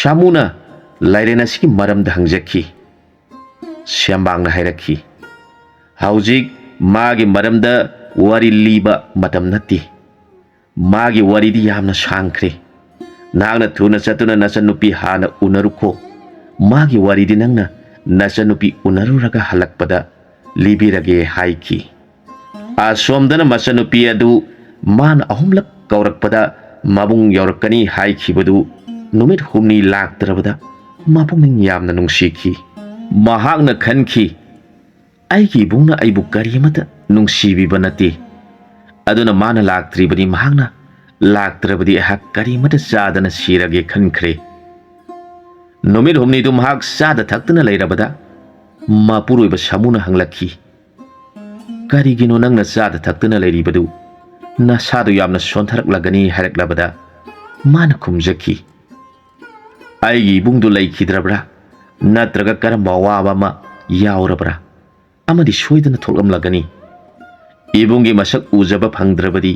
ꯁꯥꯃꯨꯅ ꯂꯥꯏꯔꯦꯟ ꯑꯁꯤꯒꯤ ꯃꯔꯝꯗ ꯍꯪꯖꯈꯤ꯫ ꯁꯦꯝꯕꯥꯡꯅ ꯍꯥꯏꯔꯛꯈꯤ, ꯍꯧꯖꯤꯛ ꯃꯥꯒꯤ ꯃꯔꯝꯗ ꯋꯥꯔꯤ ꯂꯤꯕ ꯃꯇꯝ ꯅꯠꯇꯦ꯫ ꯃꯥꯒꯤ ꯋꯥꯔꯤꯗꯤ ꯌꯥꯝꯅ ꯁꯥꯡꯈ꯭ꯔꯦ꯫ ꯅꯍꯥꯛꯅ ꯊꯨꯅ ꯆꯠꯇꯨꯅ ꯅꯆꯟꯅꯨꯄꯤ ꯍꯥꯟꯅ ꯎꯅꯔꯨꯈꯣ꯫ ꯃꯥꯒꯤ ꯋꯥꯔꯤꯗꯤ ꯅꯪꯅ ꯅꯆꯟꯅꯨꯄꯤ ꯎꯅꯔꯨꯔꯒ ꯍꯜꯂꯛꯄꯗ ꯂꯤꯕꯤꯔꯒꯦ ꯍꯥꯏꯈꯤ꯫ ꯑꯁꯣꯝꯗꯅ ꯃꯆꯟꯅꯨꯄꯤ ꯑꯗꯨ ꯃꯥꯅ 3ꯂꯛ ꯀꯧꯔꯛꯄꯗ ꯃꯕꯨꯡ ꯌꯧꯔꯛꯀꯅꯤ ꯍꯥꯏꯈꯤꯕꯗꯨ ꯅꯨꯃꯤꯠ 3 ꯂꯥꯛꯇ꯭ꯔꯕꯗ ꯃꯄꯨꯛꯅꯤꯡ ꯌꯥꯝꯅ ꯅꯨꯡꯁꯤꯈꯤ꯫ ꯃꯍꯥꯛꯅ ꯈꯟꯈꯤ, ꯑꯩꯒꯤ ꯏꯕꯨꯡꯅ ꯑꯩꯕꯨ ꯀꯔꯤꯃꯠꯇ ꯅꯨꯡꯁꯤꯕꯤꯕ ꯅꯠꯇꯦ, ꯑꯗꯨꯅ ꯃꯥꯅ ꯂꯥꯛꯇ꯭ꯔꯤꯕꯗꯤ ꯃꯍꯥꯛꯅ ꯂꯥꯛꯇ꯭ꯔꯕꯗꯤ ꯑꯩꯍꯥꯛ ꯀꯔꯤꯃꯠꯇ ꯆꯥꯗꯅ ꯁꯤꯔꯒꯦ ꯈꯟꯈ꯭ꯔꯦ꯫ ꯅꯨꯃꯤꯠ 3ꯗꯨ ꯃꯍꯥꯛ ꯆꯥꯗ ꯊꯛꯇꯨꯅ ꯂꯩꯔꯕꯗ ꯃꯄꯨꯔꯣꯏꯕ ꯁꯥꯃꯨꯅ ꯍꯪꯂꯛꯈꯤ, ꯀꯔꯤꯒꯤꯅꯣ ꯅꯪꯅ ꯆꯥꯗ ꯊꯛꯇꯨꯅ ꯂꯩꯔꯤꯕꯗꯨ? ꯅꯁꯥꯗꯨ ꯌꯥꯝꯅ ꯁꯣꯟꯊꯔꯛꯂꯒꯅꯤ ꯍꯥꯏꯔꯛꯂꯕꯗ ꯃꯥꯅ ꯈꯨꯝꯖꯈꯤ, ꯑꯩꯒꯤ ꯏꯕꯨꯡꯗꯨ ꯂꯩꯈꯤꯗ꯭ꯔꯕ꯭ꯔꯥ, ꯅꯠꯇ꯭ꯔꯒ ꯀꯔꯝꯕ ꯑꯋꯥꯕ ꯑꯃ ꯌꯥꯎꯔꯕ꯭ꯔꯥ, ꯑꯃꯗꯤ ꯁꯣꯏꯗꯅ ꯊꯣꯛꯂꯝꯂꯒꯅꯤ꯫ ꯏꯕꯨꯡꯒꯤ ꯃꯁꯛ ꯎꯖꯕ ꯐꯪꯗ꯭ꯔꯕꯗꯤ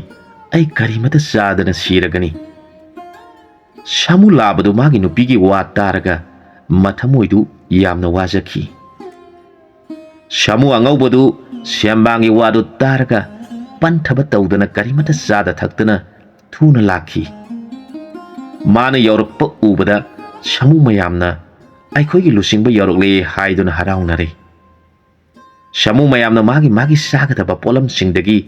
ꯑꯩ ꯀꯔꯤꯃꯠꯇ ꯆꯥꯗꯅ ꯁꯤꯔꯒꯅꯤ꯫ ꯁꯥꯃꯨ ꯂꯥꯕꯗꯨ ꯃꯥꯒꯤ ꯅꯨꯄꯤꯒꯤ ꯋꯥ ꯇꯥꯔꯒ ꯃꯊꯃꯣꯏꯗꯨ ꯌꯥꯝꯅ ꯋꯥꯖꯈꯤ꯫ ꯁꯥꯃꯨ ꯑꯉꯧꯕꯗꯨ ꯁꯦꯝꯕꯥꯡꯒꯤ ꯋꯥꯗꯨ ꯇꯥꯔꯒ ꯄꯟꯊꯕ ꯇꯧꯗꯅ ꯀꯔꯤꯃꯠꯇ ꯆꯥꯗ ꯊꯛꯇꯅ ꯊꯨꯅ ꯂꯥꯛꯈꯤ꯫ ꯃꯥꯅ ꯌꯧꯔꯛꯄ ꯎꯕꯗ ꯁꯥꯃꯨ ꯃꯌꯥꯝꯅ ꯑꯩꯈꯣꯏꯒꯤ ꯂꯨꯆꯤꯡꯕ ꯌꯧꯔꯛꯂꯦ ꯍꯥꯏꯗꯨꯅ ꯍꯔꯥꯎꯅꯔꯦ꯫ ꯁꯥꯃꯨ ꯃꯌꯥꯝꯅ ꯃꯥꯒꯤ ꯃꯥꯒꯤ ꯆꯥꯒꯗꯕ ꯄꯣꯠꯂꯝꯁꯤꯡꯗꯒꯤ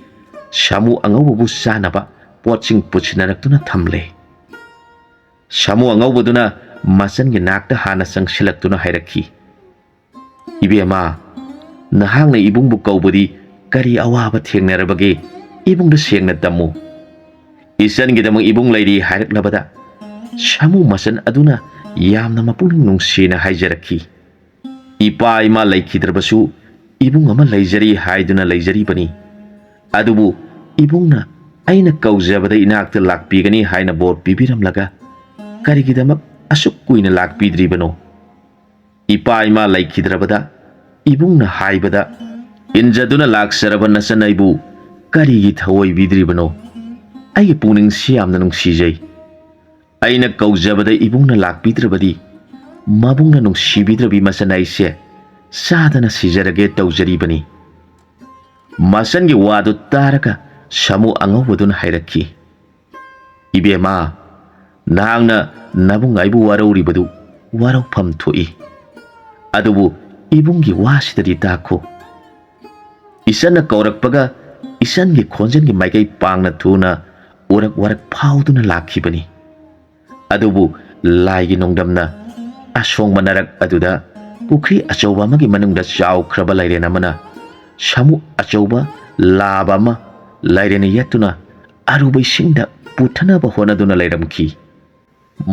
ꯁꯥꯃꯨ ꯑꯉꯧꯕꯕꯨ ꯆꯥꯅꯕ ꯄꯣꯠꯁꯤꯡ ꯄꯨꯁꯤꯟꯅꯔꯛꯇꯨꯅ ꯊꯝꯂꯦ꯫ ꯁꯥꯃꯨ ꯑꯉꯧꯕꯗꯨꯅ ꯃꯆꯟꯒꯤ ꯅꯥꯛꯇ ꯍꯥꯟꯅ ꯆꯪꯁꯤꯜꯂꯛꯇꯨꯅ ꯍꯥꯏꯔꯛꯈꯤ, ꯏꯕꯦꯝꯃ, ꯅꯍꯥꯛꯅ ꯏꯕꯨꯡꯕꯨ ꯀꯧꯕꯗꯤ ꯀꯔꯤ ꯑꯋꯥꯕ ꯊꯦꯡꯅꯔꯕꯒꯦ? ꯏꯕꯨꯡꯗ ꯁꯦꯡꯅ ꯇꯝꯃꯨ꯫ ꯏꯆꯟꯒꯤꯗꯃꯛ ꯏꯕꯨꯡ ꯂꯩꯔꯤ ꯍꯥꯏꯔꯛꯂꯕꯗ ꯁꯥꯃꯨ ꯃꯆꯟ ꯑꯗꯨꯅ ꯌꯥꯝꯅ ꯃꯄꯨꯛꯅꯤꯡ ꯅꯨꯡꯁꯤꯅ ꯍꯥꯏꯖꯔꯛꯈꯤ, ꯏꯄꯥ ꯏꯃꯥ ꯂꯩꯈꯤꯗ꯭ꯔꯕꯁꯨ ꯏꯕꯨꯡ ꯑꯃ ꯂꯩꯖꯔꯤ ꯍꯥꯏꯗꯨꯅ ꯂꯩꯖꯔꯤꯕꯅꯤ꯫ ꯑꯗꯨꯕꯨ ꯏꯕꯨꯡꯅ ꯑꯩꯅ ꯀꯧꯖꯕꯗ ꯏꯅꯥꯛꯇ ꯂꯥꯛꯄꯤꯒꯅꯤ ꯍꯥꯏꯅ ꯕꯣꯔ ꯄꯤꯕꯤꯔꯝꯂꯒ ꯀꯔꯤꯒꯤꯗꯃꯛ ꯑꯁꯨꯛ ꯀꯨꯏꯅ ꯂꯥꯛꯄꯤꯗ꯭ꯔꯤꯕꯅꯣ? ꯏꯄꯥ ꯏꯃꯥ ꯂꯩꯈꯤꯗ꯭ꯔꯕꯗ ꯏꯕꯨꯡꯅ ꯍꯥꯏꯕꯗ injaduna laksaraba nasanaibu karigi thawai bidribano ai puning siamna nungsijai aina kaujabada ibungna lakpidrabadi mabungna nungsibidrabi masanai se sadana sijarage taujaribani masangi wadu taraka samu angawudun hairaki ibema nahangna nabung aibu warauribadu waraupam thoi adubu ibungi wasidari dako isana kaurakpaga isangi khonjangi maikai pangna thuna urak warak phauduna lakhibani adubu laigi nongdamna asong manarak aduda pukri achauba magi manungda chau khraba lairena mana samu achauba laba ma lairena yatuna arubai singda puthana ba honaduna lairamki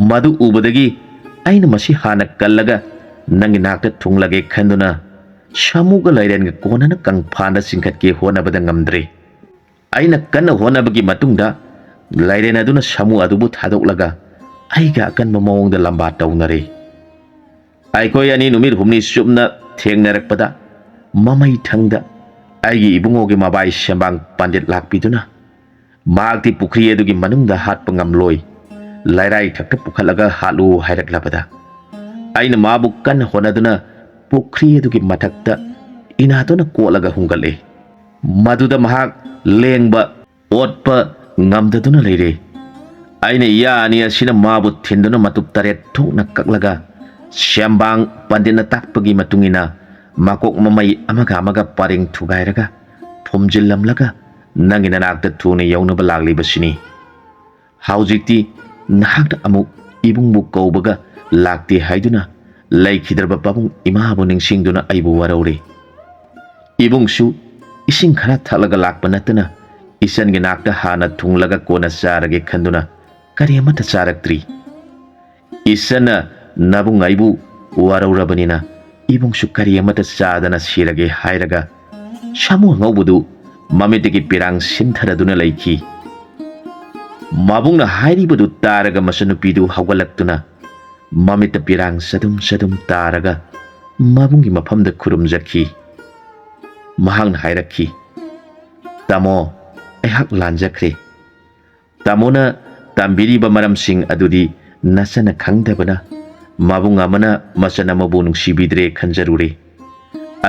madu ubadagi aina masi hana kallaga nangi nakta thunglage khanduna samuga lairen ga konana kang phana singkhat ke honabada ngamdre aina kanna honabagi matungda lairen aduna samu adubu thadoklaga aiga kan mamawngda lamba taunare aikoi ani numir humni subna thengnarakpada mamai thangda aigi ibungoge mabai sembang pandit lakpiduna magti pukri adugi manungda hatpa ngamloi lairai thakta pukhalaga halu hairaklabada aina mabu kan honaduna pukri adugi mathakta inatona kolaga hungale maduda mahak lengba otpa ngamdaduna leire aina ya ani asina mabu thinduna matuk taret thokna kaklaga sembang pandina takpagi matungina makok mamai amaga amaga paring thugairaga phomjillamlaga nangina nakta thune yaunaba laglibasini haujikti nahakta amuk ibungbu kaubaga lakti haiduna laikhidraba babung imabu ningsingduna aibu waraure ibungsu ising khara thalaga lakpa natana isangi nakta hana thunglaga kona charage khanduna kari amata charaktri isana nabung aibu waraurabanina ibungsu kari amata chadana sirage hairaga samu ngaubudu mamitigi pirang sintaraduna laiki mabungna hairibadu taraga masanupidu hawalaktuna mamita pirang sadum sadum taraga mabungi mafamda khurumjaki mahangna hairaki tamo aihak lanjakre tamona tambiriba maramsing adudi nasana khangdabana mabung amana masana mabu nungsibidre khanjarure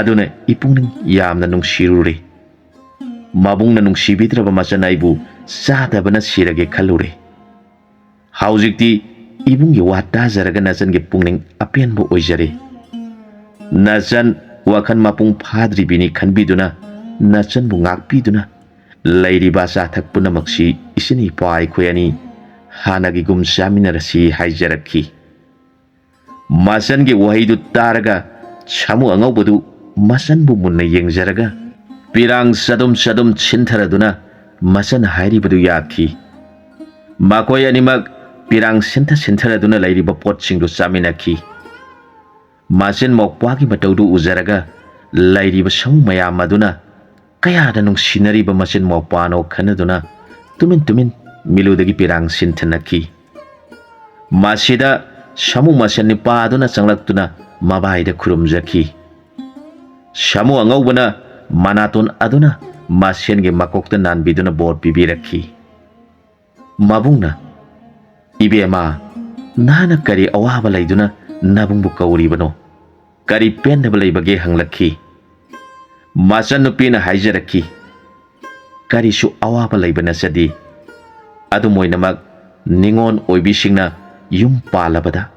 aduna ipungning yamna nungsirure mabungna nungsibidraba masanaibu sadabana sirage khalure haujikti ibungi wata zaraga nasange pungning apenbo oijare nasan wakhan mapung phadri bini khanbiduna nasan bu ngakpiduna lairiba sa thakpuna maksi isini pai khoyani hanagi gum saminarasi haijarakhi masange wahaidu taraga samu angaubodu masanbu munna yengjaraga pirang sadum sadum chintaraduna masan hairibadu yakhi makoi animak pirang sinta sintaraduna lairiba potsingdu saminakhi masin mokpagi bataudu uzaraga lairiba samu mayam aduna kayada nungsinariba masin mokpano khanaduna tumin tumin miludagi pirang sintanakhi masida samu masan ni paduna changlaktuna mabaida khurumjakhi samu angaubana manaton aduna masenge makokta nanbiduna bor pibirakhi mabungna ibema nana kari awaba laiduna nabungbu kauribano kari pendaba laibage hanglakhi masan nupina haijarakhi kari su awaba laibana sadi adu moinamak ningon oibisingna yum palabada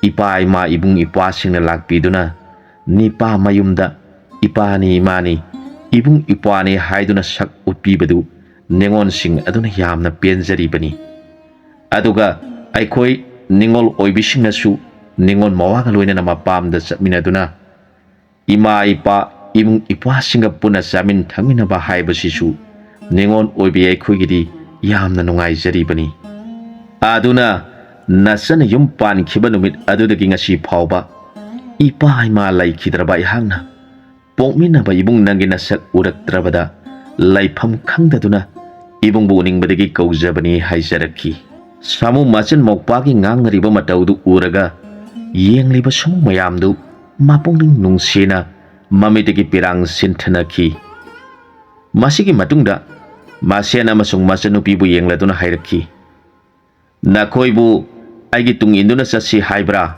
ipa ima ibung ipa singna lakpiduna nipa mayumda ipani imani ibung ipani haiduna sak utpibadu ningon sing aduna yamna penjaribani aduga aikoi ningol oibisingnasu ningon mawaga loina mapamda chatminaduna ima ipa ibung ipa singa puna samin thaminaba haibasisu ningon oibi aikhoigidi yamna nungaijari aduna nasana yum pan khiba numit adudagi ngasi phawba ipa ima laikhidraba ihangna pokmina ba ibung nangi nasak uraktrabada laifam khangdaduna ibung buning badagi kaujabani haijarakhi samu machan mokpagi ngangnariba mataudu uraga yengliba samu mayamdu mapungning nungsina ꯃꯃꯤꯠꯇꯒꯤ ꯄꯤꯔꯥꯡ ꯁꯤꯟꯊꯅꯈꯤ꯫ ꯃꯁꯤꯒꯤ ꯃꯇꯨꯡꯗ ꯃꯁꯦꯟ ꯑꯃꯁꯨꯡ ꯃꯆꯟꯅꯨꯄꯤꯕꯨ ꯌꯦꯡꯂꯗꯨꯅ ꯍꯥꯏꯔꯛꯈꯤ, ꯅꯈꯣꯏꯕꯨ ꯑꯩꯒꯤ ꯇꯨꯡ ꯏꯟꯗꯨꯅ ꯆꯠꯁꯤ ꯍꯥꯏꯕ꯭ꯔꯥ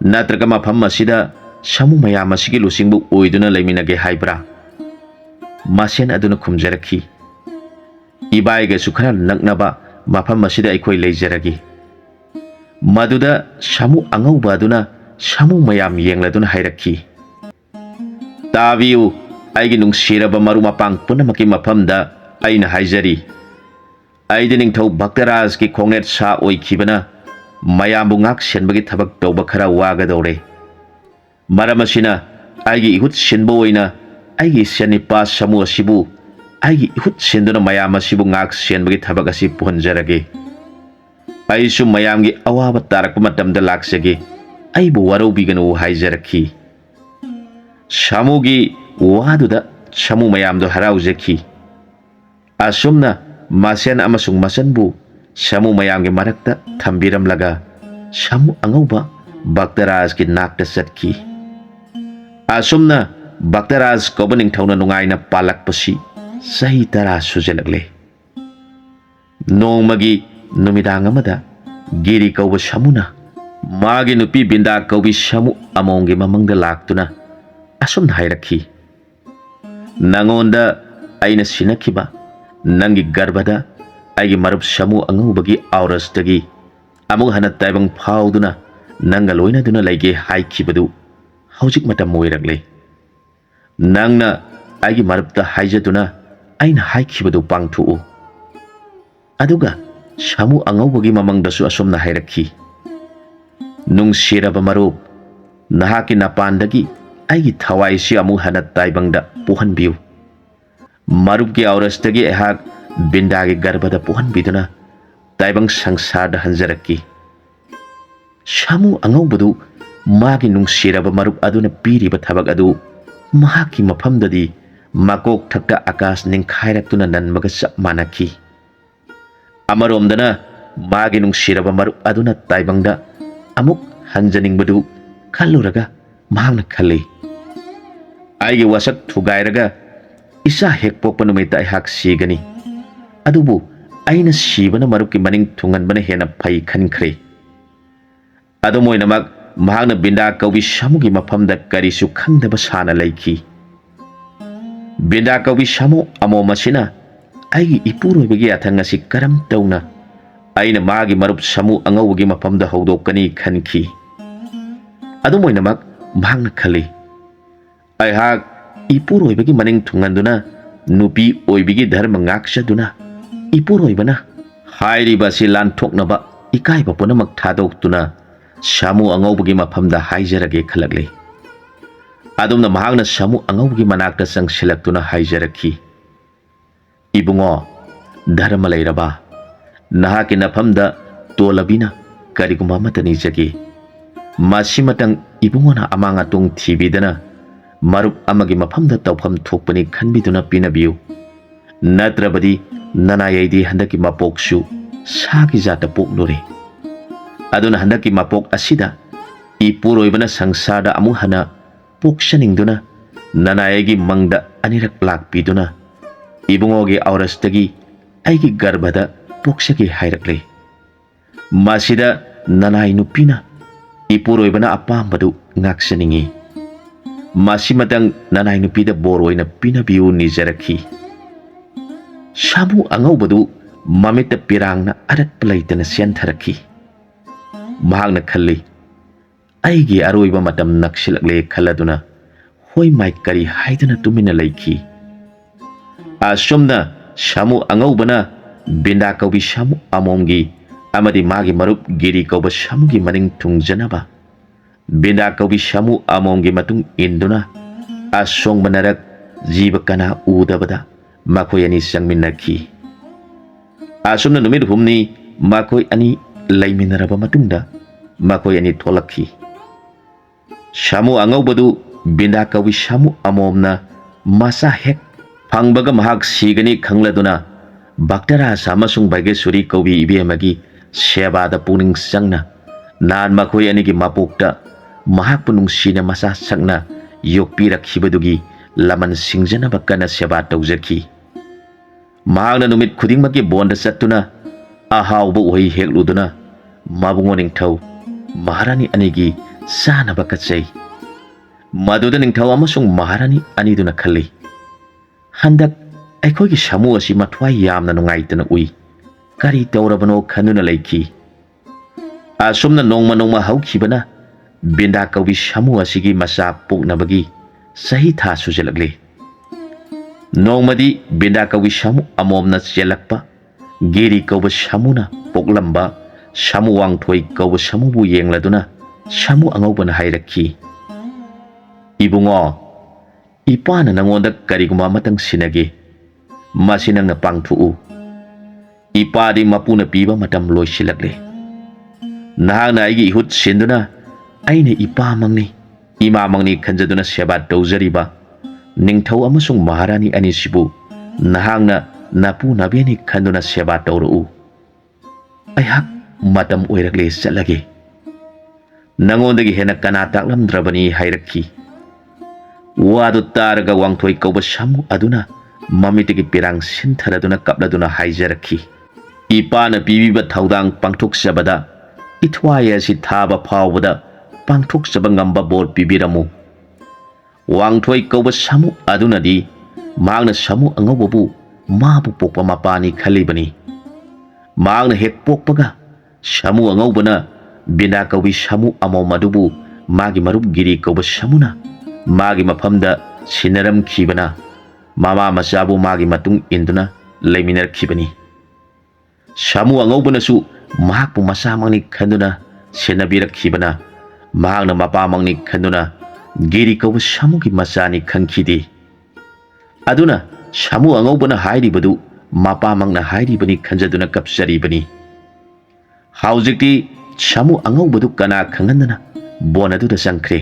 ꯅꯠꯇ꯭ꯔꯒ ꯃꯐꯝ ꯑꯁꯤꯗ ꯁꯥꯃꯨ ꯃꯌꯥꯝ ꯑꯁꯤꯒꯤ ꯂꯨꯆꯤꯡꯕ ꯑꯣꯏꯗꯨꯅ ꯂꯩꯃꯤꯟꯅꯒꯦ ꯍꯥꯏꯕ꯭ꯔꯥ? ꯃꯁꯦꯟ ꯑꯗꯨꯅ ꯈꯨꯝꯖꯔꯛꯈꯤ, ꯏꯕꯥꯏꯒꯁꯨ ꯈꯔ ꯅꯛꯅꯕ ꯃꯐꯝ ꯑꯁꯤꯗ ꯑꯩꯈꯣꯏ ꯂꯩꯖꯔꯒꯦ꯫ ꯃꯗꯨꯗ ꯁꯥꯃꯨ ꯑꯉꯧꯕ ꯑꯗꯨꯅ ꯁꯥꯃꯨ ꯃꯌꯥꯝ ꯌꯦꯡꯂꯗꯨꯅ ꯍꯥꯏꯔꯛꯈꯤ, ꯇꯥꯕꯤꯌꯨ, ꯑꯩꯒꯤ ꯅꯨꯡꯁꯤꯔꯕ ꯃꯔꯨꯞ ꯃꯄꯥꯡ ꯄꯨꯝꯅꯃꯛꯀꯤ ꯃꯐꯝꯗ ꯑꯩꯅ ꯍꯥꯏꯖꯔꯤ, ꯑꯩꯗꯤ ꯅꯤꯡꯊꯧ ꯚꯛꯇꯔꯥꯖꯒꯤ ꯈꯣꯡꯅꯦꯠ ꯁꯥ ꯑꯣꯏꯈꯤꯕꯅ ꯃꯌꯥꯝꯕꯨ ꯉꯥꯛ ꯁꯦꯟꯕꯒꯤ ꯊꯕꯛ ꯇꯧꯕ ꯈꯔ ꯋꯥꯒꯗꯧꯔꯦ꯫ ꯃꯔꯝ ꯑꯁꯤꯅ ꯑꯩꯒꯤ ꯏꯍꯨꯠ ꯁꯤꯟꯕ ꯑꯣꯏꯅ ꯑꯩꯒꯤ ꯏꯆꯟꯅꯤꯄꯥ ꯁꯥꯃꯨ ꯑꯁꯤꯕꯨ ꯑꯩꯒꯤ ꯏꯍꯨꯠ ꯁꯤꯟꯗꯨꯅ ꯃꯌꯥꯝ ꯑꯁꯤꯕꯨ ꯉꯥꯛ ꯁꯦꯟꯕꯒꯤ ꯊꯕꯛ ꯑꯁꯤ ꯄꯨꯍꯟꯖꯔꯒꯦ꯫ ꯑꯩꯁꯨ ꯃꯌꯥꯝꯒꯤ ꯑꯋꯥꯕ ꯇꯥꯔꯛꯄ ꯃꯇꯝꯗ ꯂꯥꯛꯆꯒꯦ, ꯑꯩꯕꯨ ꯋꯥꯔꯧꯕꯤꯒꯅꯨ ꯍꯥꯏꯖꯔꯛꯈꯤ꯫ ꯁꯥꯃꯨꯒꯤ ꯋꯥꯗꯨꯗ ꯁꯥꯃꯨ ꯃꯌꯥꯝꯗꯣ ꯍꯔꯥꯎꯖꯈꯤ꯫ ꯑꯁꯨꯝꯅ ꯃꯁꯦꯟ ꯑꯃꯁꯨꯡ ꯃꯆꯟꯕꯨ ꯁꯥꯃꯨ ꯃꯌꯥꯝꯒꯤ ꯃꯔꯛꯇ ꯊꯝꯕꯤꯔꯝꯂꯒ ꯁꯥꯃꯨ ꯑꯉꯧꯕ ꯚꯛꯇꯔꯥꯖꯒꯤ ꯅꯥꯛꯇ ꯆꯠꯈꯤ꯫ ꯑꯁꯨꯝꯅ ꯚꯛꯇꯔꯥꯖ ꯀꯧꯕ ꯅꯤꯡꯊꯧꯅ ꯅꯨꯡꯉꯥꯏꯅ ꯄꯥꯜꯂꯛꯄꯁꯤ ꯆꯍꯤ 10 ꯁꯨꯖꯜꯂꯛꯂꯦ꯫ ꯅꯣꯡꯃꯒꯤ ꯅꯨꯃꯤꯗꯥꯡ ꯑꯃꯗ ꯒꯤꯔꯤ ꯀꯧꯕ ꯁꯥꯃꯨꯅ ꯃꯥꯒꯤ ꯅꯨꯄꯤ ꯕꯤꯟꯗꯥ ꯀꯧꯕꯤ ꯁꯥꯃꯨ ꯑꯃꯣꯝꯒꯤ ꯃꯃꯪꯗ ꯂꯥꯛꯇꯨꯅ ꯑꯁꯨꯝꯅ ꯍꯥꯏꯔꯛꯈꯤ, ꯅꯉꯣꯟꯗ ꯑꯩꯅ ꯁꯤꯟꯅꯈꯤꯕ ꯅꯪꯒꯤ ꯒꯔꯚꯗ ꯑꯩꯒꯤ ꯃꯔꯨꯞ ꯁꯥꯃꯨ ꯑꯉꯧꯕꯒꯤ ꯑꯥꯎꯔꯁꯇꯒꯤ ꯑꯃꯨꯛ ꯍꯟꯅ ꯇꯥꯏꯕꯪ ꯐꯥꯎꯗꯨꯅ ꯅꯪꯒ ꯂꯣꯏꯅꯗꯨꯅ ꯂꯩꯒꯦ ꯍꯥꯏꯈꯤꯕꯗꯨ ꯍꯧꯖꯤꯛ ꯃꯇꯝ ꯑꯣꯏꯔꯛꯂꯦ꯫ ꯅꯪꯅ ꯑꯩꯒꯤ ꯃꯔꯨꯞꯇ ꯍꯥꯏꯖꯗꯨꯅ ꯑꯩꯅ ꯍꯥꯏꯈꯤꯕꯗꯨ ꯄꯥꯡꯊꯣꯛꯎ꯫ ꯑꯗꯨꯒ ꯁꯥꯃꯨ ꯑꯉꯧꯕꯒꯤ ꯃꯃꯪꯗꯁꯨ ꯑꯁꯨꯝꯅ ꯍꯥꯏꯔꯛꯈꯤ, ꯅꯨꯡꯁꯤꯔꯕ ꯃꯔꯨꯞ, ꯅꯍꯥꯛꯀꯤ ꯅꯄꯥꯟꯗꯒꯤ ꯑꯩꯒꯤ ꯊꯋꯥꯏꯁꯤ ꯑꯃꯨꯛ ꯍꯟꯅ ꯇꯥꯏꯕꯪꯗ ꯄꯣꯛꯍꯟꯕꯤꯌꯨ꯫ ꯃꯔꯨꯞꯀꯤ ꯑꯥꯎꯔꯁꯇꯒꯤ ꯑꯩꯍꯥꯛ ꯕꯤꯟꯗꯥꯒꯤ ꯒꯔꯚꯗ ꯄꯣꯛꯍꯟꯕꯤꯗꯨꯅ ꯇꯥꯏꯕꯪ ꯁꯪꯁꯥꯔꯗ ꯍꯟꯖꯔꯛꯈꯤ꯫ ꯁꯥꯃꯨ ꯑꯉꯧꯕꯗꯨ ꯃꯥꯒꯤ ꯅꯨꯡꯁꯤꯔꯕ ꯃꯔꯨꯞ ꯑꯗꯨꯅ ꯄꯤꯔꯤꯕ ꯊꯕꯛ ꯑꯗꯨ ꯃꯍꯥꯛꯀꯤ ꯃꯐꯝꯗꯗꯤ ꯃꯀꯣꯛ ꯊꯛꯇ ꯑꯀꯥꯁ ꯅꯤꯡꯈꯥꯏꯔꯛꯇꯨꯅ ꯅꯟꯕꯒ ꯆꯞ ꯃꯥꯟꯅꯈꯤ꯫ ꯑꯃꯔꯣꯝꯗꯅ ꯃꯥꯒꯤ ꯅꯨꯡꯁꯤꯔꯕ ꯃꯔꯨꯞ ꯑꯗꯨꯅ ꯇꯥꯏꯕꯪꯗ ꯑꯃꯨꯛ ꯍꯟꯖꯅꯤꯡꯕꯗꯨ ꯈꯜꯂꯨꯔꯒ ꯃꯍꯥꯛꯅ ꯈꯜꯂꯤ, ꯑꯩꯒꯤ ꯋꯥꯁꯛ ꯊꯨꯒꯥꯏꯔꯒ ꯏꯆꯥ ꯍꯦꯛ ꯄꯣꯛꯄ ꯅꯨꯃꯤꯠꯇ ꯑꯩꯍꯥꯛ ꯁꯤꯒꯅꯤ, ꯑꯗꯨꯕꯨ ꯑꯩꯅ ꯁꯤꯕꯅ ꯃꯔꯨꯞꯀꯤ ꯃꯅꯤꯡ ꯊꯨꯡꯍꯟꯕꯅ ꯍꯦꯟꯅ ꯐꯩ ꯈꯟꯈ꯭ꯔꯦ꯫ ꯑꯗꯨꯝ ꯑꯣꯏꯅꯃꯛ ꯃꯍꯥꯛꯅ ꯕꯤꯟꯗꯥ ꯀꯧꯕꯤ ꯁꯥꯃꯨꯒꯤ ꯃꯐꯝꯗ ꯀꯔꯤꯁꯨ ꯈꯪꯗꯕ ꯁꯥꯅ ꯂꯩꯈꯤ꯫ ꯕꯤꯟꯗꯥ ꯀꯧꯕꯤ ꯁꯥꯃꯨ ꯑꯃꯣꯝ ꯑꯁꯤꯅ ꯑꯩꯒꯤ ꯏꯄꯨꯔꯣꯏꯕꯒꯤ ꯌꯥꯊꯪ ꯑꯁꯤ ꯀꯔꯝ ꯇꯧꯅ ꯑꯩꯅ ꯃꯥꯒꯤ ꯃꯔꯨꯞ ꯁꯥꯃꯨ ꯑꯉꯧꯕꯒꯤ ꯃꯐꯝꯗ ꯍꯧꯗꯣꯛꯀꯅꯤ ꯈꯟꯈꯤ꯫ ꯑꯗꯨꯝ ꯑꯣꯏꯅꯃꯛ ꯃꯍꯥꯛꯅ ꯈꯜꯂꯤ, ꯑꯩꯍꯥꯛ ꯏꯄꯨꯔꯣꯏꯕꯒꯤ ꯃꯅꯤꯡ ꯊꯨꯡꯍꯟꯗꯨꯅ ꯅꯨꯄꯤ ꯑꯣꯏꯕꯤꯒꯤ ꯙꯔꯃ ꯉꯥꯛꯆꯗꯨꯅ ꯏꯄꯨꯔꯣꯏꯕꯅ ꯍꯥꯏꯔꯤꯕ ꯑꯁꯤ ꯂꯥꯟꯊꯣꯛꯅꯕ ꯏꯀꯥꯏꯕ ꯄꯨꯝꯅꯃꯛ ꯊꯥꯗꯣꯛꯇꯨꯅ ꯁꯥꯃꯨ ꯑꯉꯧꯕꯒꯤ ꯃꯐꯝꯗ ꯍꯥꯏꯖꯔꯒꯦ ꯈꯜꯂꯛꯂꯦ꯫ ꯑꯗꯨꯝꯅ ꯃꯍꯥꯛꯅ ꯁꯥꯃꯨ ꯑꯉꯧꯕꯒꯤ ꯃꯅꯥꯛꯇ ꯆꯪꯁꯤꯜꯂꯛꯇꯨꯅ ꯍꯥꯏꯖꯔꯛꯈꯤ, ꯏꯕꯨꯡꯉꯣ, ꯙꯔꯃ ꯂꯩꯔꯕ, ꯅꯍꯥꯛꯀꯤ ꯅꯐꯝꯗ ꯇꯣꯜꯂꯕꯤꯅ ꯀꯔꯤꯒꯨꯝꯕ ꯑꯃꯠꯇ ꯅꯤꯖꯒꯦ꯫ ꯃꯁꯤꯃꯇꯪ ꯏꯕꯨꯡꯉꯣꯅ ꯑꯃꯥꯡ ꯑꯇꯣꯡ ꯊꯤꯕꯤꯗꯅ ꯃꯔꯨꯞ ꯑꯃꯒꯤ ꯃꯐꯝꯗ ꯇꯧꯐꯝ ꯊꯣꯛꯄꯅꯤ ꯈꯟꯕꯤꯗꯨꯅ ꯄꯤꯅꯕꯤꯌꯨ꯫ ꯅꯠꯇ꯭ꯔꯕꯗꯤ ꯅꯅꯥꯏꯗꯤ ꯍꯟꯗꯛꯀꯤ ꯃꯄꯣꯛꯁꯨ ꯁꯥꯒꯤ ꯖꯥꯠꯇ ꯄꯣꯛꯂꯨꯔꯦ꯫ ꯑꯗꯨꯅ ꯍꯟꯗꯛꯀꯤ ꯃꯄꯣꯛ ꯑꯁꯤꯗ ꯏꯄꯨꯔꯣꯏꯕꯅ ꯁꯪꯁꯥꯔꯗ ꯑꯃꯨꯛ ꯍꯟꯅ ꯄꯣꯛꯆꯅꯤꯡꯗꯨꯅ ꯅꯅꯥꯏꯒꯤ ꯃꯪꯗ ꯑꯅꯤꯔꯛ ꯂꯥꯛꯄꯤꯗꯨꯅ ꯏꯕꯨꯡꯉꯣꯒꯤ ꯑꯥꯎꯔꯁꯇꯒꯤ ꯑꯩꯒꯤ ꯒꯔꯚꯗ ꯄꯣꯛꯆꯒꯦ ꯍꯥꯏꯔꯛꯂꯦ꯫ ꯃꯁꯤꯗ ꯅꯅꯥꯏ ꯅꯨꯄꯤꯅ ꯏꯄꯨꯔꯣꯏꯕꯅ ꯑꯄꯥꯝꯕꯗꯨ ꯉꯥꯛꯆꯅꯤꯡꯉꯤ꯫ ꯃꯁꯤꯃꯇꯪ ꯅꯅꯥꯏ ꯅꯨꯄꯤꯗ ꯕꯣꯔ ꯑꯣꯏꯅ ꯄꯤꯅꯕꯤꯌꯨ ꯅꯤꯖꯔꯛꯈꯤ꯫ ꯁꯥꯃꯨ ꯑꯉꯧꯕꯗꯨ ꯃꯃꯤꯠꯇ ꯄꯤꯔꯥꯡꯅ ꯑꯔꯠꯄ ꯂꯩꯇꯅ ꯆꯦꯟꯊꯔꯛꯈꯤ꯫ ꯃꯍꯥꯛꯅ ꯈꯜꯂꯤ, ꯑꯩꯒꯤ ꯑꯔꯣꯏꯕ ꯃꯇꯝ ꯅꯛꯁꯤꯜꯂꯛꯂꯦ ꯈꯜꯂꯗꯨꯅ ꯍꯣꯏ ꯃꯥꯏ ꯀꯔꯤ ꯍꯥꯏꯗꯨꯅ ꯇꯨꯃꯤꯟꯅ ꯂꯩꯈꯤ꯫ ꯑꯁꯨꯝꯅ ꯁꯥꯃꯨ ꯑꯉꯧꯕꯅ ꯕꯤꯟꯗꯥ ꯀꯧꯕꯤ ꯁꯥꯃꯨ ꯑꯃꯣꯝꯒꯤ ꯑꯃꯗꯤ ꯃꯥꯒꯤ ꯃꯔꯨꯞ ꯒꯤꯔꯤ ꯀꯧꯕ ꯁꯥꯃꯨꯒꯤ ꯃꯅꯤꯡ ꯊꯨꯡꯖꯅꯕ ꯕꯤꯟꯗꯥ ꯀꯧꯕꯤ ꯁꯥꯃꯨ ꯑꯃꯣꯝꯒꯤ ꯃꯇꯨꯡ ꯏꯟꯗꯨꯅ ꯑꯁꯣꯡꯕ ꯅꯔꯛ ꯖꯤꯕ ꯀꯅꯥ ꯎꯗꯕꯗ ꯃꯈꯣꯏ ꯑꯅꯤ ꯆꯪꯃꯤꯟꯅꯈꯤ꯫ ꯑꯁꯨꯝꯅ ꯅꯨꯃꯤꯠ ꯍꯨꯝꯅꯤ ꯃꯈꯣꯏ ꯑꯅꯤ ꯂꯩꯃꯤꯟꯅꯔꯕ ꯃꯇꯨꯡꯗ ꯃꯈꯣꯏ ꯑꯅꯤ ꯊꯣꯛꯂꯛꯈꯤ꯫ ꯁꯥꯃꯨ ꯑꯉꯧꯕꯗꯨ ꯕꯤꯟꯗꯥ ꯀꯧꯕꯤ ꯁꯥꯃꯨ ꯑꯃꯣꯝꯅ ꯃꯆꯥ ꯍꯦꯛ ꯐꯪꯕꯒ ꯃꯍꯥꯛ ꯁꯤꯒꯅꯤ ꯈꯪꯂꯗꯨꯅ ꯚꯛꯇꯔꯥꯖ ꯑꯃꯁꯨꯡ ꯚꯒꯦꯁ꯭ꯋꯔꯤ ꯀꯧꯕꯤ ꯏꯕꯦꯝꯃꯒꯤ ꯁꯦꯕꯥꯗ ꯄꯨꯛꯅꯤꯡ ꯆꯪꯅ ꯅꯍꯥꯟ ꯃꯈꯣꯏ ꯑꯅꯤꯒꯤ ꯃꯄꯣꯛꯇ ꯃꯍꯥꯛꯄꯨ ꯅꯨꯡꯁꯤꯅ ꯃꯆꯥ ꯁꯛꯅ ꯌꯣꯛꯄꯤꯔꯛꯈꯤꯕꯗꯨꯒꯤ ꯂꯃꯟ ꯁꯤꯡꯖꯅꯕ ꯀꯟꯅ ꯁꯦꯕꯥ ꯇꯧꯖꯈꯤ꯫ ꯃꯍꯥꯛꯅ ꯅꯨꯃꯤꯠ ꯈꯨꯗꯤꯡꯃꯛꯀꯤ ꯕꯣꯟꯗ ꯆꯠꯇꯨꯅ ꯑꯍꯥꯎꯕ ꯎꯍꯩ ꯍꯦꯛꯂꯨꯗꯨꯅ ꯃꯕꯨꯡꯉꯣ ꯅꯤꯡꯊꯧ ꯃꯍꯥꯔꯥꯅꯤ ꯑꯅꯤꯒꯤ ꯆꯥꯅꯕ ꯀꯠꯆꯩ꯫ ꯃꯗꯨꯗ ꯅꯤꯡꯊꯧ ꯑꯃꯁꯨꯡ ꯃꯍꯥꯔꯥꯅꯤ ꯑꯅꯤꯗꯨꯅ ꯈꯜꯂꯤ, ꯍꯟꯗꯛ ꯑꯩꯈꯣꯏꯒꯤ ꯁꯥꯃꯨ ꯑꯁꯤ ꯃꯊ꯭ꯋꯥꯏ ꯌꯥꯝꯅ ꯅꯨꯡꯉꯥꯏꯇꯅ ꯎꯏ, ꯀꯔꯤ ꯇꯧꯔꯕꯅꯣ ꯈꯟꯗꯨꯅ ꯂꯩꯈꯤ꯫ ꯑꯁꯨꯝꯅ ꯅꯣꯡꯃ ꯅꯣꯡꯃ ꯍꯧꯈꯤꯕꯅ ꯕꯤꯟꯗꯥ ꯀꯧꯕꯤ ꯁꯥꯃꯨ ꯑꯁꯤꯒꯤ ꯃꯆꯥ ꯄꯣꯛꯅꯕꯒꯤ ꯆꯍꯤ ꯊꯥ ꯁꯨꯖꯜꯂꯛꯂꯦ꯫ ꯅꯣꯡꯃꯗꯤ ꯕꯤꯟꯗꯥ ꯀꯧꯕꯤ ꯁꯥꯃꯨ ꯑꯃꯣꯝꯅ ꯆꯦꯜꯂꯛꯄ ꯒꯤꯔꯤ ꯀꯧꯕ ꯁꯥꯃꯨꯅ ꯄꯣꯛꯂꯝꯕ ꯁꯥꯃꯨ ꯋꯥꯡꯊꯣꯏ ꯀꯧꯕ ꯁꯥꯃꯨꯕꯨ ꯌꯦꯡꯂꯗꯨꯅ ꯁꯥꯃꯨ ꯑꯉꯧꯕꯅ ꯍꯥꯏꯔꯛꯈꯤ, ꯏꯕꯨꯡꯉꯣ, ꯏꯄꯥꯅ ꯅꯉꯣꯟꯗ ꯀꯔꯤꯒꯨꯝꯕ ꯑꯃꯇꯪ ꯁꯤꯟꯅꯒꯦ, ꯃꯁꯤ ꯅꯪꯅ ꯄꯥꯡꯊꯣꯛꯎ꯫ ꯏꯄꯥꯗꯤ ꯃꯄꯨꯅ ꯄꯤꯕ ꯃꯇꯝ ꯂꯣꯏꯁꯤꯜꯂꯛꯂꯦ꯫ ꯅꯍꯥꯛꯅ ꯑꯩꯒꯤ ꯏꯍꯨꯠ ꯁꯤꯟꯗꯨꯅ ꯑꯩꯅ ꯏꯄꯥꯃꯛꯅꯤ ꯏꯃꯥꯃꯛꯅꯤ ꯈꯟꯖꯗꯨꯅ ꯁꯦꯕꯥ ꯇꯧꯖꯔꯤꯕ ꯅꯤꯡꯊꯧ ꯑꯃꯁꯨꯡ ꯃꯍꯥꯔꯥꯅꯤ ꯑꯅꯤꯁꯤꯕꯨ ꯅꯍꯥꯛꯅ ꯅꯄꯨ ꯅꯕꯦꯅꯤ ꯈꯟꯗꯨꯅ ꯁꯦꯕꯥ ꯇꯧꯔꯛꯎ꯫ ꯑꯩꯍꯥꯛ ꯃꯇꯝ ꯑꯣꯏꯔꯛꯂꯦ, ꯆꯠꯂꯒꯦ꯫ ꯅꯉꯣꯟꯗꯒꯤ ꯍꯦꯟꯅ ꯀꯅꯥ ꯇꯥꯛꯂꯝꯗ꯭ꯔꯕꯅꯤ ꯍꯥꯏꯔꯛꯈꯤ꯫ ꯋꯥꯗꯨ ꯇꯥꯔꯒ ꯋꯥꯡꯊꯣꯏ ꯀꯧꯕ ꯁꯥꯃꯨ ꯑꯗꯨꯅ ꯃꯃꯤꯠꯇꯒꯤ ꯄꯤꯔꯥꯡ ꯁꯤꯟꯊꯔꯗꯨꯅ ꯀꯞꯂꯗꯨꯅ ꯍꯥꯏꯖꯔꯛꯈꯤ, ꯏꯄꯥꯅ ꯄꯤꯕꯤꯕ ꯊꯧꯗꯥꯡ ꯄꯥꯡꯊꯣꯛꯆꯕꯗ ꯏꯊ꯭ꯋꯥꯏ ꯑꯁꯤ ꯊꯥꯕ ꯐꯥꯎꯕꯗ ꯄꯥꯡꯊꯣꯛꯆꯕ ꯉꯝꯕ ꯕꯣꯔ ꯄꯤꯕꯤꯔꯝꯃꯨ꯫ ꯋꯥꯡꯊꯣꯏ ꯀꯧꯕ ꯁꯥꯃꯨ ꯑꯗꯨꯅꯗꯤ ꯃꯍꯥꯛꯅ ꯁꯥꯃꯨ ꯑꯉꯧꯕꯕꯨ ꯃꯥꯕꯨ ꯄꯣꯛꯄ ꯃꯄꯥꯅꯤ ꯈꯜꯂꯤꯕꯅꯤ꯫ ꯃꯍꯥꯛꯅ ꯍꯦꯛ ꯄꯣꯛꯄꯒ ꯁꯥꯃꯨ ꯑꯉꯧꯕꯅ ꯕꯤꯟꯗꯥ ꯀꯧꯕꯤ ꯁꯥꯃꯨ ꯑꯃꯣꯝ ꯑꯗꯨꯕꯨ ꯃꯥꯒꯤ ꯃꯔꯨꯞ ꯒꯤꯔꯤ ꯀꯧꯕ ꯁꯥꯃꯨꯅ ꯃꯥꯒꯤ ꯃꯐꯝꯗ ꯁꯤꯟꯅꯔꯝꯈꯤꯕꯅ ꯃꯃꯥ ꯃꯆꯥꯕꯨ ꯃꯥꯒꯤ ꯃꯇꯨꯡ ꯏꯟꯗꯨꯅ ꯂꯩꯃꯤꯟꯅꯔꯛꯈꯤꯕꯅꯤ꯫ ꯁꯥꯃꯨ ꯑꯉꯧꯕꯅꯁꯨ ꯃꯍꯥꯛꯄꯨ ꯃꯆꯥꯃꯛꯅꯤ ꯈꯟꯗꯨꯅ ꯁꯦꯟꯅꯕꯤꯔꯛꯈꯤꯕꯅ ꯃꯍꯥꯛꯅ ꯃꯄꯥꯃꯛꯅꯤ ꯈꯟꯗꯨꯅ ꯒꯤꯔꯤ ꯀꯧꯕ ꯁꯥꯃꯨꯒꯤ ꯃꯆꯥꯅꯤ ꯈꯟꯈꯤꯗꯦ꯫ ꯑꯗꯨꯅ ꯁꯥꯃꯨ ꯑꯉꯧꯕꯅ ꯍꯥꯏꯔꯤꯕꯗꯨ ꯃꯄꯥꯃꯛꯅ ꯍꯥꯏꯔꯤꯕꯅꯤ ꯈꯟꯖꯗꯨꯅ ꯀꯞꯆꯔꯤꯕꯅꯤ꯫ ꯍꯧꯖꯤꯛꯇꯤ ꯁꯥꯃꯨ ꯑꯉꯧꯕꯗꯨ ꯀꯅꯥ ꯈꯪꯍꯟꯗꯅ ꯕꯣꯟ ꯑꯗꯨꯗ ꯆꯪꯈ꯭ꯔꯦ꯫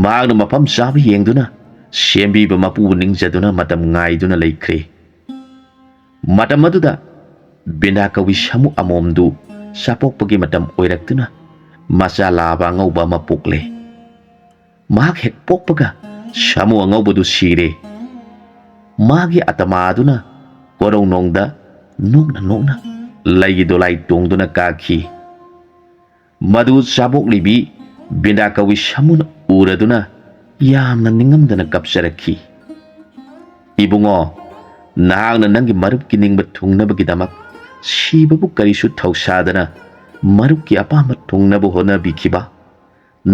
ꯃꯍꯥꯛꯅ ꯃꯐꯝ ꯆꯥꯕ ꯌꯦꯡꯗꯨꯅ ꯁꯦꯝꯕꯤꯕ ꯃꯄꯨꯕꯨ ꯅꯤꯡꯖꯗꯨꯅ ꯃꯇꯝ ꯉꯥꯏꯗꯨꯅ ꯂꯩꯈ꯭ꯔꯦ꯫ ꯃꯇꯝ ꯑꯗꯨꯗ ꯕꯤꯟꯗꯥ ꯀꯧꯕꯤ ꯁꯥꯃꯨ ꯑꯃꯣꯝꯗꯨ ꯆꯥꯄꯣꯛꯄꯒꯤ ꯃꯇꯝ ꯑꯣꯏꯔꯛꯇꯨꯅ ꯃꯆꯥ ꯂꯥꯕ ꯑꯉꯧꯕ ꯑꯃ ꯄꯣꯛꯂꯦ꯫ ꯃꯍꯥꯛ ꯍꯦꯛ ꯄꯣꯛꯄꯒ ꯁꯥꯃꯨ ꯑꯉꯧꯕꯗꯨ ꯁꯤꯔꯦ꯫ ꯃꯥꯒꯤ ꯑꯇꯃꯥ ꯑꯗꯨꯅ ꯀꯣꯔꯧꯅꯣꯡꯗ ꯅꯣꯛꯅ ꯅꯣꯛꯅ ꯂꯩꯒꯤ ꯗꯣꯂꯥꯏ ꯇꯣꯡꯗꯨꯅ ꯀꯥꯈꯤ꯫ ꯃꯗꯨ ꯆꯥꯕꯣꯛꯂꯤꯕꯤ ꯕꯤꯟꯗꯥ ꯀꯧꯕꯤ ꯁꯥꯃꯨꯅ ꯎꯔꯗꯨꯅ ꯌꯥꯝꯅ ꯅꯤꯡꯉꯝꯗꯅ ꯀꯞꯆꯔꯛꯈꯤ, ꯏꯕꯨꯡꯉꯣ, ꯅꯍꯥꯛꯅ ꯅꯪꯒꯤ ꯃꯔꯨꯞꯀꯤ ꯅꯤꯡꯕ ꯊꯨꯡꯅꯕꯒꯤꯗꯃꯛ ꯁꯤꯕꯕꯨ ꯀꯔꯤꯁꯨ ꯊꯧꯁꯥꯗꯅ ꯃꯔꯨꯞꯀꯤ ꯑꯄꯥꯝꯕ ꯊꯨꯡꯅꯕ ꯍꯣꯠꯅꯕꯤꯈꯤꯕ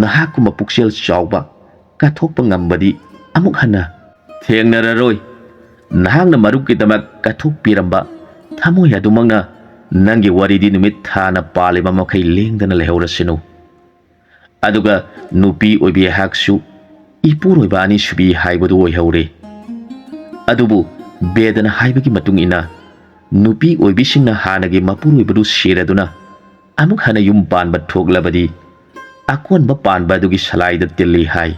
ꯅꯍꯥꯛꯀꯨꯝꯕ ꯄꯨꯛꯆꯦꯜ ꯆꯥꯎꯕ ꯀꯠꯊꯣꯛꯄ ꯉꯝꯕꯗꯤ ꯑꯃꯨꯛ ꯍꯟꯅ ꯊꯦꯡꯅꯔꯔꯣꯏ꯫ ꯅꯍꯥꯛꯅ ꯃꯔꯨꯞꯀꯤꯗꯃꯛ ꯀꯠꯊꯣꯛꯄꯤꯔꯝꯕ ꯊꯃꯣꯏ ꯑꯗꯨꯃꯛꯅ ꯅꯪꯒꯤ ꯋꯥꯔꯤꯗꯤ ꯅꯨꯃꯤꯠ ꯊꯥꯅ ꯄꯥꯜꯂꯤꯕ ꯃꯈꯩ ꯂꯦꯡꯗꯅ ꯂꯩꯍꯧꯔꯁꯅꯨ꯫ ꯑꯗꯨꯒ ꯅꯨꯄꯤ ꯑꯣꯏꯕꯤ ꯑꯩꯍꯥꯛꯁꯨ ꯏꯄꯨꯔꯣꯏꯕ ꯑꯅꯤꯁꯨꯕꯤ ꯍꯥꯏꯕꯗꯨ ꯑꯣꯏꯍꯧꯔꯦ꯫ ꯑꯗꯨꯕꯨ ꯕꯦꯗꯅ ꯍꯥꯏꯕꯒꯤ ꯃꯇꯨꯡ ꯏꯟꯅ ꯅꯨꯄꯤ ꯑꯣꯏꯕꯤꯁꯤꯡꯅ ꯍꯥꯟꯅꯒꯤ ꯃꯄꯨꯔꯣꯏꯕꯗꯨ ꯁꯤꯔꯗꯨꯅ ꯑꯃꯨꯛ ꯍꯟꯅ ꯌꯨꯝ ꯄꯥꯟꯕ ꯊꯣꯛꯂꯕꯗꯤ ꯑꯀꯣꯟꯕ ꯄꯥꯟꯕ ꯑꯗꯨꯒꯤ ꯁꯂꯥꯏꯗ ꯇꯤꯜꯂꯤ ꯍꯥꯏ꯫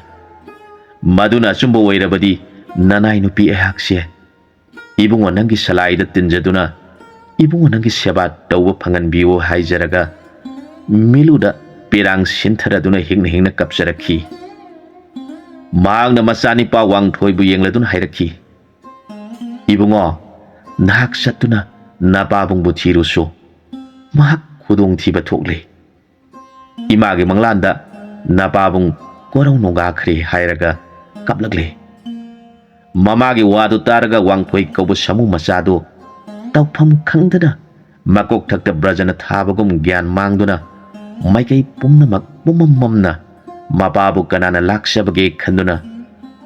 ꯃꯗꯨꯅ ꯑꯆꯨꯝꯕ ꯑꯣꯏꯔꯕꯗꯤ ꯅꯅꯥꯏ ꯅꯨꯄꯤ ꯑꯩꯍꯥꯛꯁꯦ ꯏꯕꯨꯡꯉꯣ ꯅꯪꯒꯤ ꯁꯂꯥꯏꯗ ꯇꯤꯟꯖꯗꯨꯅ ꯏꯕꯨꯡꯉꯣ ꯅꯪꯒꯤ ꯁꯦꯕꯥ ꯇꯧꯕ ꯐꯪꯍꯟꯕꯤꯌꯨ ꯍꯥꯏꯖꯔꯒ ꯃꯤꯂꯨꯗ ꯄꯤꯔꯥꯡ ꯁꯤꯟꯊꯔꯗꯨꯅ ꯍꯤꯡꯅ ꯍꯤꯡꯅ ꯀꯞꯆꯔꯛꯈꯤ꯫ ꯃꯍꯥꯛꯅ ꯃꯆꯥꯅꯤꯄꯥ ꯋꯥꯡꯊꯣꯏꯕꯨ ꯌꯦꯡꯂꯗꯨꯅ ꯍꯥꯏꯔꯛꯈꯤ, ꯏꯕꯨꯡꯉꯣ, ꯅꯍꯥꯛ ꯆꯠꯇꯨꯅ ꯅꯄꯥꯕꯨꯡꯕꯨ ꯊꯤꯔꯨꯆꯣ, ꯃꯍꯥꯛ ꯈꯨꯗꯣꯡꯊꯤꯕ ꯊꯣꯛꯂꯦ꯫ ꯏꯃꯥꯒꯤ ꯃꯪꯂꯥꯟꯗ ꯅꯄꯥꯕꯨꯡ ꯀꯣꯔꯧ ꯅꯣꯡꯒꯥꯈ꯭ꯔꯦ ꯍꯥꯏꯔꯒ ꯀꯞꯂꯛꯂꯦ꯫ ꯃꯃꯥꯒꯤ ꯋꯥꯗꯨ ꯇꯥꯔꯒ ꯋꯥꯡꯊꯣꯏ ꯀꯧꯕ ꯁꯥꯃꯨ ꯃꯆꯥꯗꯨ ꯇꯧꯐꯝ ꯈꯪꯗꯅ ꯃꯀꯣꯛꯊꯛꯇ ꯕ꯭ꯔꯖꯅ ꯊꯥꯕꯒꯨꯝ ꯒ꯭ꯌꯥꯟ ꯃꯥꯡꯗꯨꯅ ꯃꯥꯏꯀꯩ ꯄꯨꯝꯅꯃꯛ ꯄꯨꯝꯃꯝ ꯃꯝꯅ ꯃꯄꯥꯕꯨ ꯀꯅꯥꯅ ꯂꯥꯛꯆꯕꯒꯦ ꯈꯟꯗꯨꯅ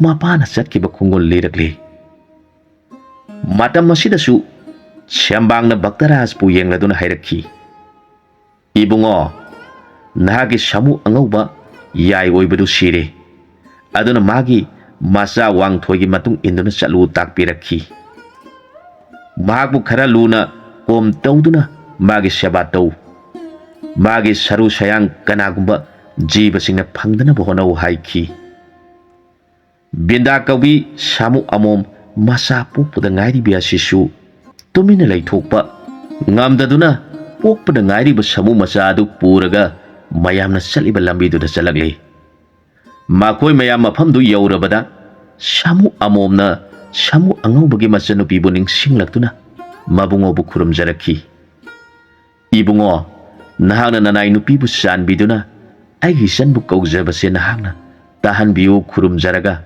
ꯃꯄꯥꯅ ꯆꯠꯈꯤꯕ ꯈꯣꯡꯒꯨꯜ ꯂꯤꯔꯛꯂꯦ꯫ ꯃꯇꯝ ꯑꯁꯤꯗꯁꯨ ꯁꯦꯝꯕꯥꯡꯅ ꯚꯛꯇꯔꯥꯖꯄꯨ ꯌꯦꯡꯂꯗꯨꯅ ꯍꯥꯏꯔꯛꯈꯤ, ꯏꯕꯨꯡꯉꯣ, ꯅꯍꯥꯛꯀꯤ ꯁꯥꯃꯨ ꯑꯉꯧꯕ ꯌꯥꯏ ꯑꯣꯏꯕꯗꯨ ꯁꯤꯔꯦ꯫ ꯑꯗꯨꯅ ꯃꯥꯒꯤ ꯃꯆꯥ ꯋꯥꯡꯊꯣꯏꯒꯤ ꯃꯇꯨꯡ ꯏꯟꯗꯨꯅ ꯆꯠꯂꯨ ꯇꯥꯛꯄꯤꯔꯛꯈꯤ꯫ ꯃꯍꯥꯛꯄꯨ ꯈꯔ ꯂꯨꯅ ꯀꯣꯝ ꯇꯧꯗꯨꯅ ꯃꯥꯒꯤ ꯁꯦꯕꯥ ꯇꯧ꯫ ꯃꯥꯒꯤ ꯁꯔꯨ ꯁꯌꯥꯡ ꯀꯅꯥꯒꯨꯝꯕ ꯖꯤꯕꯁꯤꯡꯅ ꯐꯪꯗꯅꯕ ꯍꯣꯠꯅꯧ ꯍꯥꯏꯈꯤ꯫ ꯕꯤꯟꯗꯥ ꯀꯧꯕꯤ ꯁꯥꯃꯨ ꯑꯃꯣꯝ ꯃꯆꯥ ꯄꯣꯛꯄꯗ ꯉꯥꯏꯔꯤꯕꯤ ꯑꯁꯤꯁꯨ ꯇꯨꯃꯤꯟꯅ ꯂꯩꯊꯣꯛꯄ ꯉꯝꯗꯗꯨꯅ ꯄꯣꯛꯄꯗ ꯉꯥꯏꯔꯤꯕ ꯁꯥꯃꯨ ꯃꯆꯥ ꯑꯗꯨ ꯄꯨꯔꯒ ꯃꯌꯥꯝꯅ ꯆꯠꯂꯤꯕ ꯂꯝꯕꯤꯗꯨꯗ ꯆꯠꯂꯛꯂꯦ꯫ Makoi mayam mafamdu yaurabada samu amomna samu angauba machanupibu ningsinglakuna mabungobu khurumjarakhi. Ibungo nahakna nanai nupibu sanbiduna aigi sanbu kaujabase nahakna tahanbiyu khurumjaraga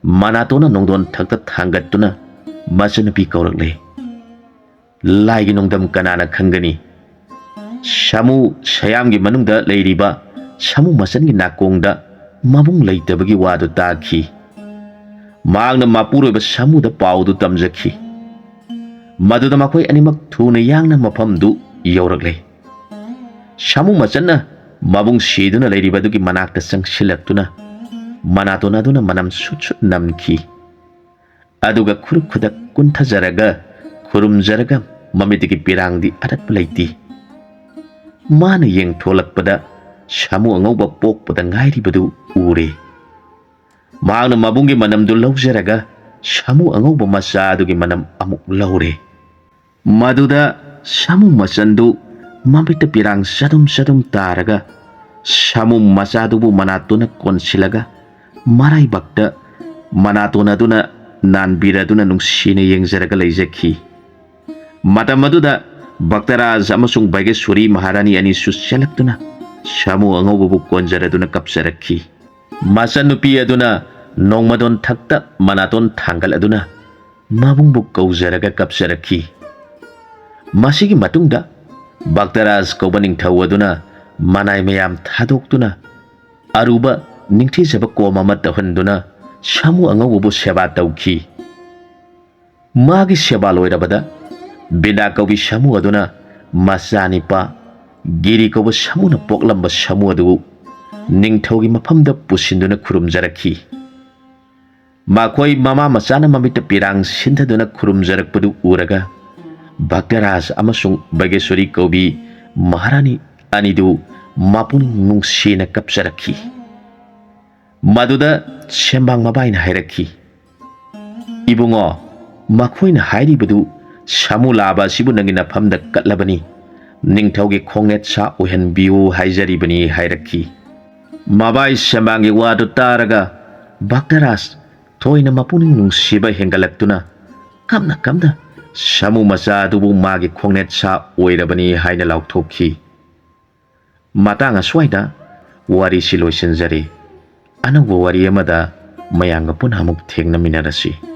manatona nongdon thakta thangattuna machanupi kaurakle. Laigi nongdam kanana khangani samu sayamgi manungda leiriba samu masangi nakongda mabung leitabagi wadu takhi. Maagna mapuroiba samuda paudu tamjakhi. Maduda makoi animak thuna yangna mafamdu yaurakle. Samu machanna mabung siduna leiribadugi manakta sangsilaktuna manatona duna manam sut namkhi. Aduga khudak kunthajaraga khurumjaraga mamidigi pirangdi aratpa leiti. Mana yeng tholakpada samu angauba pokpada ngairibadu ure. Maagna mabunggi manamdu laujaraga samu angauba machadugi manam amuk laure. Maduda samu machandu mamita pirang sadum taraga samu machadubu manatona konsilaga marai bakta manatona duna nanbiraduna nungsina yengjaraga leijakhi. Matam maduda Bhaktaraj amasung Bhagyeswari Maharani ani susyalaktuna samu angaubabu konjaraduna kapsarakhi. Machanupi aduna nongmadon thakta manaton thangal aduna mabungbu kaujaraga kapsarakhi. Masigi matungda Bhaktaraj kauba ningthau aduna manai mayam thadoktuna aruba ningthijaba koma ama tawhanduna samu angaubabu seba tawkhi. Magi seba loirabada Bina kaubi samu aduna masanipa giri kauba samuna poklamba samu adu ningthaugi mafamda pusinduna khurumjarakhi. Makoi mama machana mamita pirang sintaduna khurumjarakpadu uraga Bhaktaraj amasung Bhagyeswari kaubi Maharani anidu mapuni nungsina kapsarakhi. Maduda sembang mabaina hairakhi. Ibungo makoina hairibadu samu laba sibu nangina famda katlabani ningthaugi khongnet sa ohenbiu haijaribani hairakhi. Mabai sembangi wadu taraga Bhaktaraj toina mapuning nungsiba hengalaktuna kamna samu machadubu magi khongnet sa oirabani haina lauthokhi. Matanga swaida wari siloisenjari anauba wari amada mayanga punhamuk thengnaminarasi.